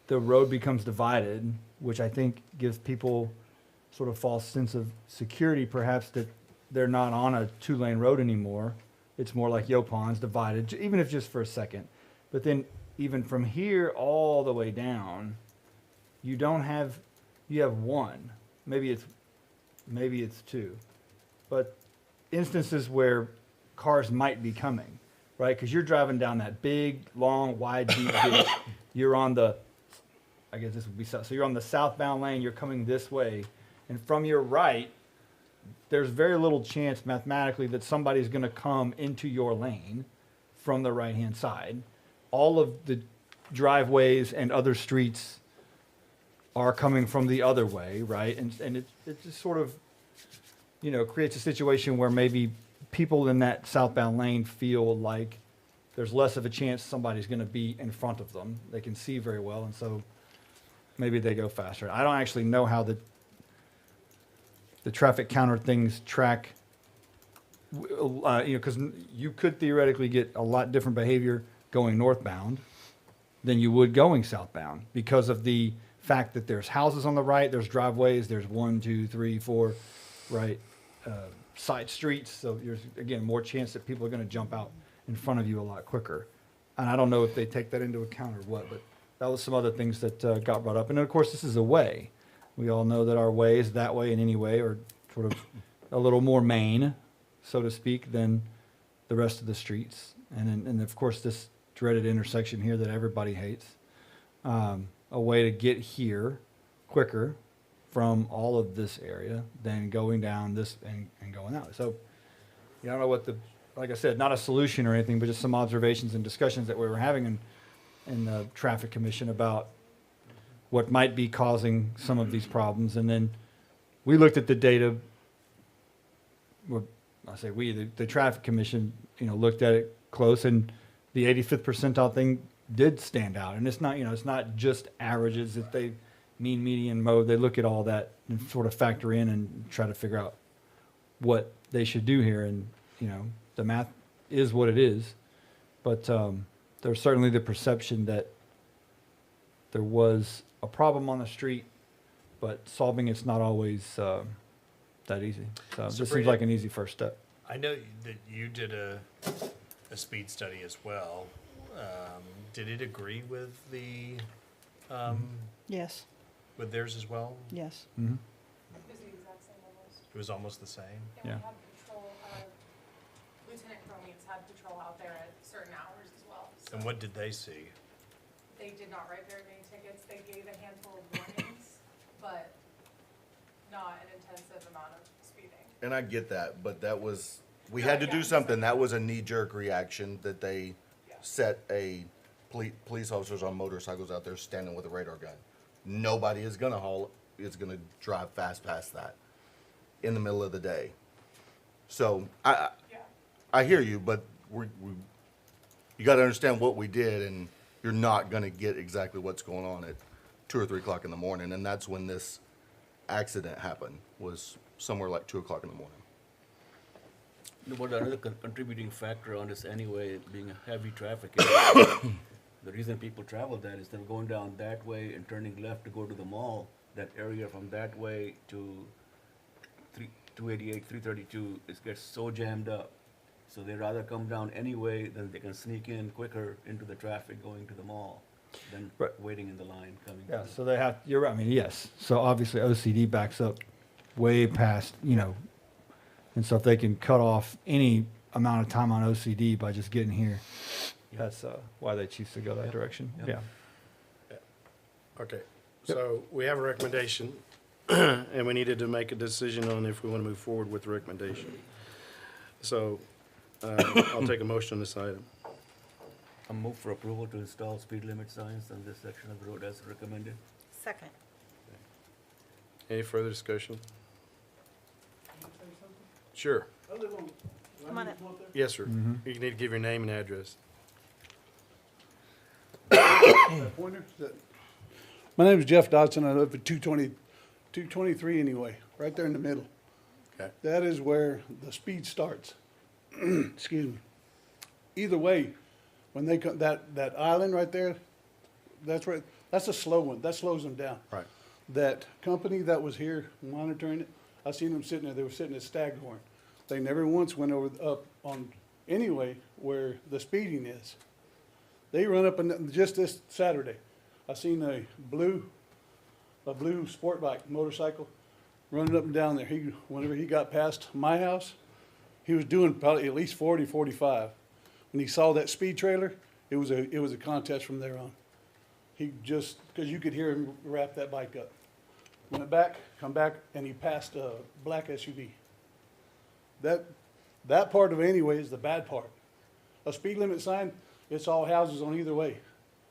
the road becomes divided, which I think gives people sort of false sense of security, perhaps, that they're not on a 2-lane road anymore. It's more like Yopon's divided, even if just for a second. But then even from here all the way down, you have one. Maybe it's two. But instances where cars might be coming, right? Because you're driving down that big, long, wide, deep ditch. You're on the, I guess this would be south. So you're on the southbound lane, you're coming this way. And from your right, there's very little chance mathematically that somebody's going to come into your lane from the right-hand side. All of the driveways and other streets are coming from the other way, right? And it just sort of, you know, creates a situation where maybe people in that southbound lane feel like there's less of a chance somebody's going to be in front of them. They can see very well, and so maybe they go faster. I don't actually know how the traffic counter things track, you know, because you could theoretically get a lot different behavior going northbound than you would going southbound because of the fact that there's houses on the right, there's driveways, there's 1, 2, 3, 4, right, side streets. So there's, again, more chance that people are going to jump out in front of you a lot quicker. And I don't know if they take that into account or what, but that was some other things that got brought up. And then, of course, this is a way. We all know that our ways, that way and any way, are sort of a little more main, so to speak, than the rest of the streets. And of course, this dreaded intersection here that everybody hates. A way to get here quicker from all of this area than going down this and going out. So, I don't know what like I said, not a solution or anything, but just some observations and discussions that we were having in the traffic commission about what might be causing some of these problems. And then we looked at the data. Well, I say we, the traffic commission, you know, looked at it close, and the 85th percentile thing did stand out. And it's not, you know, it's not just averages. If they mean, median, mode, they look at all that and sort of factor in and try to figure out what they should do here. And, you know, the math is what it is. But there's certainly the perception that there was a problem on the street, but solving it's not always that easy. So this seems like an easy first step.
I know that you did a speed study as well. Did it agree with the,
Yes,
with theirs as well?
yes.
Mm-hmm.
It was the exact same almost.
It was almost the same?
And
Yeah.
we had patrol, Lieutenant Cronies had patrol out there at certain hours as well. So
And what did they see?
they did not write very many tickets. They gave a handful of warnings, but not an intensive amount of speeding.
And I get that, but that was, we had to do something. That was a knee-jerk reaction that they set police officers on motorcycles out there standing with a radar gun. Nobody is gonna is gonna drive fast past that in the middle of the day. So, I hear you, but you gotta understand what we did, and you're not gonna get exactly what's going on at 2 or 3 o'clock in the morning, and that's when this accident happened, was somewhere like 2 o'clock in the morning.
But another contributing factor on this anyway, being a heavy traffic area, the reason people travel that is they're going down that way and turning left to go to the mall. That area from that way to 288, 332, it gets so jammed up. So they'd rather come down anyway than they can sneak in quicker into the traffic going to the mall than
Right.
waiting in the line coming.
Yeah,
to the-
so they have, you're right, I mean, yes. So obviously OCD backs up way past, and so if they can cut off any amount of time on OCD by just getting here, that's why they choose to go that direction.
Yep.
Yeah.
Okay, so we have a recommendation, and we needed to make a decision on if we want to move forward with the recommendation. So, I'll take a motion on this item.
I move for approval to install speed limit signs on this section of the road as recommended.
Second.
Any further discussion? Sure.
Come on up.
Yes, sir. You need to give your name and address.
Pointer? My name is Jeff Dodson. I live at 223 anyway, right there in the middle.
Okay.
That is where the speed starts. Excuse me. Either way, when they come, that island right there, that's a slow one. That slows them down.
Right.
That company that was here monitoring it, I seen them sitting there. They were sitting at Staghorn. They never once went up on anyway where the speeding is. They run up and just this Saturday, I seen a blue sport bike motorcycle running up and down there. Whenever he got past my house, he was doing probably at least 40, 45. When he saw that speed trailer, it was a contest from there on. He just, because you could hear him wrap that bike up. Went back, come back, and he passed a black SUV. That part of it anyway is the bad part. A speed limit sign, it's all houses on either way.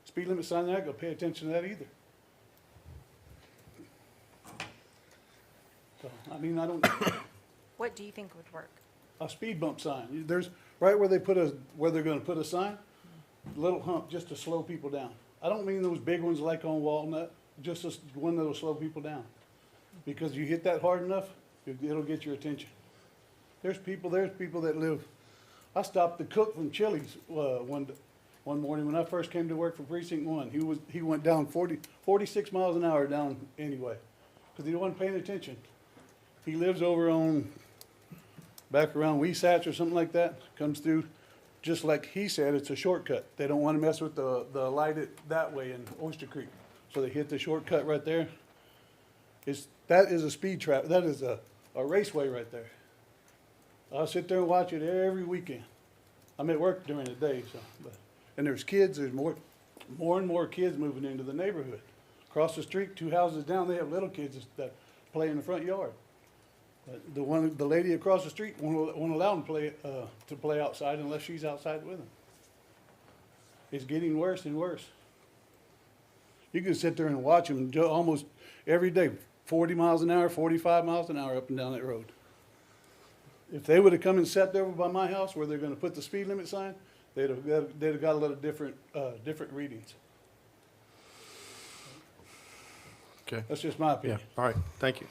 Speed limit sign, they're not gonna pay attention to that either. So, I mean, I don't,
What do you think would work?
a speed bump sign, there's, right where they're gonna put a sign, little hump just to slow people down. I don't mean those big ones like on Walnut, just one that'll slow people down. Because you hit that hard enough, it'll get your attention. There's people that live, I stopped the cook from Chili's, one morning when I first came to work for Precinct 1. He went down 46 miles an hour down anyway, because he wasn't paying attention. He lives over back around Weesatch or something like that, comes through, just like he said, it's a shortcut. They don't want to mess with the light that way in Oyster Creek. So they hit the shortcut right there. That is a speed trap, that is a raceway right there. I sit there and watch it every weekend. I'm at work during the day, and there's kids, there's more and more kids moving into the neighborhood. Across the street, 2 houses down, they have little kids that play in the front yard. But the lady across the street won't allow them to play outside unless she's outside with them. It's getting worse and worse. You can sit there and watch them almost every day, 40 miles an hour, 45 miles an hour up and down that road. If they would have come and sat there by my house where they're gonna put the speed limit sign, they'd have got a little different readings.
Okay.
That's just my
Yeah,
opinion.
all right, thank you.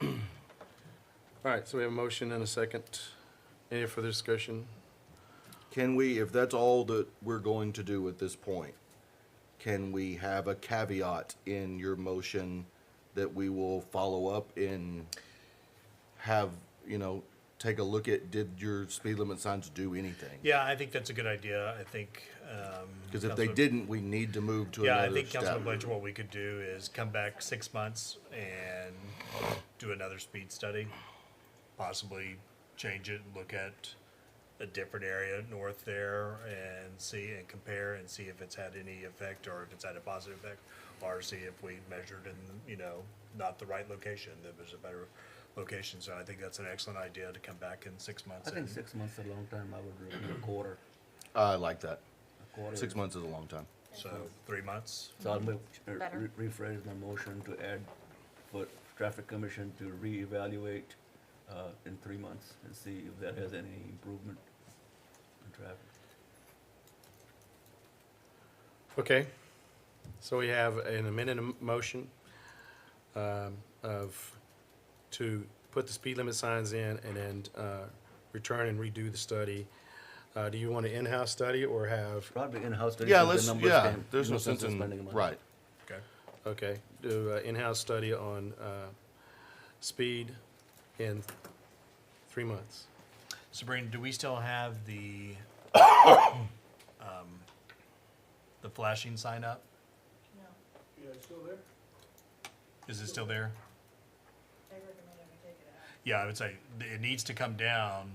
All right, so we have a motion and a second. Any further discussion?
Can we, if that's all that we're going to do at this point, can we have a caveat in your motion that we will follow up and have, take a look at, did your speed limit signs do anything?
Yeah, I think that's a good idea. I think,
Because if they didn't, we need to move to
yeah,
another
I think
step.
Councilman Blanchard, what we could do is come back 6 months and do another speed study, possibly change it and look at a different area north there and see and compare and see if it's had any effect or if it's had a positive effect, or see if we measured in, not the right location, that was a better location. So I think that's an excellent idea to come back in 6 months.
I think
and-
6 months is a long time. I would recommend a quarter.
I like that.
A quarter.
6 months is a long time.
So 3 months?
So I'll move,
Better.
rephrase my motion to add for traffic commission to reevaluate in 3 months and see if that has any improvement in traffic.
Okay, so we have an amended motion to put the speed limit signs in and then return and redo the study. Do you want an in-house study or have,
Probably in-house study.
Yeah,
since the
let's,
numbers
yeah,
came-
there's no sense in,
spending money.
right.
Okay.
okay, do an in-house study on speed in 3 months?
Sabrina, do we still have the flashing sign up?
Yeah, it's still there?
Is it still there? Yeah, I would say it needs to come down,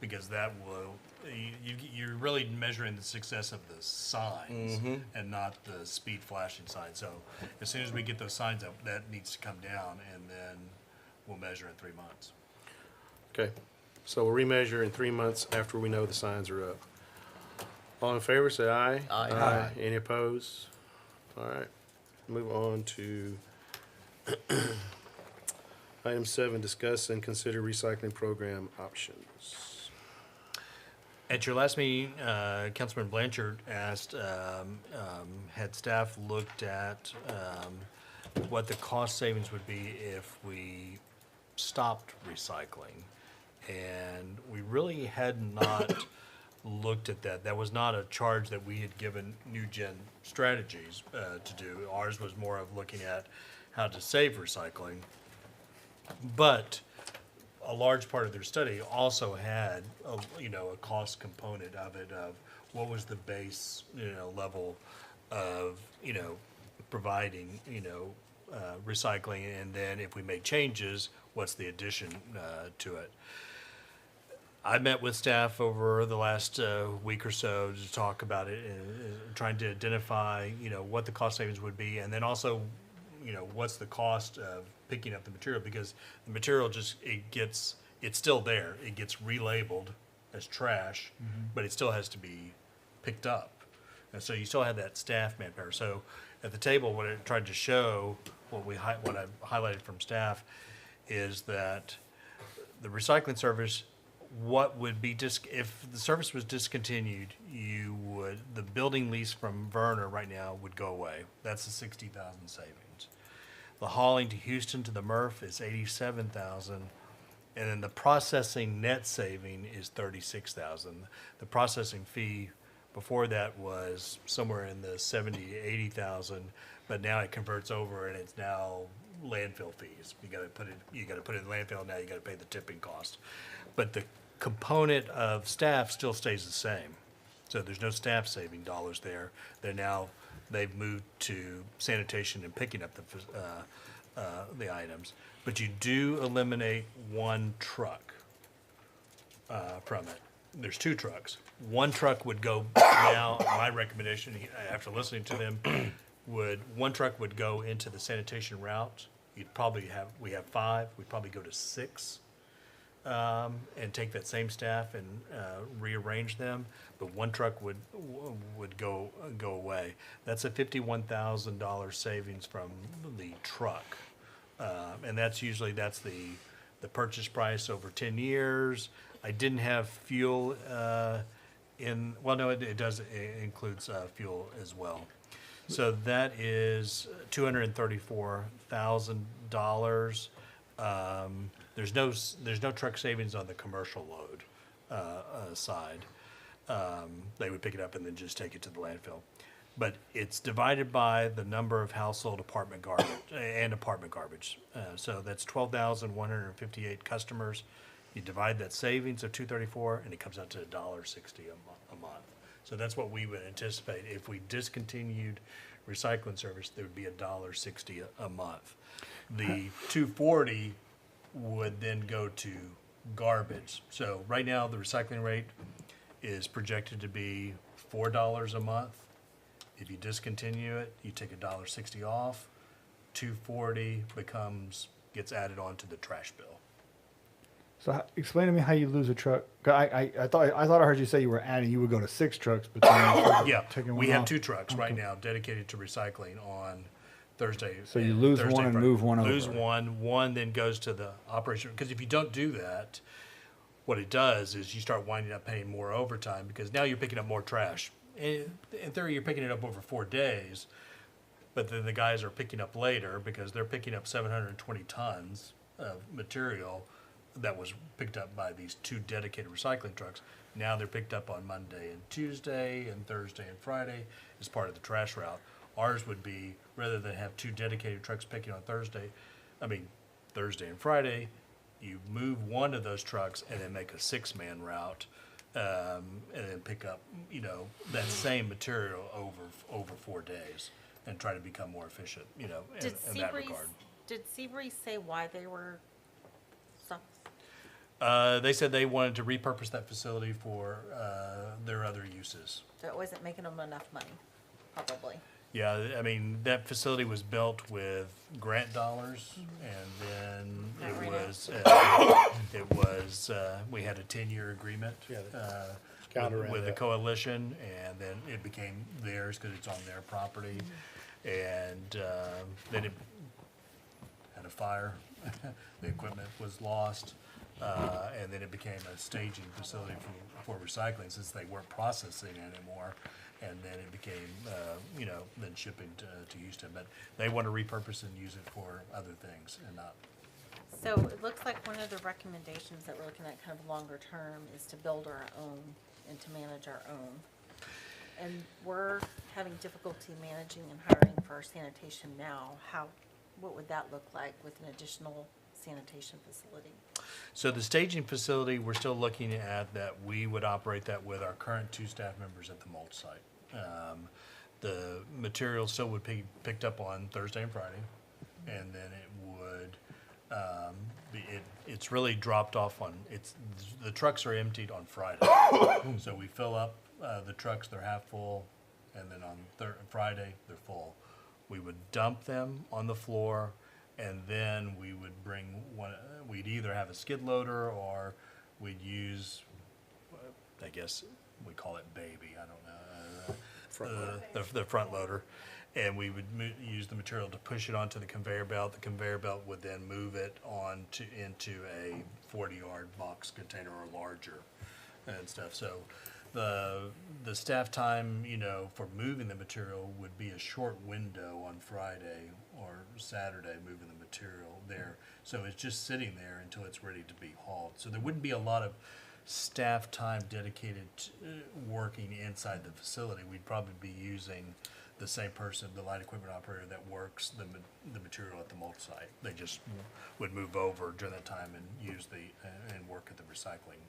because that will, you're really measuring the success of the signs and not the speed flashing sign. So as soon as we get those signs up, that needs to come down, and then we'll measure in 3 months.
Okay, so we'll remeasure in 3 months after we know the signs are up. All in favor, say aye.
Aye.
Any opposed? All right, move on to item 7, discuss and consider recycling program options.
At your last meeting, Councilman Blanchard asked, had staff looked at what the cost savings would be if we stopped recycling. And we really had not looked at that. That was not a charge that we had given New Gen Strategies to do. Ours was more of looking at how to save recycling. But a large part of their study also had a cost component of it, of what was the base level of providing recycling, and then if we make changes, what's the addition to it. I met with staff over the last week or so to talk about it, trying to identify what the cost savings would be, and then also what's the cost of picking up the material, because the material it's still there. It gets relabeled as trash, but it still has to be picked up. And so you still have that staff manpower. So at the table, what I tried to show, what I highlighted from staff, is that the recycling service, what would be if the service was discontinued, the building lease from Verner right now would go away. That's a 60,000 savings. The hauling to Houston to the MRF is 87,000, and then the processing net saving is 36,000. The processing fee before that was somewhere in the 70,000 to 80,000, but now it converts over and it's now landfill fees. You got to put it in the landfill. Now you got to pay the tipping cost, but the component of staff still stays the same. So there's no staff saving dollars there. They've moved to sanitation and picking up the items. But you do eliminate one truck from it. There's 2 trucks. One truck would go now, my recommendation, after listening to them, one truck would go into the sanitation route. We have 5, we'd probably go to 6. And take that same staff and rearrange them, but one truck would go away. That's a $51,000 savings from the truck, and that's the purchase price over 10 years. I didn't have fuel it does, it includes fuel as well. So that is $234,000. There's no truck savings on the commercial load side. They would pick it up and then just take it to the landfill. But it's divided by the number of household apartment garbage. So that's 12,158 customers. You divide that savings of $234, and it comes out to $1.60 a month. So that's what we would anticipate. If we discontinued recycling service, there would be $1.60 a month. The $240 would then go to garbage. So right now, the recycling rate is projected to be $4 a month. If you discontinue it, you take $1.60 off. $240 gets added on to the trash bill.
So explain to me how you lose a truck. 'Cause I thought I heard you say you were adding, you would go to 6 trucks, but then you started
Yeah,
taking
we
one
have
off.
2 trucks right
Okay.
now dedicated to recycling on Thursday.
So you
and
lose
Thursday,
one and
Friday.
move one
Lose
over.
one then goes to the operation, because if you don't do that, what it does is you start winding up paying more overtime, because now you're picking up more trash. In theory, you're picking it up over 4 days, but then the guys are picking up later because they're picking up 720 tons of material that was picked up by these 2 dedicated recycling trucks. Now they're picked up on Monday and Tuesday and Thursday and Friday as part of the trash route. Ours would be, rather than have 2 dedicated trucks picking on Thursday and Friday, you move one of those trucks and then make a 6-man route, and then pick up, that same material over 4 days and try to become more efficient, in that regard.
Did Seabreeze say why they were stopped?
They said they wanted to repurpose that facility for their other uses.
So it wasn't making them enough money, probably.
Yeah, that facility was built with grant dollars, and then we had a 10-year agreement with the coalition, and then it became theirs because it's on their property. And then it had a fire, the equipment was lost, and then it became a staging facility for recycling since they weren't processing anymore. And then it became, then shipping to Houston. But they want to repurpose and use it for other things and not.
So it looks like one of the recommendations that we're looking at kind of longer term is to build our own and to manage our own. And we're having difficulty managing and hiring for our sanitation now. What would that look like with an additional sanitation facility?
So the staging facility, we're still looking at that we would operate that with our current 2 staff members at the mold site. The material still would be picked up on Thursday and Friday, and then it would, it's really dropped off the trucks are emptied on Friday. So we fill up the trucks, they're half full, and then on Friday, they're full. We would dump them on the floor, and then we would bring we'd either have a skid loader or we'd use, I guess we call it baby, I don't know, the front loader. And we would use the material to push it onto the conveyor belt. The conveyor belt would then move it into a 40-yard box container or larger and stuff. So the staff time, for moving the material would be a short window on Friday or Saturday, moving the material there. So it's just sitting there until it's ready to be hauled. So there wouldn't be a lot of staff time dedicated to working inside the facility. We'd probably be using the same person, the light equipment operator that works the material at the mold site. They just would move over during that time and use and work at the recycling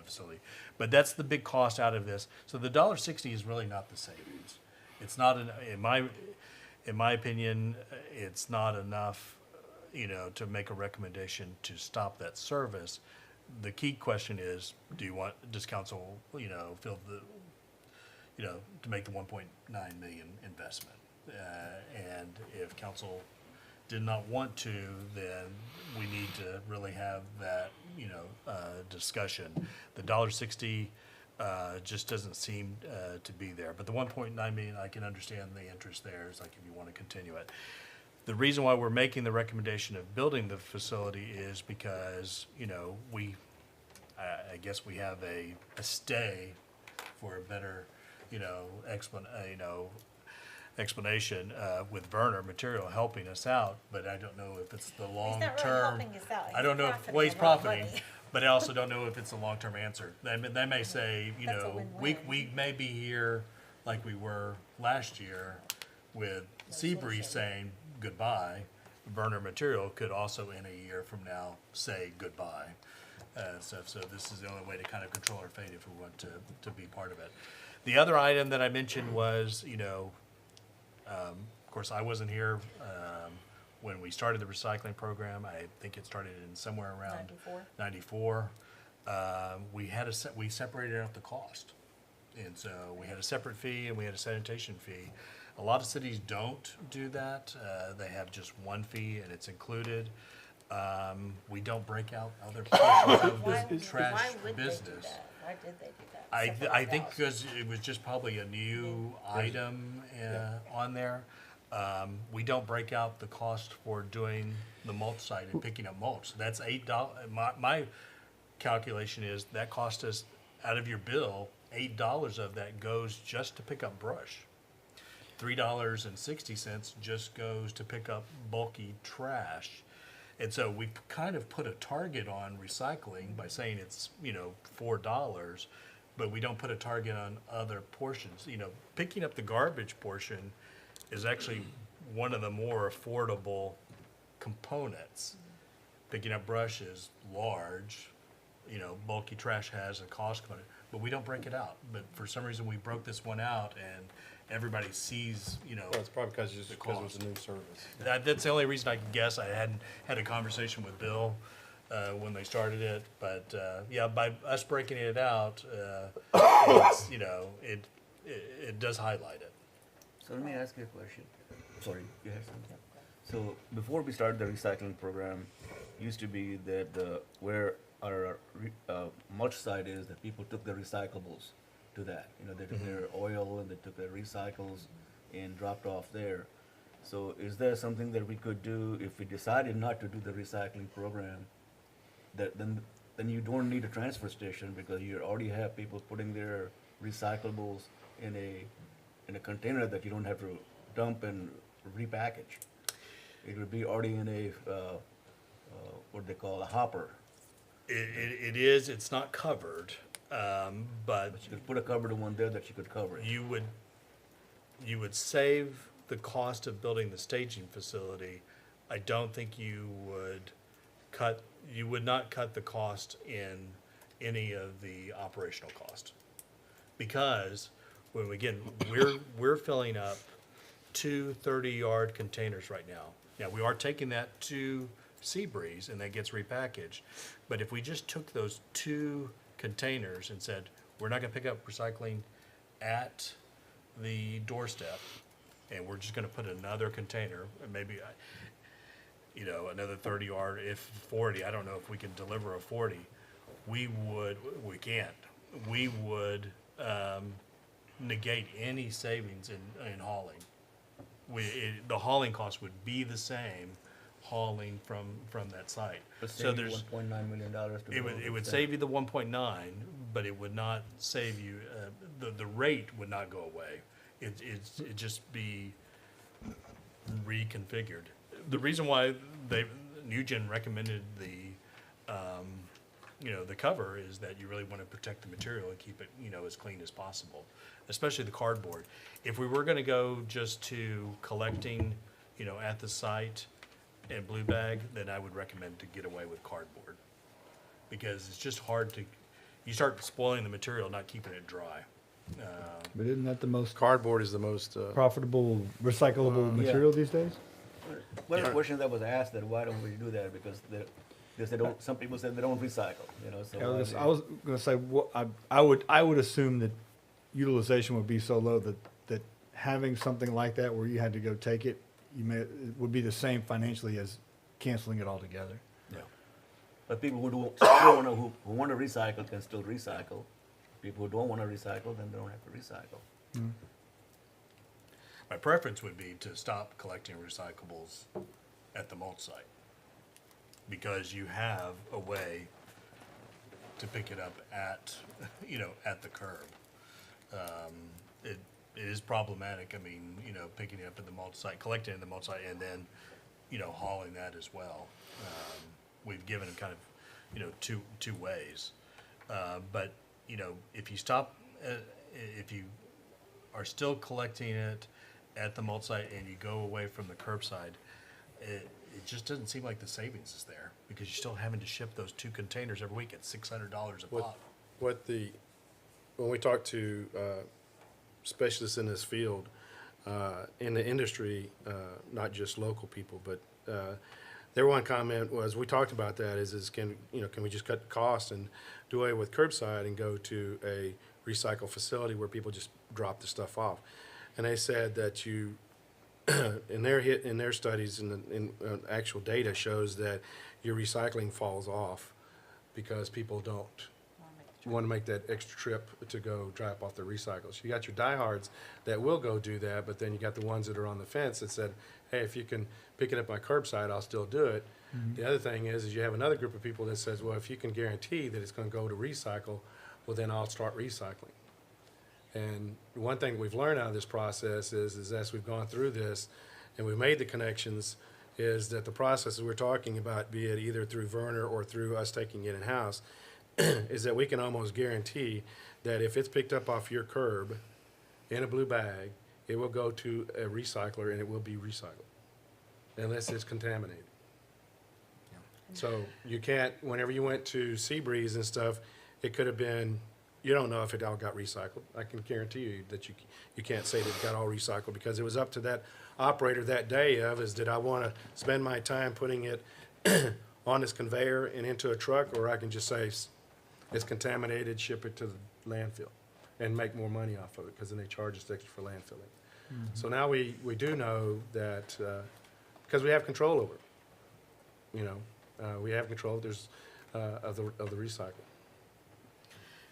facility. But that's the big cost out of this. So the $1.60 is really not the savings. It's not in my opinion, it's not enough, to make a recommendation to stop that service. The key question is, does council, feel to make the 1.9 million investment? And if council did not want to, then we need to really have that, discussion. The $1.60 just doesn't seem to be there. But the 1.9 million, I can understand the interest there. It's like if you want to continue it. The reason why we're making the recommendation of building the facility is because, I guess we have a stay for a better, explanation with Werner Material helping us out, but I don't know if it's the long term.
He's not really helping us out.
I don't know. He's
a lot of
profiting,
money.
but I also don't know if it's a long term answer. They may say,
That's a win-win.
we may be here like we were last year with Seabreeze saying goodbye. Werner Material could also in a year from now say goodbye. So this is the only way to kind of control our fate if we want to be part of it. The other item that I mentioned was, of course, I wasn't here when we started the recycling program. I think it started in somewhere around 94. We separated out the cost. And so we had a separate fee and we had a sanitation fee. A lot of cities don't do that. They have just one fee and it's included. We don't break out other portions of
Why,
the trash
why would they do
business.
that? Why did they do that?
I,
Except for
I
like
think
ours.
because it was just probably a new item on there. We don't break out the cost for doing the mulch site and picking up mulch. That's $8. My calculation is that cost us, out of your bill, $8 of that goes just to pick up brush. $3.60 just goes to pick up bulky trash. And so we kind of put a target on recycling by saying it's, $4, but we don't put a target on other portions. Picking up the garbage portion is actually one of the more affordable components. Picking up brush is large, bulky trash has a cost component, but we don't break it out. But for some reason, we broke this one out and everybody sees,
Well, it's probably because it was
cost.
a new service.
That's the only reason I can guess. I hadn't had a conversation with Bill when they started it, but yeah, by us breaking it out, it's, it does highlight it.
So let me ask you a question. Sorry, you had something? So before we started the recycling program, used to be that where our mulch site is, that people took their recyclables to that. They took their oil and they took their recycles and dropped off there. So is there something that we could do if we decided not to do the recycling program? That then you don't need a transfer station because you already have people putting their recyclables in a container that you don't have to dump and repackage. It would be already in a what they call a hopper.
It is. It's not covered, but
But you could put a cover to one there that you could cover it.
you would save the cost of building the staging facility. I don't think you would not cut the cost in any of the operational cost. Because we're filling up two 30-yard containers right now. Now, we are taking that to Seabreeze and that gets repackaged. But if we just took those two containers and said, we're not gonna pick up recycling at the doorstep, and we're just gonna put another container, and maybe, another 30-yard, if 40, I don't know if we can deliver a 40. We can't. We would negate any savings in hauling. The hauling cost would be the same hauling from that site.
But
So
save
there's,
$1.9 million to
it would save you the 1.9, but it would not save you, the rate would not go away. It'd just be reconfigured. The reason why Newgen recommended the cover is that you really want to protect the material and keep it, as clean as possible, especially the cardboard. If we were going to go just to collecting, at the site and blue bag, then I would recommend to get away with cardboard. Because it's just hard you start spoiling the material, not keeping it dry.
But isn't that the most
Cardboard is the most,
profitable recyclable material these days?
One of the questions that was asked, that why don't we do that? Because some people said they don't recycle, so.
Yeah,
why
I was gonna say, I would assume that utilization would be so low that having something like that where you had to go take it, it would be the same financially as canceling it altogether.
Yeah.
But people who want to recycle can still recycle. People who don't want to recycle, then they don't have to recycle.
My preference would be to stop collecting recyclables at the mulch site, because you have a way to pick it up at the curb. It is problematic, picking it up at the mulch site, collecting it at the mulch site, and then, hauling that as well. We've given them kind of, two ways. But, if you stop, if you are still collecting it at the mulch site and you go away from the curbside, it just doesn't seem like the savings is there, because you're still having to ship those two containers every week at $600 a pop.
when we talk to specialists in this field, in the industry, not just local people, but their one comment was, we talked about that, is can we just cut costs and do away with curbside and go to a recycle facility where people just drop the stuff off? And they said that in their studies and in actual data shows that your recycling falls off because people don't want to make that extra trip to go drop off their recycles. You got your diehards that will go do that, but then you got the ones that are on the fence that said, hey, if you can pick it up by curbside, I'll still do it. The other thing is you have another group of people that says, well, if you can guarantee that it's going to go to recycle, well, then I'll start recycling. And one thing we've learned out of this process is as we've gone through this and we've made the connections, is that the processes we're talking about, be it either through Werner or through us taking it in-house, is that we can almost guarantee that if it's picked up off your curb in a blue bag, it will go to a recycler and it will be recycled, unless it's contaminated. So you can't, whenever you went to Seabreeze and stuff, it could have been, you don't know if it all got recycled. I can guarantee you that you can't say that it got all recycled, because it was up to that operator that day did I want to spend my time putting it on this conveyor and into a truck, or I can just say it's contaminated, ship it to the landfill and make more money off of it, because then they charge us extra for landfilling. So now we do know that, because we have control over it, you know. We have control of the recycle.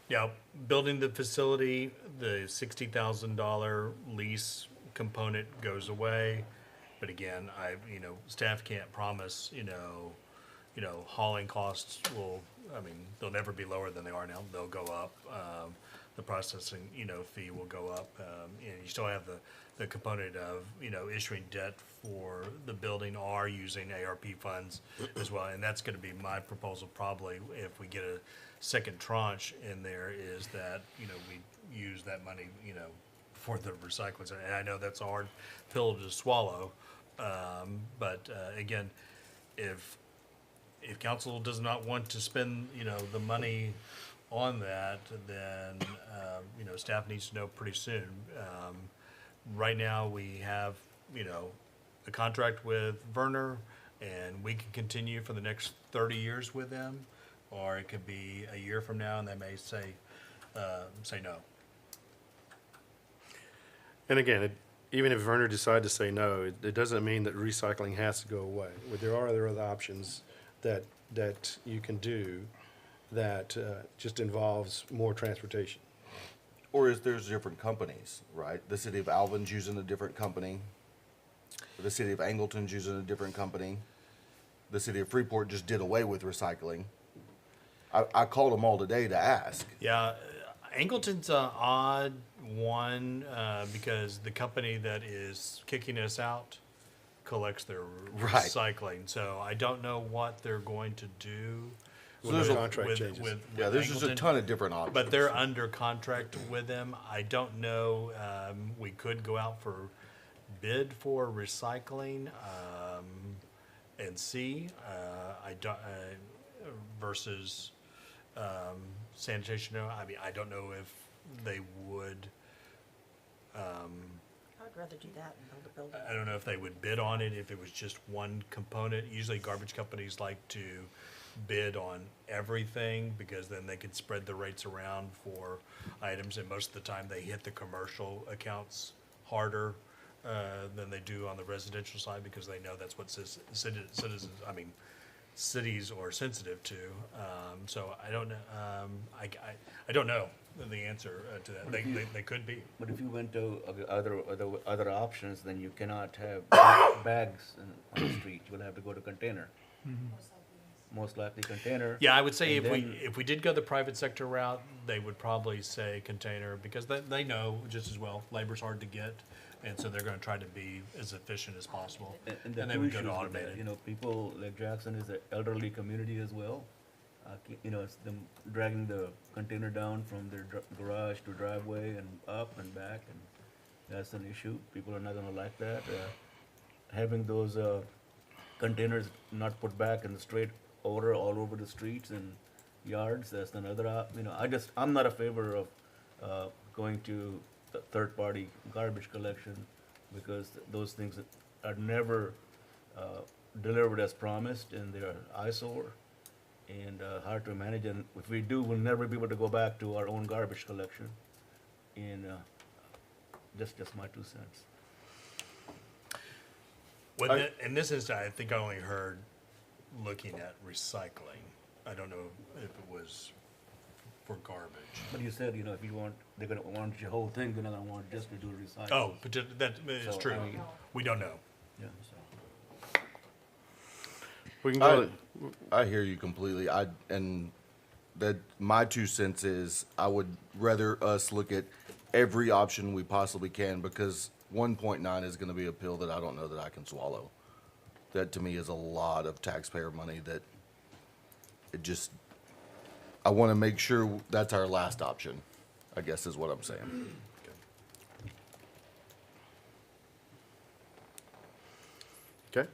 Yeah, building the facility, the $60,000 lease component goes away. But again, staff can't promise, hauling costs they'll never be lower than they are now. They'll go up. The processing, fee will go up. And you still have the component of, issuing debt for the building or using ARP funds as well. And that's going to be my proposal probably if we get a second tranche in there, is that, we use that money, for the recycling. And I know that's a hard pill to swallow. But again, if council does not want to spend, the money on that, then, staff needs to know pretty soon. Right now, we have, a contract with Werner, and we can continue for the next 30 years with them, or it could be a year from now, and they may say no.
And again, even if Werner decided to say no, it doesn't mean that recycling has to go away. There are other options that you can do that just involves more transportation.
Or is there's different companies, right? The city of Alvin's using a different company. The city of Angleton's using a different company. The city of Freeport just did away with recycling. I called them all today to ask.
Yeah, Angleton's an odd one because the company that is kicking us out collects their
Right.
recycling. So I don't know what they're going to do.
So there's a
contract changes.
Yeah, there's just a
Angleton,
ton of different options.
but they're under contract with them. I don't know. We could go out for bid for recycling and see. I don't versus sanitation. I mean, I don't know if they would.
I'd rather do that than build a building.
I don't know if they would bid on it if it was just one component. Usually garbage companies like to bid on everything because then they can spread the rates around for items, and most of the time they hit the commercial accounts harder than they do on the residential side because they know that's what cities are sensitive to. So I don't know. I don't know the answer to that. They could be.
But if you went to other options, then you cannot have bags on the street. You will have to go to container. Most likely container.
Yeah, I would say
And then-
if we did go the private sector route, they would probably say container because they know just as well labor's hard to get, and so they're going to try to be as efficient as possible.
And the
they
two
would go
issues
to
with that,
automated.
people like Jackson is an elderly community as well. It's them dragging the container down from their garage to driveway and up and back, and that's an issue. People are not gonna like that. Having those containers not put back in the straight order all over the streets and yards, that's another, I'm not a favor of going to third-party garbage collection because those things are never delivered as promised, and they're eyesore and hard to manage. And if we do, we'll never be able to go back to our own garbage collection. And just my 2 cents.
In this instance, I think I only heard looking at recycling. I don't know if it was for garbage.
But you said, you know, if you want, they're gonna want your whole thing, they're not gonna want just to do recycling.
Oh, but that is
So,
true.
I mean-
We don't know.
Yeah, so.
We can go,
I hear you completely. And that my 2 cents is I would rather us look at every option we possibly can, because 1.9 is going to be a pill that I don't know that I can swallow. That to me is a lot of taxpayer money that it just, I want to make sure that's our last option, I guess is what I'm saying.
okay,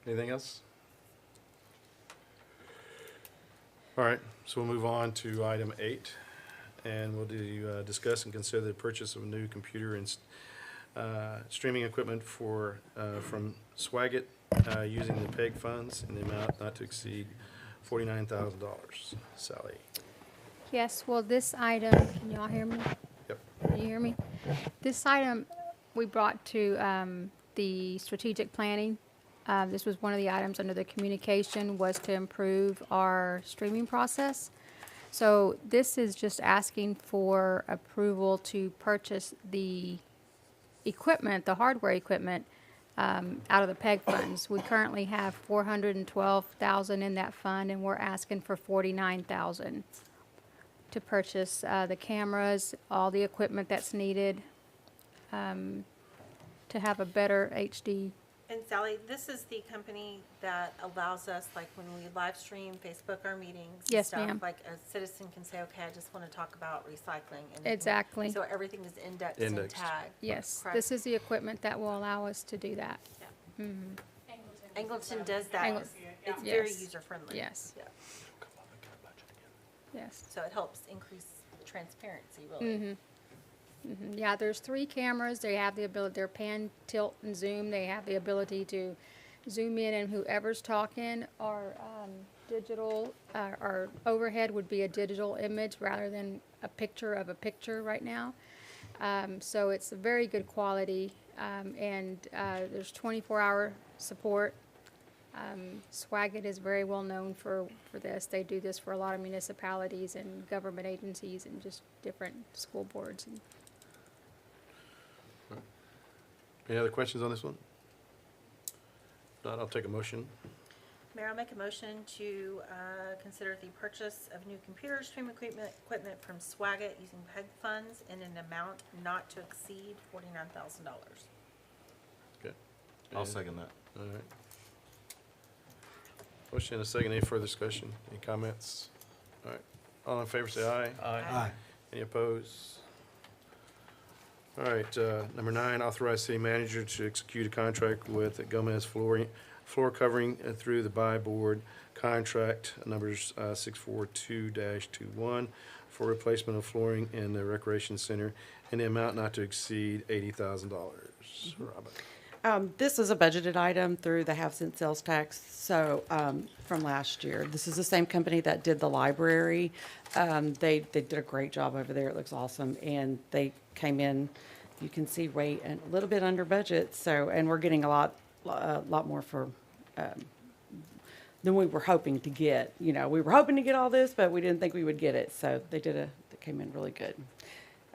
anything else? All right, so we'll move on to item 8, and we'll do, discuss and consider the purchase of a new computer and streaming equipment for, from Swagat, using the PEG funds in the amount not to exceed $49,000. Sally?
Yes, well, this item, can y'all hear me?
Yep.
Can you hear me? This item we brought to the strategic planning. This was one of the items under the communication, was to improve our streaming process. So this is just asking for approval to purchase the equipment, the hardware equipment, out of the PEG funds. We currently have $412,000 in that fund, and we're asking for $49,000 to purchase the cameras, all the equipment that's needed, to have a better HD.
And Sally, this is the company that allows us, like when we live stream Facebook our meetings and
Yes,
stuff,
ma'am.
like a citizen can say, okay, I just want to talk about recycling. And they can-
Exactly.
So everything is indexed and
Indexed.
tagged.
Yes,
Correct.
this is the equipment that will allow us to do that.
Angleton does that.
Angleton,
It's very
yes.
user-friendly.
Yes.
Yeah.
Yes.
So it helps increase transparency, really.
Yeah, there's 3 cameras. They have the ability, they're pan, tilt, and zoom. They have the ability to zoom in, and whoever's talking, our digital, our overhead would be a digital image rather than a picture of a picture right now. So it's a very good quality, and there's 24-hour support. Swagat is very well known for this. They do this for a lot of municipalities and government agencies and just different school boards. And
Any other questions on this one? If not, I'll take a motion.
Mayor, I'll make a motion to consider the purchase of new computer stream equipment from Swagat using PEG funds in an amount not to exceed $49,000.
Okay.
I'll
And-
second that.
All right. Motion and a second. Any further discussion? Any comments? All right. All in favor, say aye.
Aye.
Any opposed? All right, number 9, authorize city manager to execute a contract with Gomez floor covering through the buy board contract numbers 642-21 for replacement of flooring in the recreation center in the amount not to exceed $80,000. Robin?
This is a budgeted item through the half-cent sales tax, so, from last year. This is the same company that did the library. They did a great job over there. It looks awesome. And they came in, you can see, way a little bit under budget, so, and we're getting a lot more for, than we were hoping to get. You know, we were hoping to get all this, but we didn't think we would get it, so they came in really good.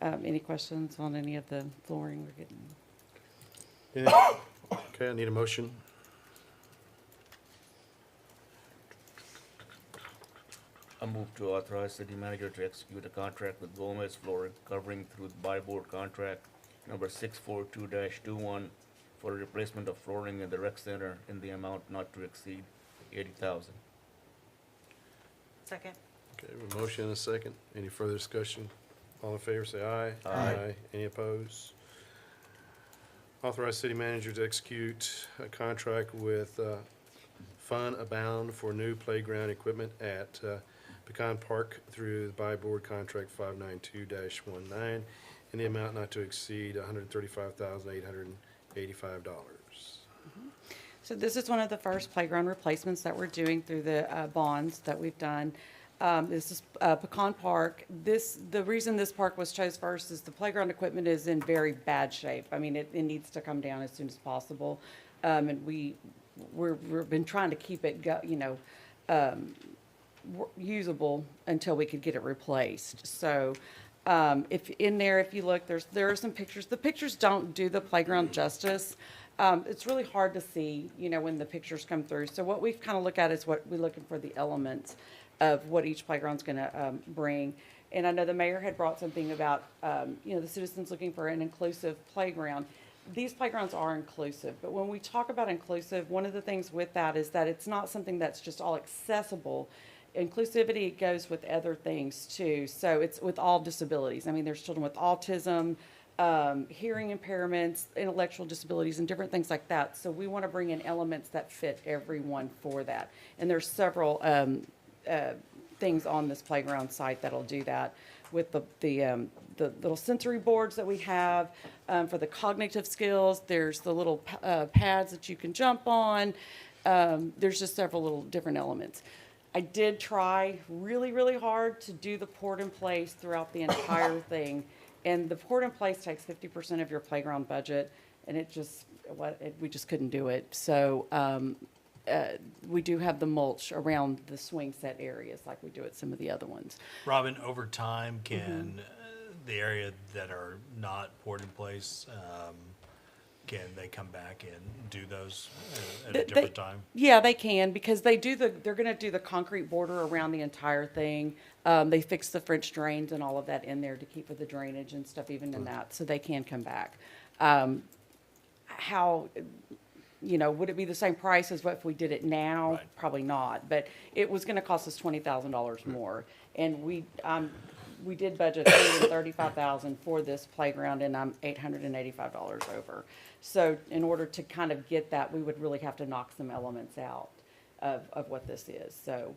Any questions on any of the flooring we're getting?
Anything? Okay, I need a motion.
I move to authorize city manager to execute a contract with Gomez Flooring covering through the buy board contract number 642-21 for replacement of flooring in the rec center in the amount not to exceed $80,000.
Second.
Okay, we have a motion and a second. Any further discussion? All in favor, say aye.
Aye.
Any opposed? Authorize city manager to execute a contract with Fun Abound for new playground equipment at Pecan Park through the buy board contract 592-19 in the amount not to exceed $135,885.
So this is one of the first playground replacements that we're doing through the bonds that we've done. This is Pecan Park. The reason this park was chose first is the playground equipment is in very bad shape. I mean, it needs to come down as soon as possible. And we we've been trying to keep it usable until we could get it replaced. So, if in there, if you look, there are some pictures. The pictures don't do the playground justice. It's really hard to see, when the pictures come through. So what we've kind of look at is what we're looking for the elements of what each playground's going to bring. And I know the mayor had brought something about, the citizens looking for an inclusive playground. These playgrounds are inclusive, but when we talk about inclusive, one of the things with that is that it's not something that's just all accessible. Inclusivity goes with other things too. So it's with all disabilities. I mean, there's children with autism, hearing impairments, intellectual disabilities, and different things like that. So we want to bring in elements that fit everyone for that. And there's several things on this playground site that'll do that with the little sensory boards that we have for the cognitive skills. There's the little pads that you can jump on. There's just several little different elements. I did try really, really hard to do the port in place throughout the entire thing. And the port in place takes 50% of your playground budget, and we just couldn't do it. So we do have the mulch around the swing set areas like we do at some of the other ones.
Robin, over time, can the area that are not poured in place, can they come back and do those at a different time?
Yeah, they can, because they're going to do the concrete border around the entire thing. They fix the French drains and all of that in there to keep with the drainage and stuff, even in that, so they can come back. Would it be the same price as what if we did it now?
Right.
Probably not, but it was going to cost us $20,000 more. And we did budget $135,000 for this playground, and I'm $885 over. So in order to kind of get that, we would really have to knock some elements out of what this is. So,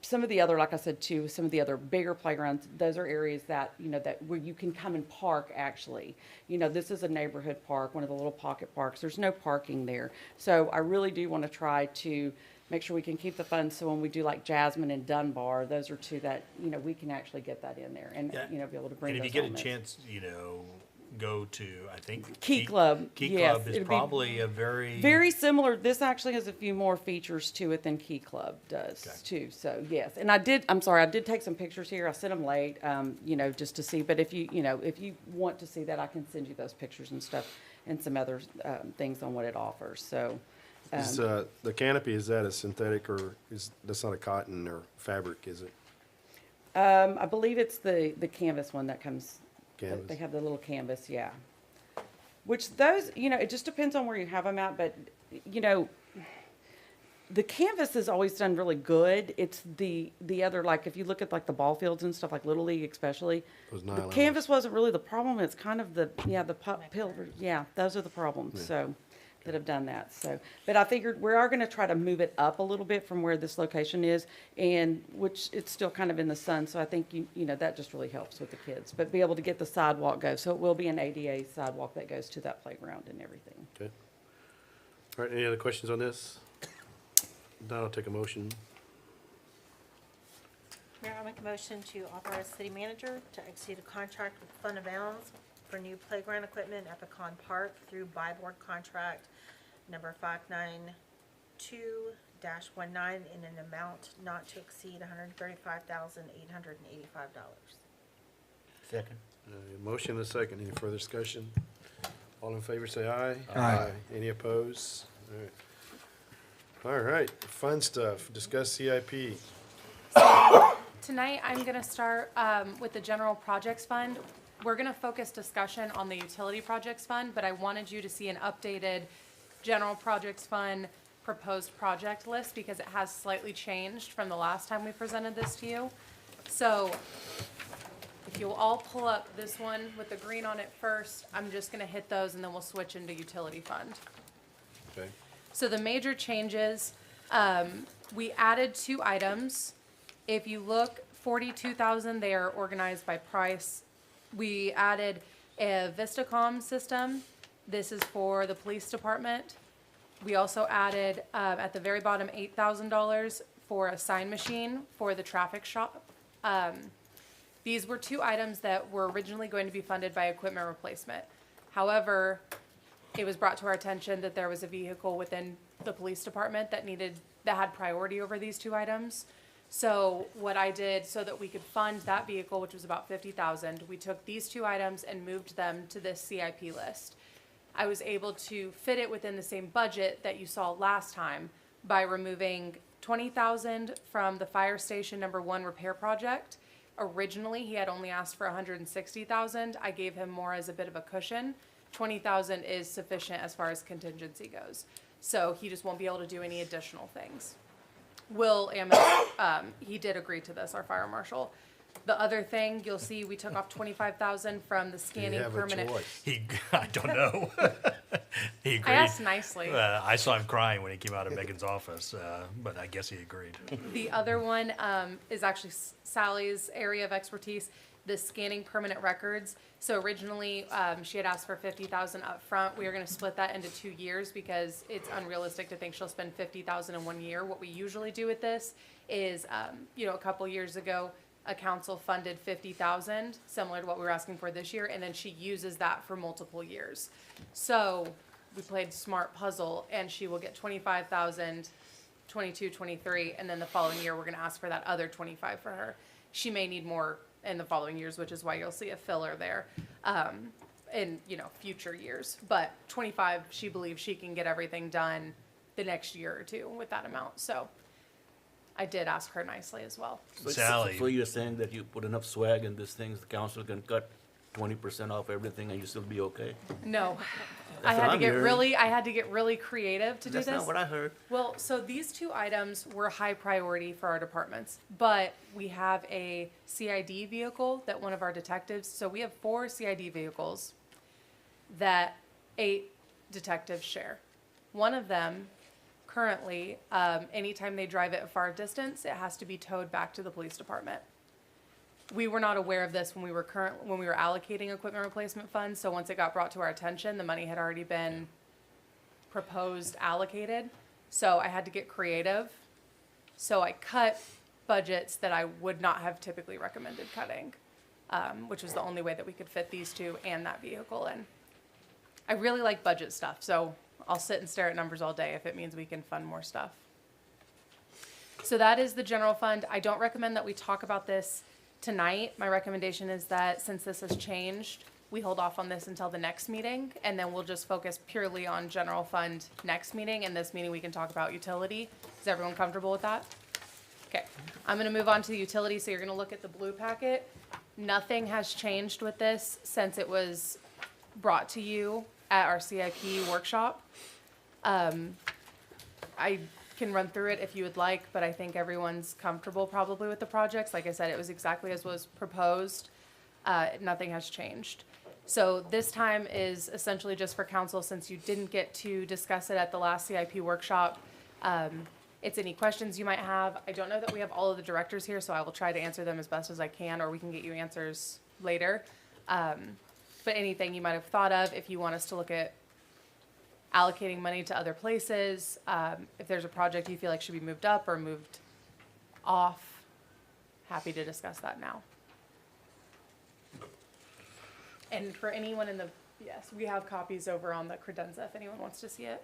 some of the other, like I said too, some of the other bigger playgrounds, those are areas that, that where you can come and park actually. This is a neighborhood park, one of the little pocket parks. There's no parking there. So I really do want to try to make sure we can keep the funds, so when we do like Jasmine and Dunbar, those are two that, we can actually get that in there and, be able to bring
And
those
if you get
elements.
a chance, go to, I think.
Key Club,
Key
yes,
Club is
it'd be
probably a very.
Very similar. This actually has a few more features to it than Key Club does too. So yes, and I did take some pictures here. I sent them late, just to see. But if you want to see that, I can send you those pictures and stuff and some other things on what it offers. So.
Is the canopy, is that a synthetic, or that's not a cotton or fabric, is it?
I believe it's the canvas one that comes.
Canvas.
They have the little canvas, yeah. Which those, it just depends on where you have them at, but, the canvas has always done really good. It's the other, like, if you look at like the ball fields and stuff, like Little League especially,
Those
the
nylons.
canvas wasn't really the problem. It's kind of the pillars. Yeah, those are the problems.
Yeah.
So that have done that. So, but I figured we are going to try to move it up a little bit from where this location is, and which it's still kind of in the sun. So I think that just really helps with the kids. But be able to get the sidewalk go. So it will be an ADA sidewalk that goes to that playground and everything.
Okay. All right, any other questions on this? Now I'll take a motion.
Mayor, I'll make a motion to authorize city manager to execute a contract with Fund of Bounds for new playground equipment at Pecan Park through buy board contract number 592-19 in an amount not to exceed $135,885.
Second.
Motion and a second. Any further discussion? All in favor, say aye.
Aye.
Any opposed? All right, fun stuff. Discuss CIP.
Tonight, I'm gonna start with the general projects fund. We're gonna focus discussion on the utility projects fund, but I wanted you to see an updated general projects fund proposed project list because it has slightly changed from the last time we presented this to you. So if you'll all pull up this one with the green on it first, I'm just gonna hit those and then we'll switch into utility fund.
Okay.
So the major changes, we added 2 items. If you look, 42,000, they are organized by price. We added a Vistacom system. This is for the police department. We also added, at the very bottom, $8,000 for a sign machine for the traffic shop. These were 2 items that were originally going to be funded by equipment replacement. However, it was brought to our attention that there was a vehicle within the police department that had priority over these two items. So what I did so that we could fund that vehicle, which was about 50,000, we took these two items and moved them to this CIP list. I was able to fit it within the same budget that you saw last time by removing 20,000 from the fire station #1 repair project. Originally, he had only asked for 160,000. I gave him more as a bit of a cushion. 20,000 is sufficient as far as contingency goes. So he just won't be able to do any additional things. Will Amos, he did agree to this, our fire marshal. The other thing, you'll see we took off 25,000 from the scanning
have a
permanent.
choice.
I don't know. He agreed.
I asked nicely.
I saw him crying when he came out of Megan's office, but I guess he agreed.
The other one is actually Sally's area of expertise, the scanning permanent records. So originally, she had asked for 50,000 up front. We are going to split that into 2 years because it's unrealistic to think she'll spend 50,000 in 1 year. What we usually do with this is, a couple years ago, a council funded 50,000, similar to what we were asking for this year, and then she uses that for multiple years. So we played smart puzzle, and she will get 25,000, 22, 23, and then the following year, we're gonna ask for that other 25 for her. She may need more in the following years, which is why you'll see a filler there, in, future years. But 25, she believes she can get everything done the next year or two with that amount, so I did ask her nicely as well.
Sally.
So you're saying that you put enough swag in these things, the council can cut 20% off everything and you still be okay?
No,
That's what I'm hearing.
I had to get really creative to do this.
That's not what I heard.
Well, so these two items were high priority for our departments, but we have a CID vehicle that one of our detectives, so we have 4 CID vehicles that 8 detectives share. One of them currently, anytime they drive it a far distance, it has to be towed back to the police department. We were not aware of this when we were allocating equipment replacement funds, so once it got brought to our attention, the money had already been proposed allocated. So I had to get creative. So I cut budgets that I would not have typically recommended cutting, which was the only way that we could fit these two and that vehicle in. I really like budget stuff, so I'll sit and stare at numbers all day if it means we can fund more stuff. So that is the general fund. I don't recommend that we talk about this tonight. My recommendation is that since this has changed, we hold off on this until the next meeting, and then we'll just focus purely on general fund next meeting, and this meeting we can talk about utility. Is everyone comfortable with that? Okay, I'm gonna move on to the utility, so you're gonna look at the blue packet. Nothing has changed with this since it was brought to you at our CIP workshop. I can run through it if you would like, but I think everyone's comfortable probably with the projects. Like I said, it was exactly as was proposed. Nothing has changed. So this time is essentially just for council, since you didn't get to discuss it at the last CIP workshop. It's any questions you might have. I don't know that we have all of the directors here, so I will try to answer them as best as I can, or we can get you answers later. But anything you might have thought of, if you want us to look at allocating money to other places, if there's a project you feel like should be moved up or moved off, happy to discuss that now. And for anyone in the, yes, we have copies over on the credenza if anyone wants to see it.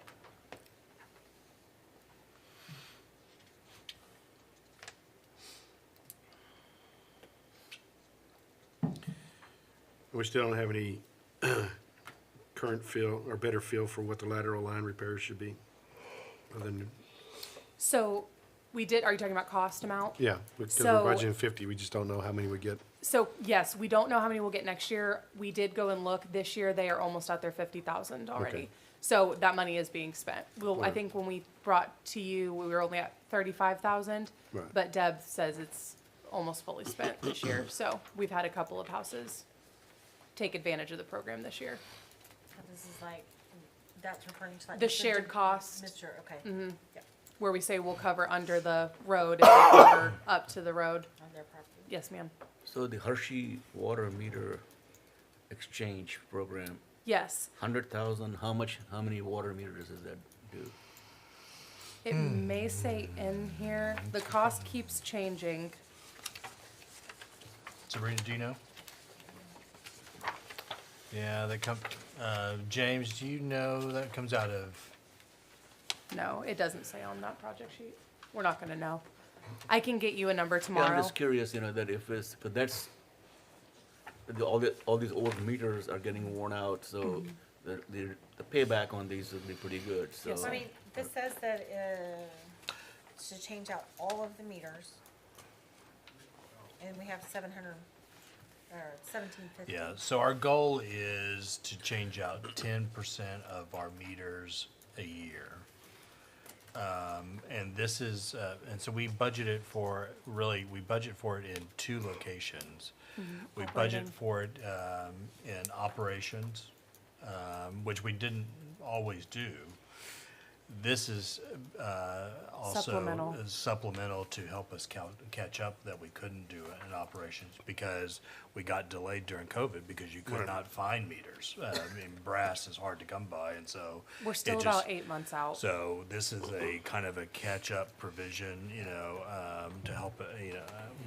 We still don't have any current feel or better feel for what the lateral line repairs should be. Other than,
So we did, are you talking about cost amount?
yeah, because
So-
we're budgeting 50, we just don't know how many we get.
So yes, we don't know how many we'll get next year. We did go and look this year. They are almost at their 50,000 already.
Okay.
So that money is being spent. Well, I
Right.
think when we brought to you, we were only at 35,000.
Right.
But Deb says it's almost fully spent this year. So we've had a couple of houses take advantage of the program this year.
So this is like, that's referring to like.
The shared cost.
Mr., okay.
Mhm. Where we say we'll cover under the road if they cover up to the road.
On their property.
Yes, ma'am.
So the Hershey water meter exchange program,
Yes.
100,000, how many water meters does that do?
It may say in here, the cost keeps changing.
Sabrina, do you know? Yeah, James, do you know that comes out of,
No, it doesn't say on that project sheet. We're not gonna know. I can get you a number
Yeah,
tomorrow.
I'm just curious, that if it's, but that's, all these old meters are getting worn out, so the payback on these will be pretty good, so.
Yes,
I mean, this says that, to change out all of the meters. And we have 1750.
yeah, so our goal is to change out 10% of our meters a year. And this is, and so we budgeted for, we budget for it in 2 locations. We budget
Operating.
for it in operations, which we didn't always do. This is also
Supplemental.
supplemental to help us catch up that we couldn't do it in operations because we got delayed during COVID because you could not find meters. I mean, brass is hard to come by, and so
We're still
it
about
just-
8 months out.
So this is a kind of a catch-up provision, to help,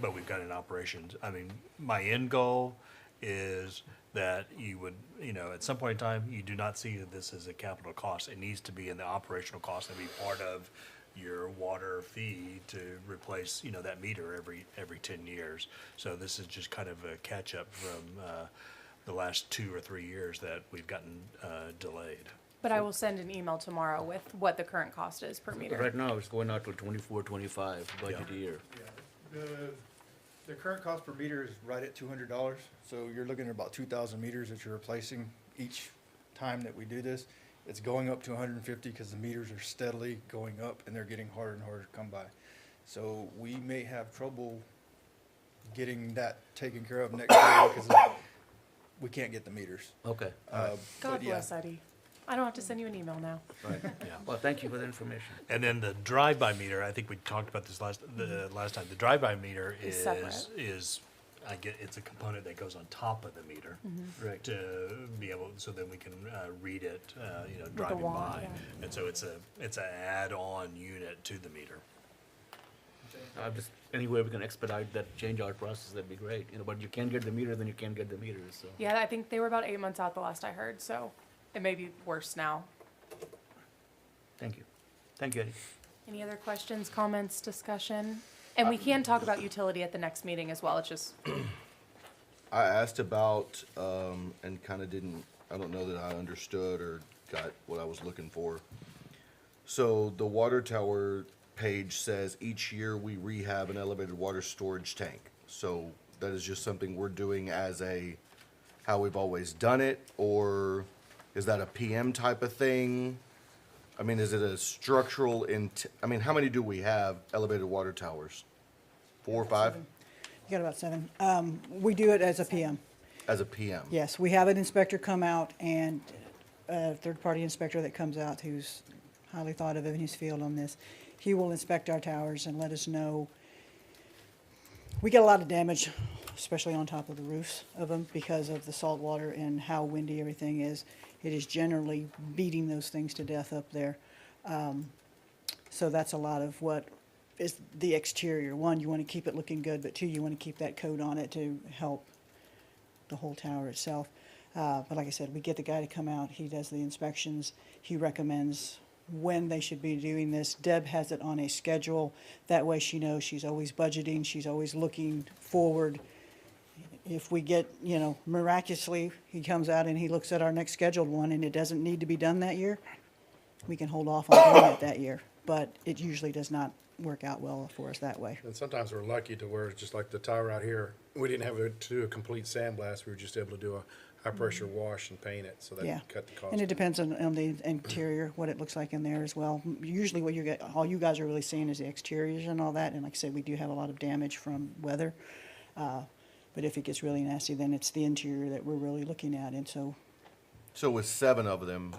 but we've got an operations. I mean, my end goal is that you would, at some point in time, you do not see this as a capital cost. It needs to be in the operational cost and be part of your water fee to replace, that meter every 10 years. So this is just kind of a catch-up from the last 2 or 3 years that we've gotten delayed.
But I will send an email tomorrow with what the current cost is per meter.
Right now, it's going out to 24, 25 budget a year.
The current cost per meter is right at $200, so you're looking at about 2,000 meters that you're replacing each time that we do this. It's going up to 150 because the meters are steadily going up and they're getting harder and harder to come by. So we may have trouble getting that taken care of next year because we can't get the meters.
Okay,
God
but yeah.
bless Eddie. I don't have to send you an email now.
right, yeah. Well, thank you for the information.
And then the drive-by meter, I think we talked about this last time. The drive-by meter
Is separate.
it's a component that goes on top of the meter
Right.
to be able, so then we can read it, driving
wand,
by.
yeah.
And so it's an add-on unit to the meter.
Any way we can expedite that change-out process, that'd be great, but you can't get the meter, then you can't get the meters, so.
Yeah, I think they were about 8 months out the last I heard, so it may be worse now.
Thank you. Thank you, Eddie.
Any other questions, comments, discussion? And we can talk about utility at the next meeting as well. It's just,
I asked about, and kind of I don't know that I understood or got what I was looking for. So the water tower page says each year we rehab an elevated water storage tank. So that is just something we're doing as how we've always done it, or is that a PM type of thing? I mean, is it a structural how many do we have elevated water towers? 4 or 5?
You got about 7. We do it as a PM.
As a PM?
Yes, we have an inspector come out and a third-party inspector that comes out who's highly thought of in his field on this. He will inspect our towers and let us know. We get a lot of damage, especially on top of the roofs of them because of the salt water and how windy everything is. It is generally beating those things to death up there. So that's a lot of what is the exterior. 1, you want to keep it looking good, but 2, you want to keep that coat on it to help the whole tower itself. But like I said, we get the guy to come out, he does the inspections, he recommends when they should be doing this. Deb has it on a schedule, that way she knows she's always budgeting, she's always looking forward. If we get, miraculously, he comes out and he looks at our next scheduled one and it doesn't need to be done that year, we can hold off on doing it that year. But it usually does not work out well for us that way.
And sometimes we're lucky to where it's just like the tower out here, we didn't have to do a complete sandblast, we were just able to do a high-pressure wash and paint it, so
Yeah,
that cut the cost.
and it depends on the interior, what it looks like in there as well. Usually what all you guys are really seeing is the exteriors and all that, and like I said, we do have a lot of damage from weather. But if it gets really nasty, then it's the interior that we're really looking at, and so,
So with 7 of them,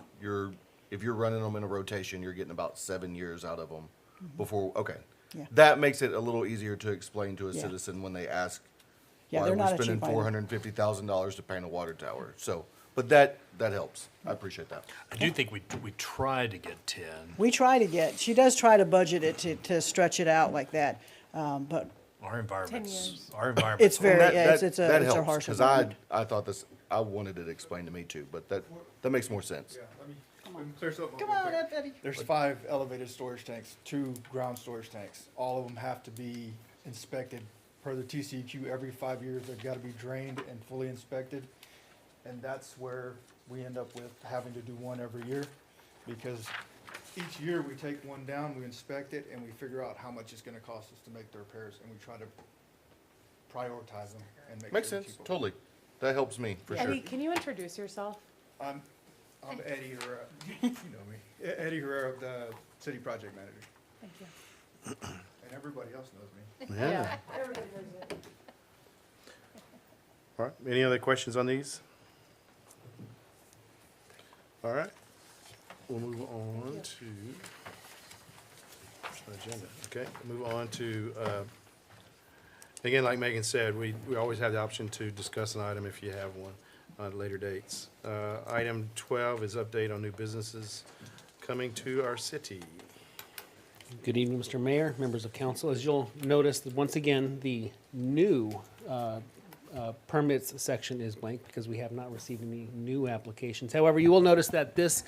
if you're running them in a rotation, you're getting about 7 years out of them before, okay.
Yeah.
That makes it a little easier to explain to a
Yeah.
citizen when they ask,
Yeah,
why
they're
are we
not a
spending
cheap item.
$450,000 to paint a water tower? So, but that helps. I appreciate that.
I do think we try to get 10.
we try to she does try to budget it to stretch it out like that, but
Our
10
environment's,
years.
our environment.
it's very,
That-
yeah,
that-
it's
that
a
helps,
harsh
'cause
environment.
I thought this, I wanted it explained to me too, but that makes more sense.
Yeah, let me clear something up
Come
real
on
quick.
up, Eddie.
There's 5 elevated storage tanks, 2 ground storage tanks. All of them have to be inspected per the TCEQ every 5 years. They've got to be drained and fully inspected. And that's where we end up with having to do one every year, because each year we take one down, we inspect it, and we figure out how much it's gonna cost us to make the repairs, and we try to prioritize them and make
Makes
sure we
sense,
keep them.
totally. That helps me, for sure.
Eddie, can you introduce yourself?
I'm Eddie Herrera, you know me, Eddie Herrera, the city project manager,
Thank you.
and everybody else knows me.
Yeah.
Everybody knows it.
All right, any other questions on these? All right, we'll move on to, agenda, okay, move on to, again, like Megan said, we always have the option to discuss an item if you have one on later dates. Item 12 is update on new businesses coming to our city.
Good evening, Mr. Mayor, members of council. As you'll notice, that once again, the new permits section is blank because we have not received any new applications. However, you will notice that this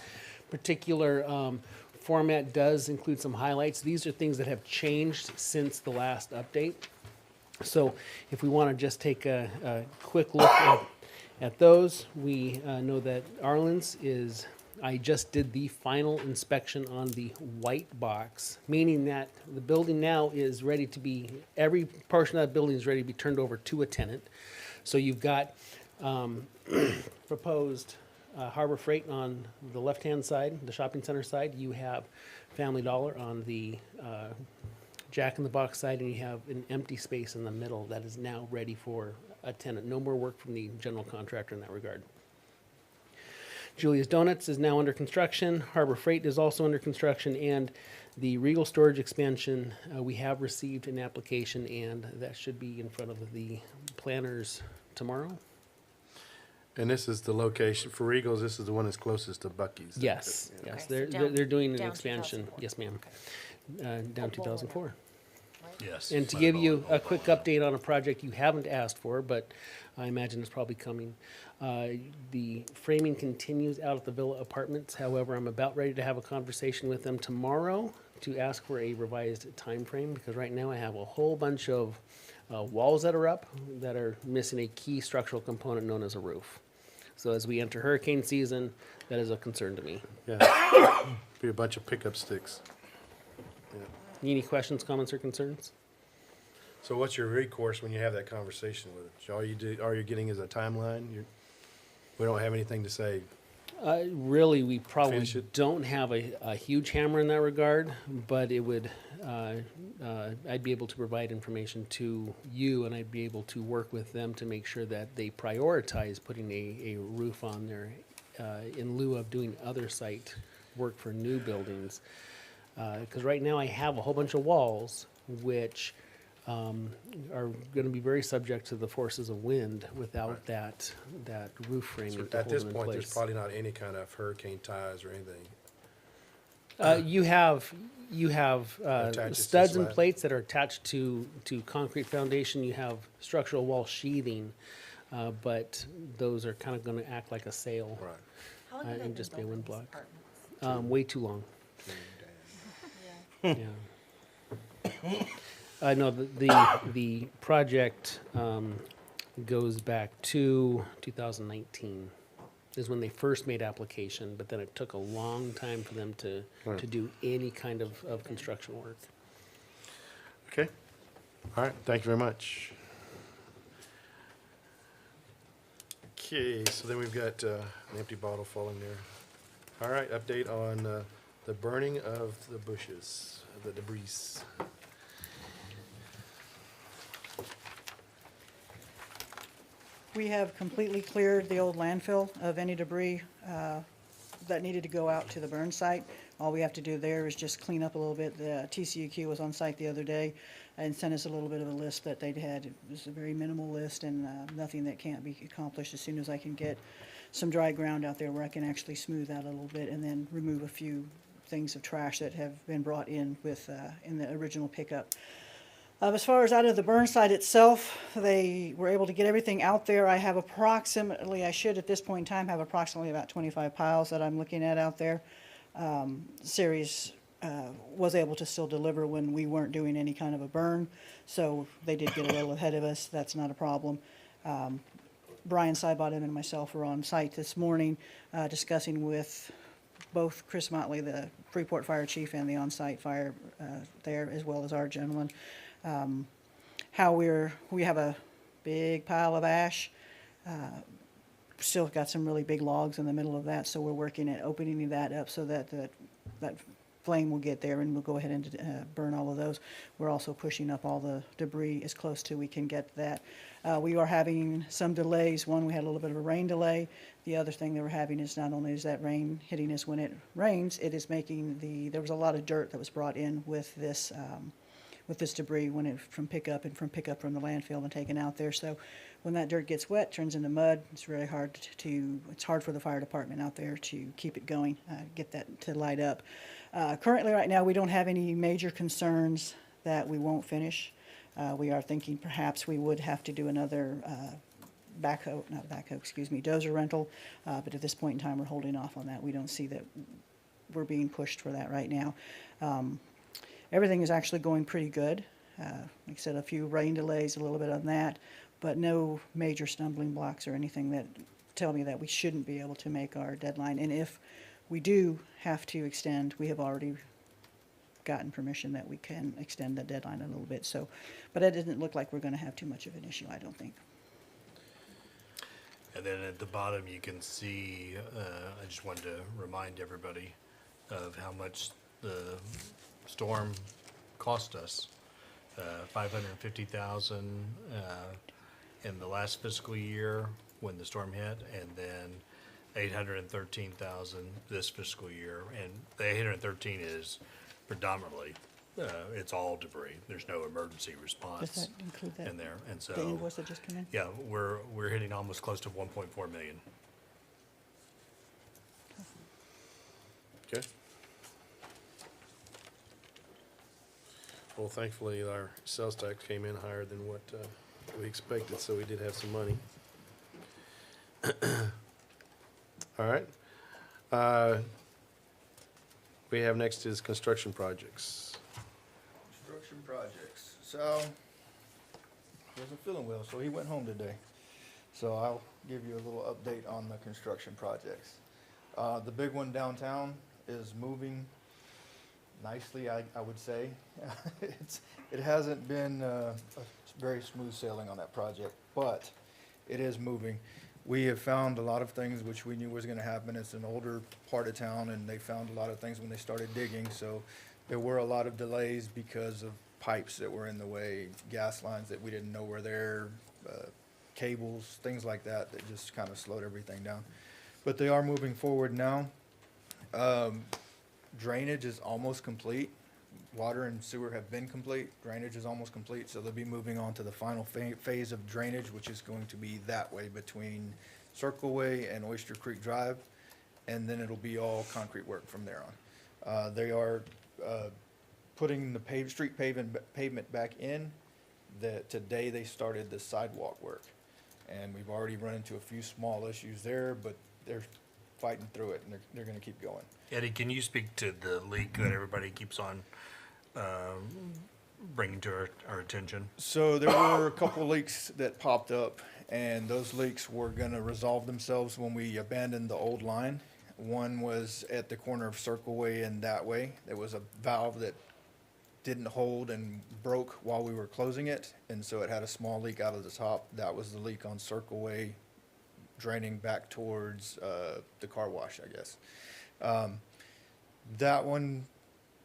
particular format does include some highlights. These are things that have changed since the last update. So if we want to just take a quick look at those, we know that Arlen's is, I just did the final inspection on the white box, meaning that the building now is ready to be, every portion of that building is ready to be turned over to a tenant. So you've got proposed Harbor Freight on the left-hand side, the shopping center side. You have Family Dollar on the Jack in the Box side, and you have an empty space in the middle that is now ready for a tenant. No more work from the general contractor in that regard. Julia's Donuts is now under construction. Harbor Freight is also under construction, and the Regal Storage expansion, we have received an application, and that should be in front of the planners tomorrow.
And this is the location, for Regals, this is the one that's closest to Buc-ee's.
Yes,
Yeah.
yes,
Okay, so
they're doing an
down
expansion.
2004.
Yes, ma'am. Down 2004.
Yes.
And to give you a quick update on a project you haven't asked for, but I imagine it's probably coming. The framing continues out at the Villa Apartments. However, I'm about ready to have a conversation with them tomorrow to ask for a revised time frame, because right now I have a whole bunch of walls that are up that are missing a key structural component known as a roof. So as we enter hurricane season, that is a concern to me.
Yeah. Be a bunch of pickup sticks.
Any questions, comments, or concerns?
So what's your recourse when you have that conversation with it? All you're getting is a timeline? We don't have anything to say.
Really, we probably
Finish it.
don't have a huge hammer in that regard, but it would, I'd be able to provide information to you, and I'd be able to work with them to make sure that they prioritize putting a roof on there in lieu of doing other site work for new buildings. Because right now I have a whole bunch of walls which are going to be very subject to the forces of wind without that roof framing
So
to
at
hold
this
them in
point, there's
place.
probably not any kind of hurricane ties or anything.
You have
Attaches to
studs and
slab.
plates that are attached to concrete foundation. You have structural wall sheathing, but those are kind of going to act like a sail.
Right.
How long have they
And
been
just be a
building
wind
these
block.
apartments?
Way too long.
Yeah.
Yeah. No, the project goes back to 2019 is when they first made application, but then it took a long time for them to do any kind of construction work.
Okay. All right, thank you very much. Okay, so then we've got an empty bottle falling there. All right, update on the burning of the bushes, the debris.
We have completely cleared the old landfill of any debris that needed to go out to the burn site. All we have to do there is just clean up a little bit. The TCEQ was on site the other day and sent us a little bit of a list that they'd had. It was a very minimal list and nothing that can't be accomplished as soon as I can get some dry ground out there where I can actually smooth out a little bit and then remove a few things of trash that have been brought in with in the original pickup. As far as out of the burn site itself, they were able to get everything out there. I have approximately, I should at this point in time have approximately about 25 piles that I'm looking at out there. Ceres was able to still deliver when we weren't doing any kind of a burn, so they did get a little ahead of us. That's not a problem. Brian Sybottom and myself were on site this morning discussing with both Chris Motley, the Freeport Fire Chief, and the on-site fire there, as well as our gentleman, how we have a big pile of ash. Still got some really big logs in the middle of that, so we're working at opening that up so that that flame will get there and we'll go ahead and burn all of those. We're also pushing up all the debris as close to we can get that. We are having some delays. One, we had a little bit of a rain delay. The other thing that we're having is not only is that rain hitting us when it rains, it is making there was a lot of dirt that was brought in with this debris from pickup from the landfill and taken out there. So when that dirt gets wet, turns into mud, it's really hard it's hard for the fire department out there to keep it going, get that to light up. Currently, right now, we don't have any major concerns that we won't finish. We are thinking perhaps we would have to do another dozer rental, but at this point in time, we're holding off on that. We don't see that we're being pushed for that right now. Everything is actually going pretty good. Like I said, a few rain delays, a little bit on that, but no major stumbling blocks or anything that tell me that we shouldn't be able to make our deadline. And if we do have to extend, we have already gotten permission that we can extend the deadline a little bit. So, but it doesn't look like we're going to have too much of an issue, I don't think.
And then at the bottom, you can see, I just wanted to remind everybody of how much the storm cost us. $550,000 in the last fiscal year when the storm hit, and then $813,000 this fiscal year. And the 813 is predominantly, it's all debris. There's no emergency response
Does that include that?
in there. And so,
The invoice that just came in?
yeah, we're hitting almost close to 1.4 million.
Okay. Well, thankfully, our sales tax came in higher than what we expected, so we did have some money. All right. We have next is construction projects.
Construction projects. So, wasn't feeling well, so he went home today. So I'll give you a little update on the construction projects. The big one downtown is moving nicely, I would say. It hasn't been a very smooth sailing on that project, but it is moving. We have found a lot of things which we knew was going to happen. It's an older part of town, and they found a lot of things when they started digging. So there were a lot of delays because of pipes that were in the way, gas lines that we didn't know were there, cables, things like that, that just kind of slowed everything down. But they are moving forward now. Drainage is almost complete. Water and sewer have been complete. Drainage is almost complete, so they'll be moving on to the final phase of drainage, which is going to be that way between Circle Way and Oyster Creek Drive, and then it'll be all concrete work from there on. They are putting the street pavement back in. Today they started the sidewalk work, and we've already run into a few small issues there, but they're fighting through it, and they're going to keep going.
Eddie, can you speak to the leak that everybody keeps on bringing to our attention?
So there were a couple leaks that popped up, and those leaks were going to resolve themselves when we abandoned the old line. One was at the corner of Circle Way and that way. There was a valve that didn't hold and broke while we were closing it, and so it had a small leak out of the top. That was the leak on Circle Way, draining back towards the car wash, I guess. That one,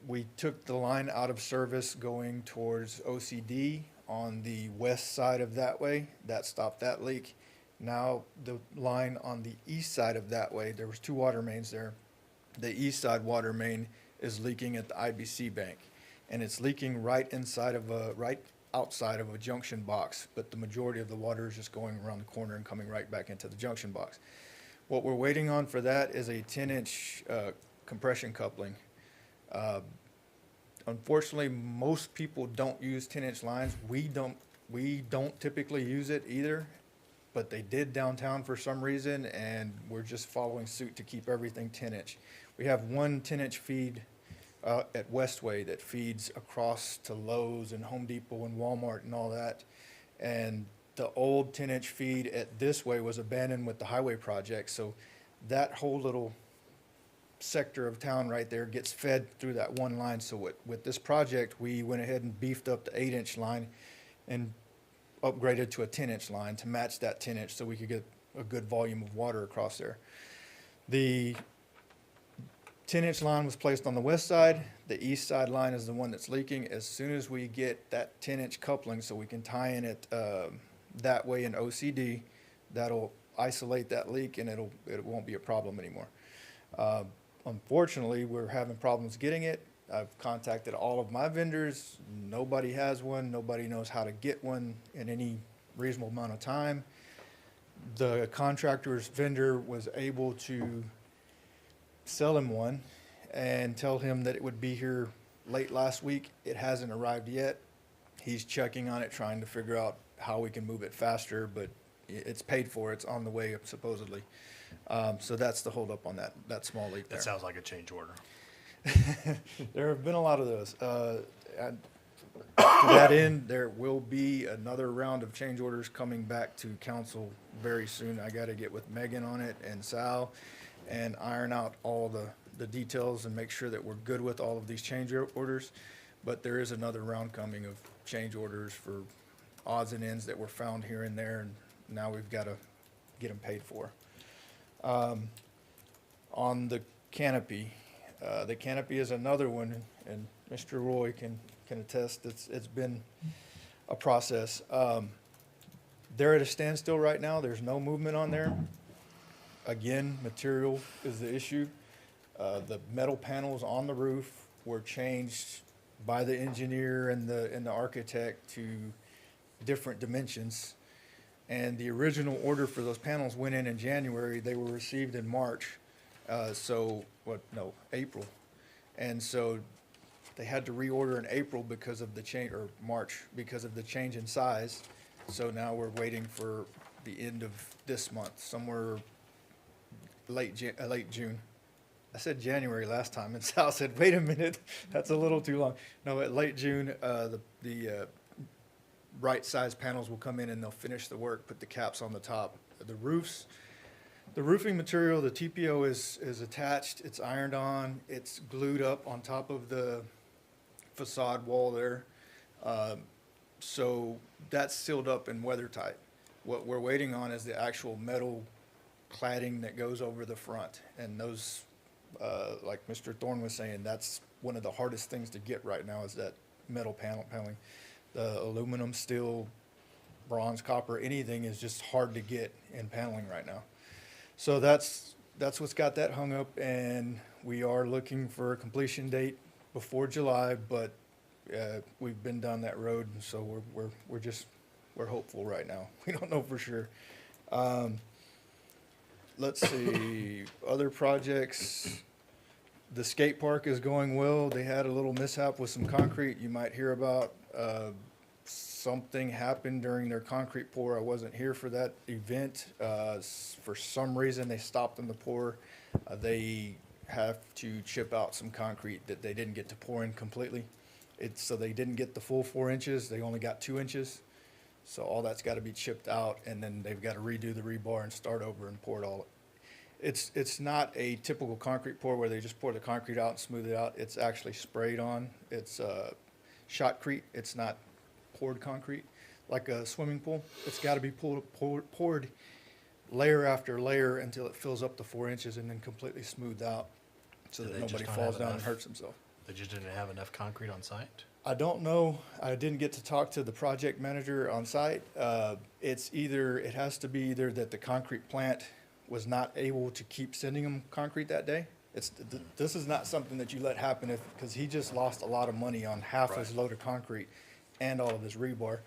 we took the line out of service going towards OCD on the west side of that way. That stopped that leak. Now the line on the east side of that way, there was two water mains there. The east side water main is leaking at the IBC bank, and it's leaking right outside of a junction box, but the majority of the water is just going around the corner and coming right back into the junction box. What we're waiting on for that is a 10-inch compression coupling. unfortunately, most people don't use 10-inch lines. We don't typically use it either, but they did downtown for some reason, and we're just following suit to keep everything 10-inch. We have one 10-inch feed at Westway that feeds across to Lowe's and Home Depot and Walmart and all that. And the old 10-inch feed at this way was abandoned with the highway project, so that whole little sector of town right there gets fed through that one line. So with this project, we went ahead and beefed up the 8-inch line and upgraded to a 10-inch line to match that 10-inch so we could get a good volume of water across there. The 10-inch line was placed on the west side. The east side line is the one that's leaking. As soon as we get that 10-inch coupling so we can tie in it that way in OCD, that'll isolate that leak and it won't be a problem anymore. Unfortunately, we're having problems getting it. I've contacted all of my vendors. Nobody has one. Nobody knows how to get one in any reasonable amount of time. The contractor's vendor was able to sell him one and tell him that it would be here late last week. It hasn't arrived yet. He's checking on it, trying to figure out how we can move it faster, but it's paid for. It's on the way, supposedly. So that's the holdup on that small leak there.
That sounds like a change order.
There have been a lot of those. And to that end, there will be another round of change orders coming back to council very soon. I got to get with Megan on it and Sal and iron out all the details and make sure that we're good with all of these change orders. But there is another round coming of change orders for odds and ends that were found here and there, and now we've got to get them paid for. On the canopy is another one, and Mr. Roy can attest, it's been a process. They're at a standstill right now. There's no movement on there. Again, material is the issue. The metal panels on the roof were changed by the engineer and the architect to different dimensions. And the original order for those panels went in January. They were received in March. April. And so they had to reorder in April because of the change, or March, because of the change in size. So now we're waiting for the end of this month, somewhere late June. I said January last time, and Sal said, wait a minute, that's a little too long. No, at late June, the right size panels will come in and they'll finish the work, put the caps on the top. The roofing material, the TPO is attached, it's ironed on, it's glued up on top of the facade wall there. So that's sealed up and weather tight. What we're waiting on is the actual metal cladding that goes over the front. And those, like Mr. Thorne was saying, that's one of the hardest things to get right now is that metal paneling. The aluminum, steel, bronze, copper, anything is just hard to get in paneling right now. So that's what's got that hung up, and we are looking for a completion date before July, but we've been down that road, and so we're hopeful right now. We don't know for sure. Let's see, other projects. The skate park is going well. They had a little mishap with some concrete you might hear about. Something happened during their concrete pour. I wasn't here for that event. For some reason, they stopped in the pour. They have to chip out some concrete that they didn't get to pour in completely. So they didn't get the full 4 inches. They only got 2 inches. So all that's got to be chipped out, and then they've got to redo the rebar and start over and pour it all. It's not a typical concrete pour where they just pour the concrete out and smooth it out. It's actually sprayed on. It's shotcrete. It's not poured concrete like a swimming pool. It's got to be poured layer after layer until it fills up to 4 inches and then completely smoothed out so that nobody falls down and hurts himself.
They just didn't have enough concrete on site?
I don't know. I didn't get to talk to the project manager on site. It has to be either that the concrete plant was not able to keep sending them concrete that day. This is not something that you let happen because he just lost a lot of money on half his load of concrete and all of his rebar.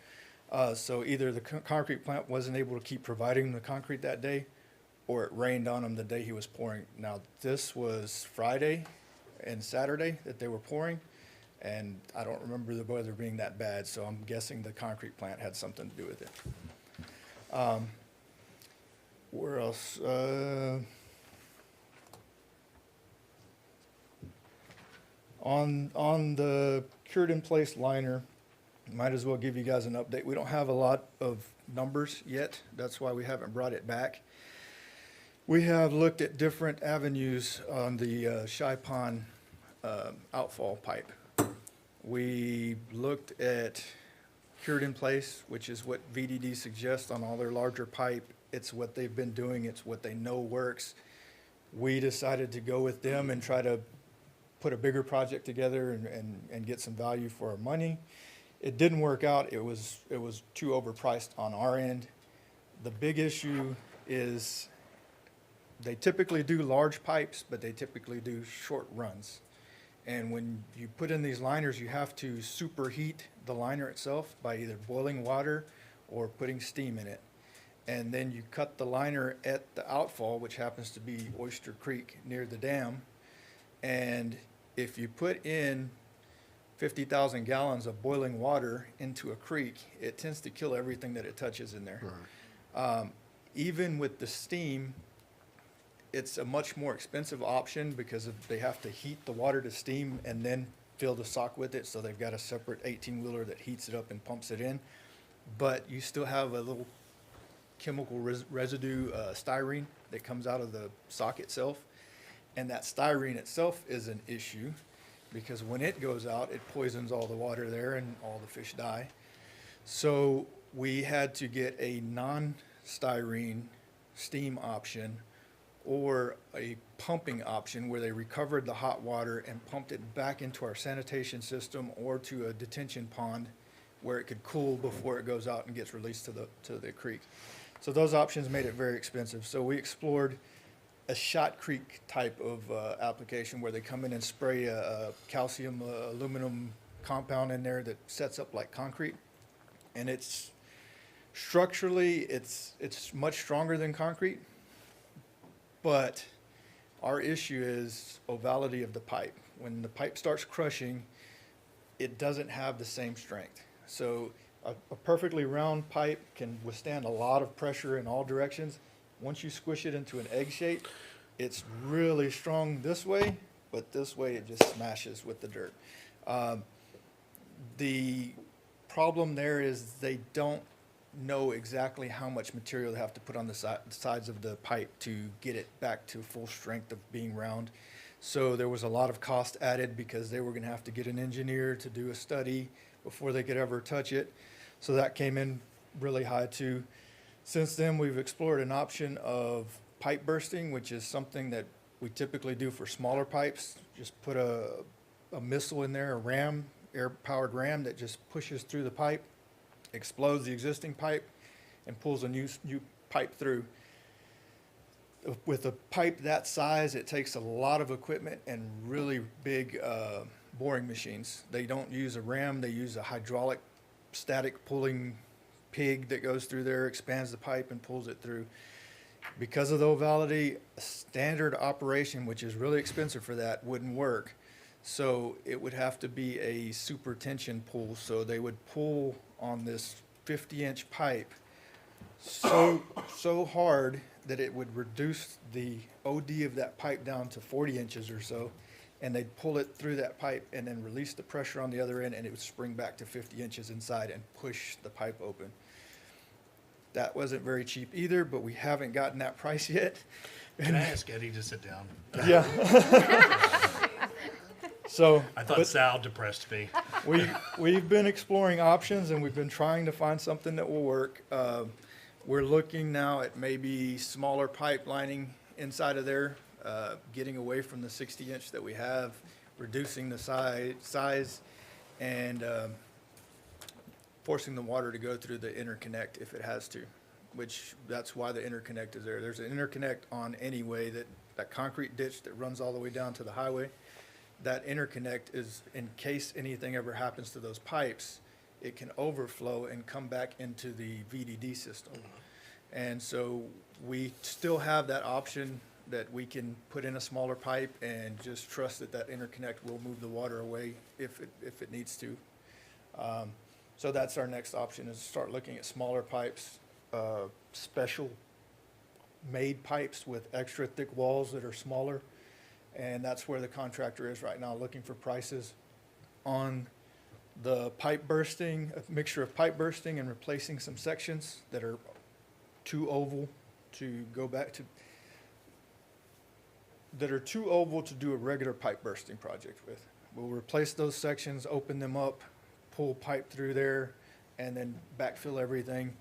So either the concrete plant wasn't able to keep providing the concrete that day, or it rained on him the day he was pouring. Now, this was Friday and Saturday that they were pouring, And I don't remember the weather being that bad, so I'm guessing the concrete plant had something to do with it. Where else? On the cured in place liner, might as well give you guys an update. We don't have a lot of numbers yet. That's why we haven't brought it back. We have looked at different avenues on the Shy Pond outfall pipe. We looked at cured in place, which is what VDD suggests on all their larger pipe. It's what they've been doing. It's what they know works. We decided to go with them and try to put a bigger project together and get some value for our money. It didn't work out. It was too overpriced on our end. The big issue is they typically do large pipes, but they typically do short runs. And when you put in these liners, you have to superheat the liner itself by either boiling water or putting steam in it. And then you cut the liner at the outfall, which happens to be Oyster Creek near the dam. And if you put in 50,000 gallons of boiling water into a creek, it tends to kill everything that it touches in there. Even with the steam, it's a much more expensive option because they have to heat the water to steam and then fill the sock with it. So they've got a separate 18-wheeler that heats it up and pumps it in. But you still have a little chemical residue, styrene, that comes out of the sock itself. And that styrene itself is an issue because when it goes out, it poisons all the water there and all the fish die. So we had to get a non-styrene steam option or a pumping option where they recovered the hot water and pumped it back into our sanitation system or to a detention pond where it could cool before it goes out and gets released to the creek. So those options made it very expensive. So we explored a Shot Creek type of application where they come in and spray a calcium aluminum compound in there that sets up like concrete. And it's structurally, it's much stronger than concrete. But our issue is ovality of the pipe. When the pipe starts crushing, it doesn't have the same strength. So a perfectly round pipe can withstand a lot of pressure in all directions. Once you squish it into an egg shape, it's really strong this way, but this way it just smashes with the dirt. The problem there is they don't know exactly how much material they have to put on the sides of the pipe to get it back to full strength of being round. So there was a lot of cost added because they were going to have to get an engineer to do a study before they could ever touch it. So that came in really high too. Since then, we've explored an option of pipe bursting, which is something that we typically do for smaller pipes. Just put a missile in there, a ram, air-powered ram that just pushes through the pipe, explodes the existing pipe, and pulls a new pipe through. With a pipe that size, it takes a lot of equipment and really big boring machines. They don't use a ram, they use a hydraulic static pulling pig that goes through there, expands the pipe and pulls it through. Because of the ovality, a standard operation, which is really expensive for that, wouldn't work. So it would have to be a super tension pull. So they would pull on this 50-inch pipe so hard that it would reduce the OD of that pipe down to 40 inches or so. And they'd pull it through that pipe and then release the pressure on the other end, and it would spring back to 50 inches inside and push the pipe open. That wasn't very cheap either, but we haven't gotten that price yet.
Can I ask Eddie to sit down?
Yeah. So
I thought Sal depressed me.
We've been exploring options, and we've been trying to find something that will work. We're looking now at maybe smaller pipe lining inside of there, getting away from the 60-inch that we have, reducing the size, and forcing the water to go through the interconnect if it has to, which that's why the interconnect is there. There's an interconnect on anyway, that concrete ditch that runs all the way down to the highway. That interconnect is in case anything ever happens to those pipes, it can overflow and come back into the VDD system. And so we still have that option that we can put in a smaller pipe and just trust that that interconnect will move the water away if it needs to. So that's our next option, is to start looking at smaller pipes, special made pipes with extra thick walls that are smaller. And that's where the contractor is right now, looking for prices on the pipe bursting, a mixture of pipe bursting and replacing some sections that are too oval to go back to, that are too oval to do a regular pipe bursting project with. We'll replace those sections, open them up, pull pipe through there, and then backfill everything.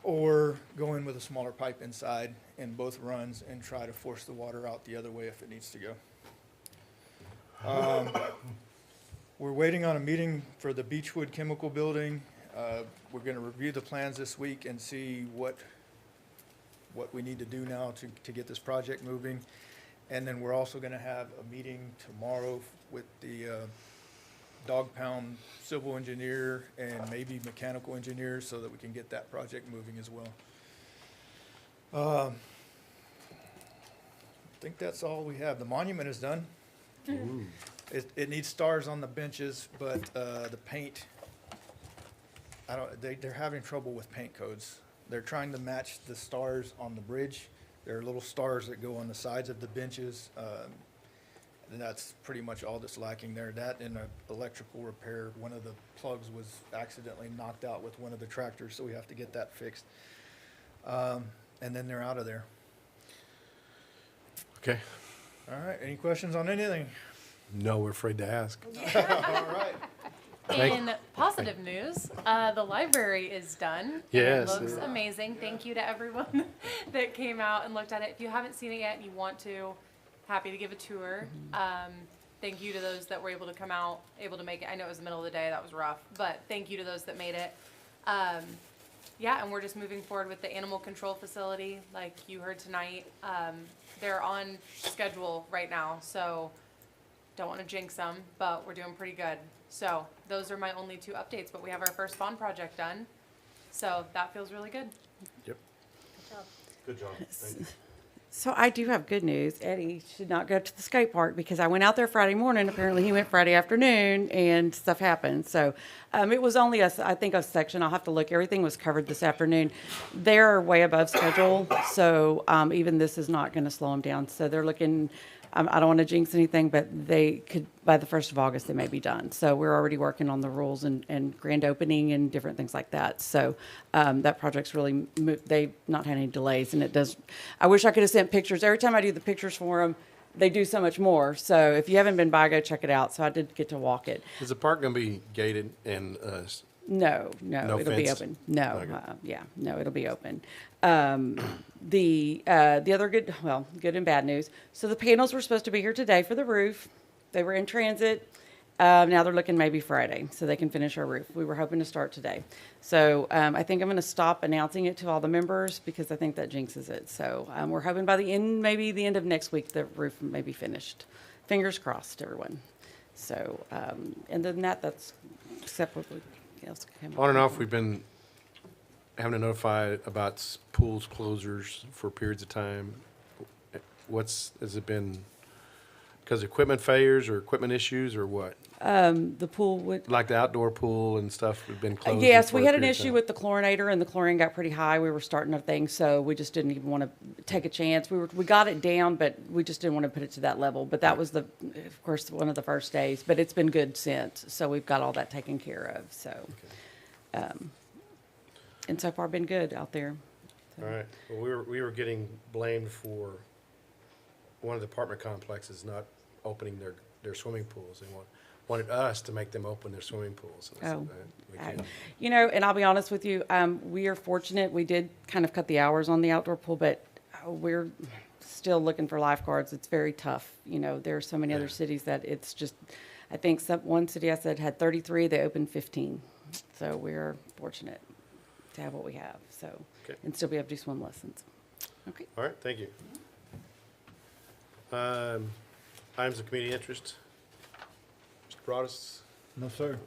Or go in with a smaller pipe inside in both runs and try to force the water out the other way if it needs to go. We're waiting on a meeting for the Beechwood Chemical Building. We're gonna review the plans this week and see what we need to do now to get this project moving. And then we're also gonna have a meeting tomorrow with the dog pound civil engineer and maybe mechanical engineer so that we can get that project moving as well. I think that's all we have. The monument is done. It needs stars on the benches, but the paint, they're having trouble with paint codes. They're trying to match the stars on the bridge. There are little stars that go on the sides of the benches. And that's pretty much all that's lacking there. That and an electrical repair. One of the plugs was accidentally knocked out with one of the tractors, so we have to get that fixed. And then they're out of there.
Okay.
All right, any questions on anything?
No, we're afraid to ask.
All right.
In positive news, the library is done.
Yes.
It looks amazing. Thank you to everyone that came out and looked at it. If you haven't seen it yet and you want to, happy to give a tour. Thank you to those that were able to come out, able to make it. I know it was the middle of the day, that was rough, but thank you to those that made it. Yeah, and we're just moving forward with the animal control facility, like you heard tonight. They're on schedule right now, so don't want to jinx them, but we're doing pretty good. So those are my only two updates, but we have our first bond project done, so that feels really good.
Yep. Good job. Thank you.
So I do have good news. Eddie should not go to the skate park because I went out there Friday morning. Apparently he went Friday afternoon and stuff happened. So it was only I think a section. I'll have to look. Everything was covered this afternoon. They're way above schedule. So even this is not going to slow them down. So they're looking, I don't want to jinx anything, but they could, by the 1st of August, they may be done. So we're already working on the rules and grand opening and different things like that. So that project's really moved. They've not had any delays, and it does. I wish I could have sent pictures. Every time I do the pictures for them, they do so much more. So if you haven't been by, go check it out. So I did get to walk it.
Is the park going to be gated and
No,
No
it'll be
fenced?
open. No,
Okay.
no, it'll be open. The other good and bad news. So the panels were supposed to be here today for the roof. They were in transit. Now they're looking maybe Friday, so they can finish our roof. We were hoping to start today. So I think I'm going to stop announcing it to all the members because I think that jinxes it. So we're hoping by maybe the end of next week, the roof may be finished. Fingers crossed, everyone. So, and then that's except what else came up.
on and off, we've been having to notify about pools closures for periods of time. Has it been because of equipment failures or equipment issues or what?
The pool would.
Like the outdoor pool and stuff have been closed?
Yes,
for
we
a
had an
period of
issue
time?
with the chlorinator, and the chlorine got pretty high. We were starting a thing, so we just didn't even want to take a chance. We got it down, but we just didn't want to put it to that level. But that was of course, one of the first days. But it's been good since, so we've got all that taken care of. So, and so far been good out there.
All right. Well, we were getting blamed for one of the apartment complexes not opening their swimming pools. They wanted us to make them open their swimming pools. And I said, we can't.
And I'll be honest with you, we are fortunate. We did kind of cut the hours on the outdoor pool, but we're still looking for lifeguards. It's very tough. There are so many other cities that it's just, I think one city I said had 33, they opened 15. So we're fortunate to have what we have. So, and still be able to do swim lessons. Okay.
All right, thank you. Items of community interest. Mr. Broadus?
No, sir.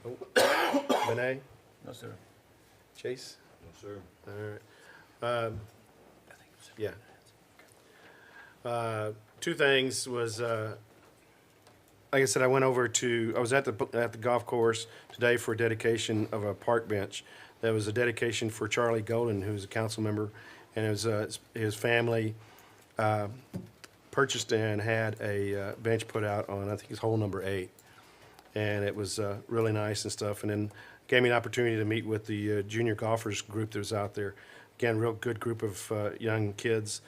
Oh. Benay?
No, sir.
Chase?
No, sir.
All right. Yeah. Two things was, like I said, I was at the golf course today for a dedication of a park bench. That was a dedication for Charlie Golden, who's a council member, and it was his family purchased and had a bench put out on, I think it's hole number 8. And it was really nice and stuff. And then gave me an opportunity to meet with the junior golfers group that was out there. Again, real good group of young kids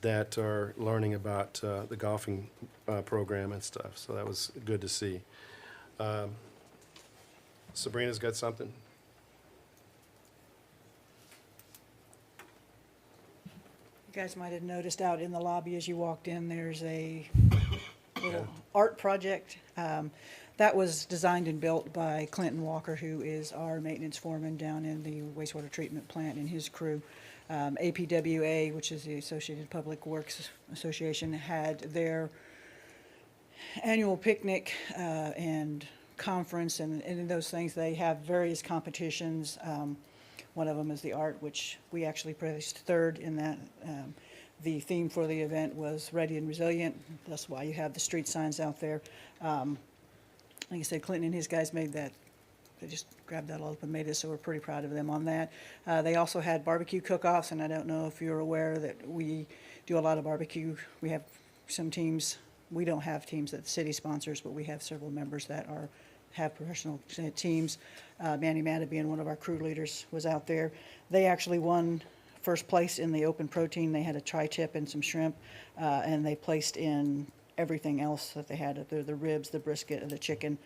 that are learning about the golfing program and stuff. So that was good to see. Sabrina's got something.
You guys might have noticed out in the lobby as you walked in, there's a little art project. That was designed and built by Clinton Walker, who is our maintenance foreman down in the wastewater treatment plant, and his crew. APWA, which is the Associated Public Works Association, had their annual picnic and conference, and in those things they have various competitions. One of them is the art, which we actually placed 3rd in that. The theme for the event was Ready and Resilient. That's why you have the street signs out there. Like I said, Clinton and his guys made that. They just grabbed that all up and made it, so we're pretty proud of them on that. They also had barbecue cook-offs, and I don't know if you're aware that we do a lot of barbecue. We have some teams. We don't have teams that the city sponsors, but we have several members that have professional teams. Manny Matta, being one of our crew leaders, was out there. They actually won first place in the open protein. They had a tri-tip and some shrimp, and they placed in everything else that they had, the ribs, the brisket, and the chicken.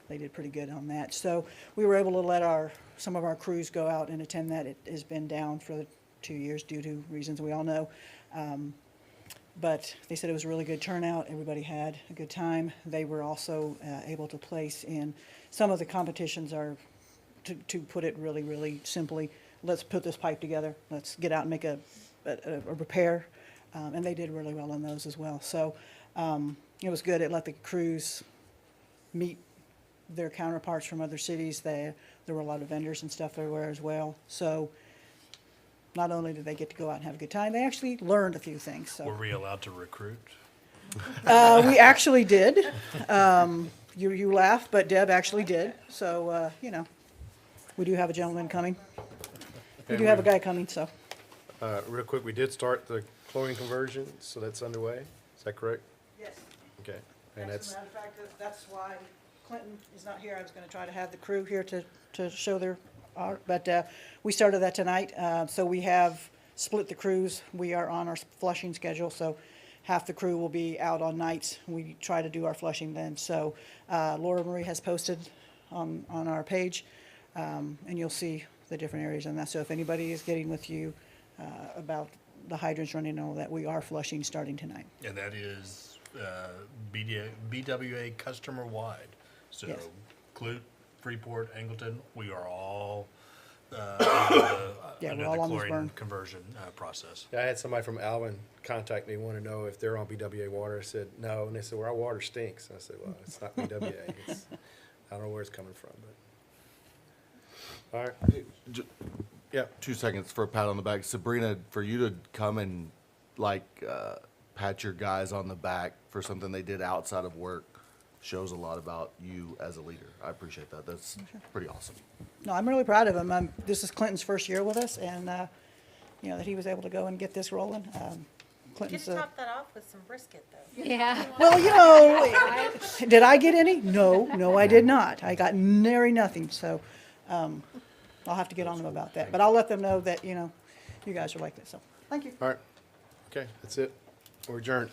They did pretty good on that. So we were able to let some of our crews go out and attend that. It has been down for the 2 years due to reasons we all know. But they said it was a really good turnout. Everybody had a good time. They were also able to place in some of the competitions are, to put it really, really simply, let's put this pipe together. Let's get out and make a repair. And they did really well on those as well. So it was good. It let the crews meet their counterparts from other cities. There were a lot of vendors and stuff everywhere as well. So not only did they get to go out and have a good time, they actually learned a few things. So
Were we allowed to recruit?
we actually did. You laugh, but Deb actually did. So, we do have a gentleman coming. We do have a guy coming, so.
Real quick, we did start the chlorine conversion, so that's underway. Is that correct?
Yes.
Okay. And
As a matter of fact, that's why Clinton is not here. I was going to try to have the crew here to show their art, but we started that tonight. So we have split the crews. We are on our flushing schedule, so half the crew will be out on nights. We try to do our flushing then. So Laura Marie has posted on our page, and you'll see the different areas on that. So if anybody is getting with you about the hydrants running and all that, we are flushing starting tonight.
And that is BWA customer-wide. So
Yes.
Clute, Freeport, Angleton, we are all
Yeah,
under
we're all
the
on this
chlorine
burn.
conversion process.
Yeah, I had somebody from Alvin contact me, want to know if they're on BWA water. I said, no. And they said, well, our water stinks. I said, well, it's not BWA. I don't know where it's coming from, but. All right. Yeah.
2 seconds for a pat on the back. Sabrina, for you to come and pat your guys on the back for something they did outside of work shows a lot about you as a leader. I appreciate that. That's pretty awesome.
No, I'm really proud of him. This is Clinton's first year with us, and, that he was able to go and get this rolling.
You
Clinton's,
could top that off with some brisket, though.
Yeah.
well, did I get any? No, I did not. I got nary nothing, so, I'll have to get on them about that. But I'll let them know that, you guys are like this, so, thank you.
All right. Okay, that's it. We're adjourned.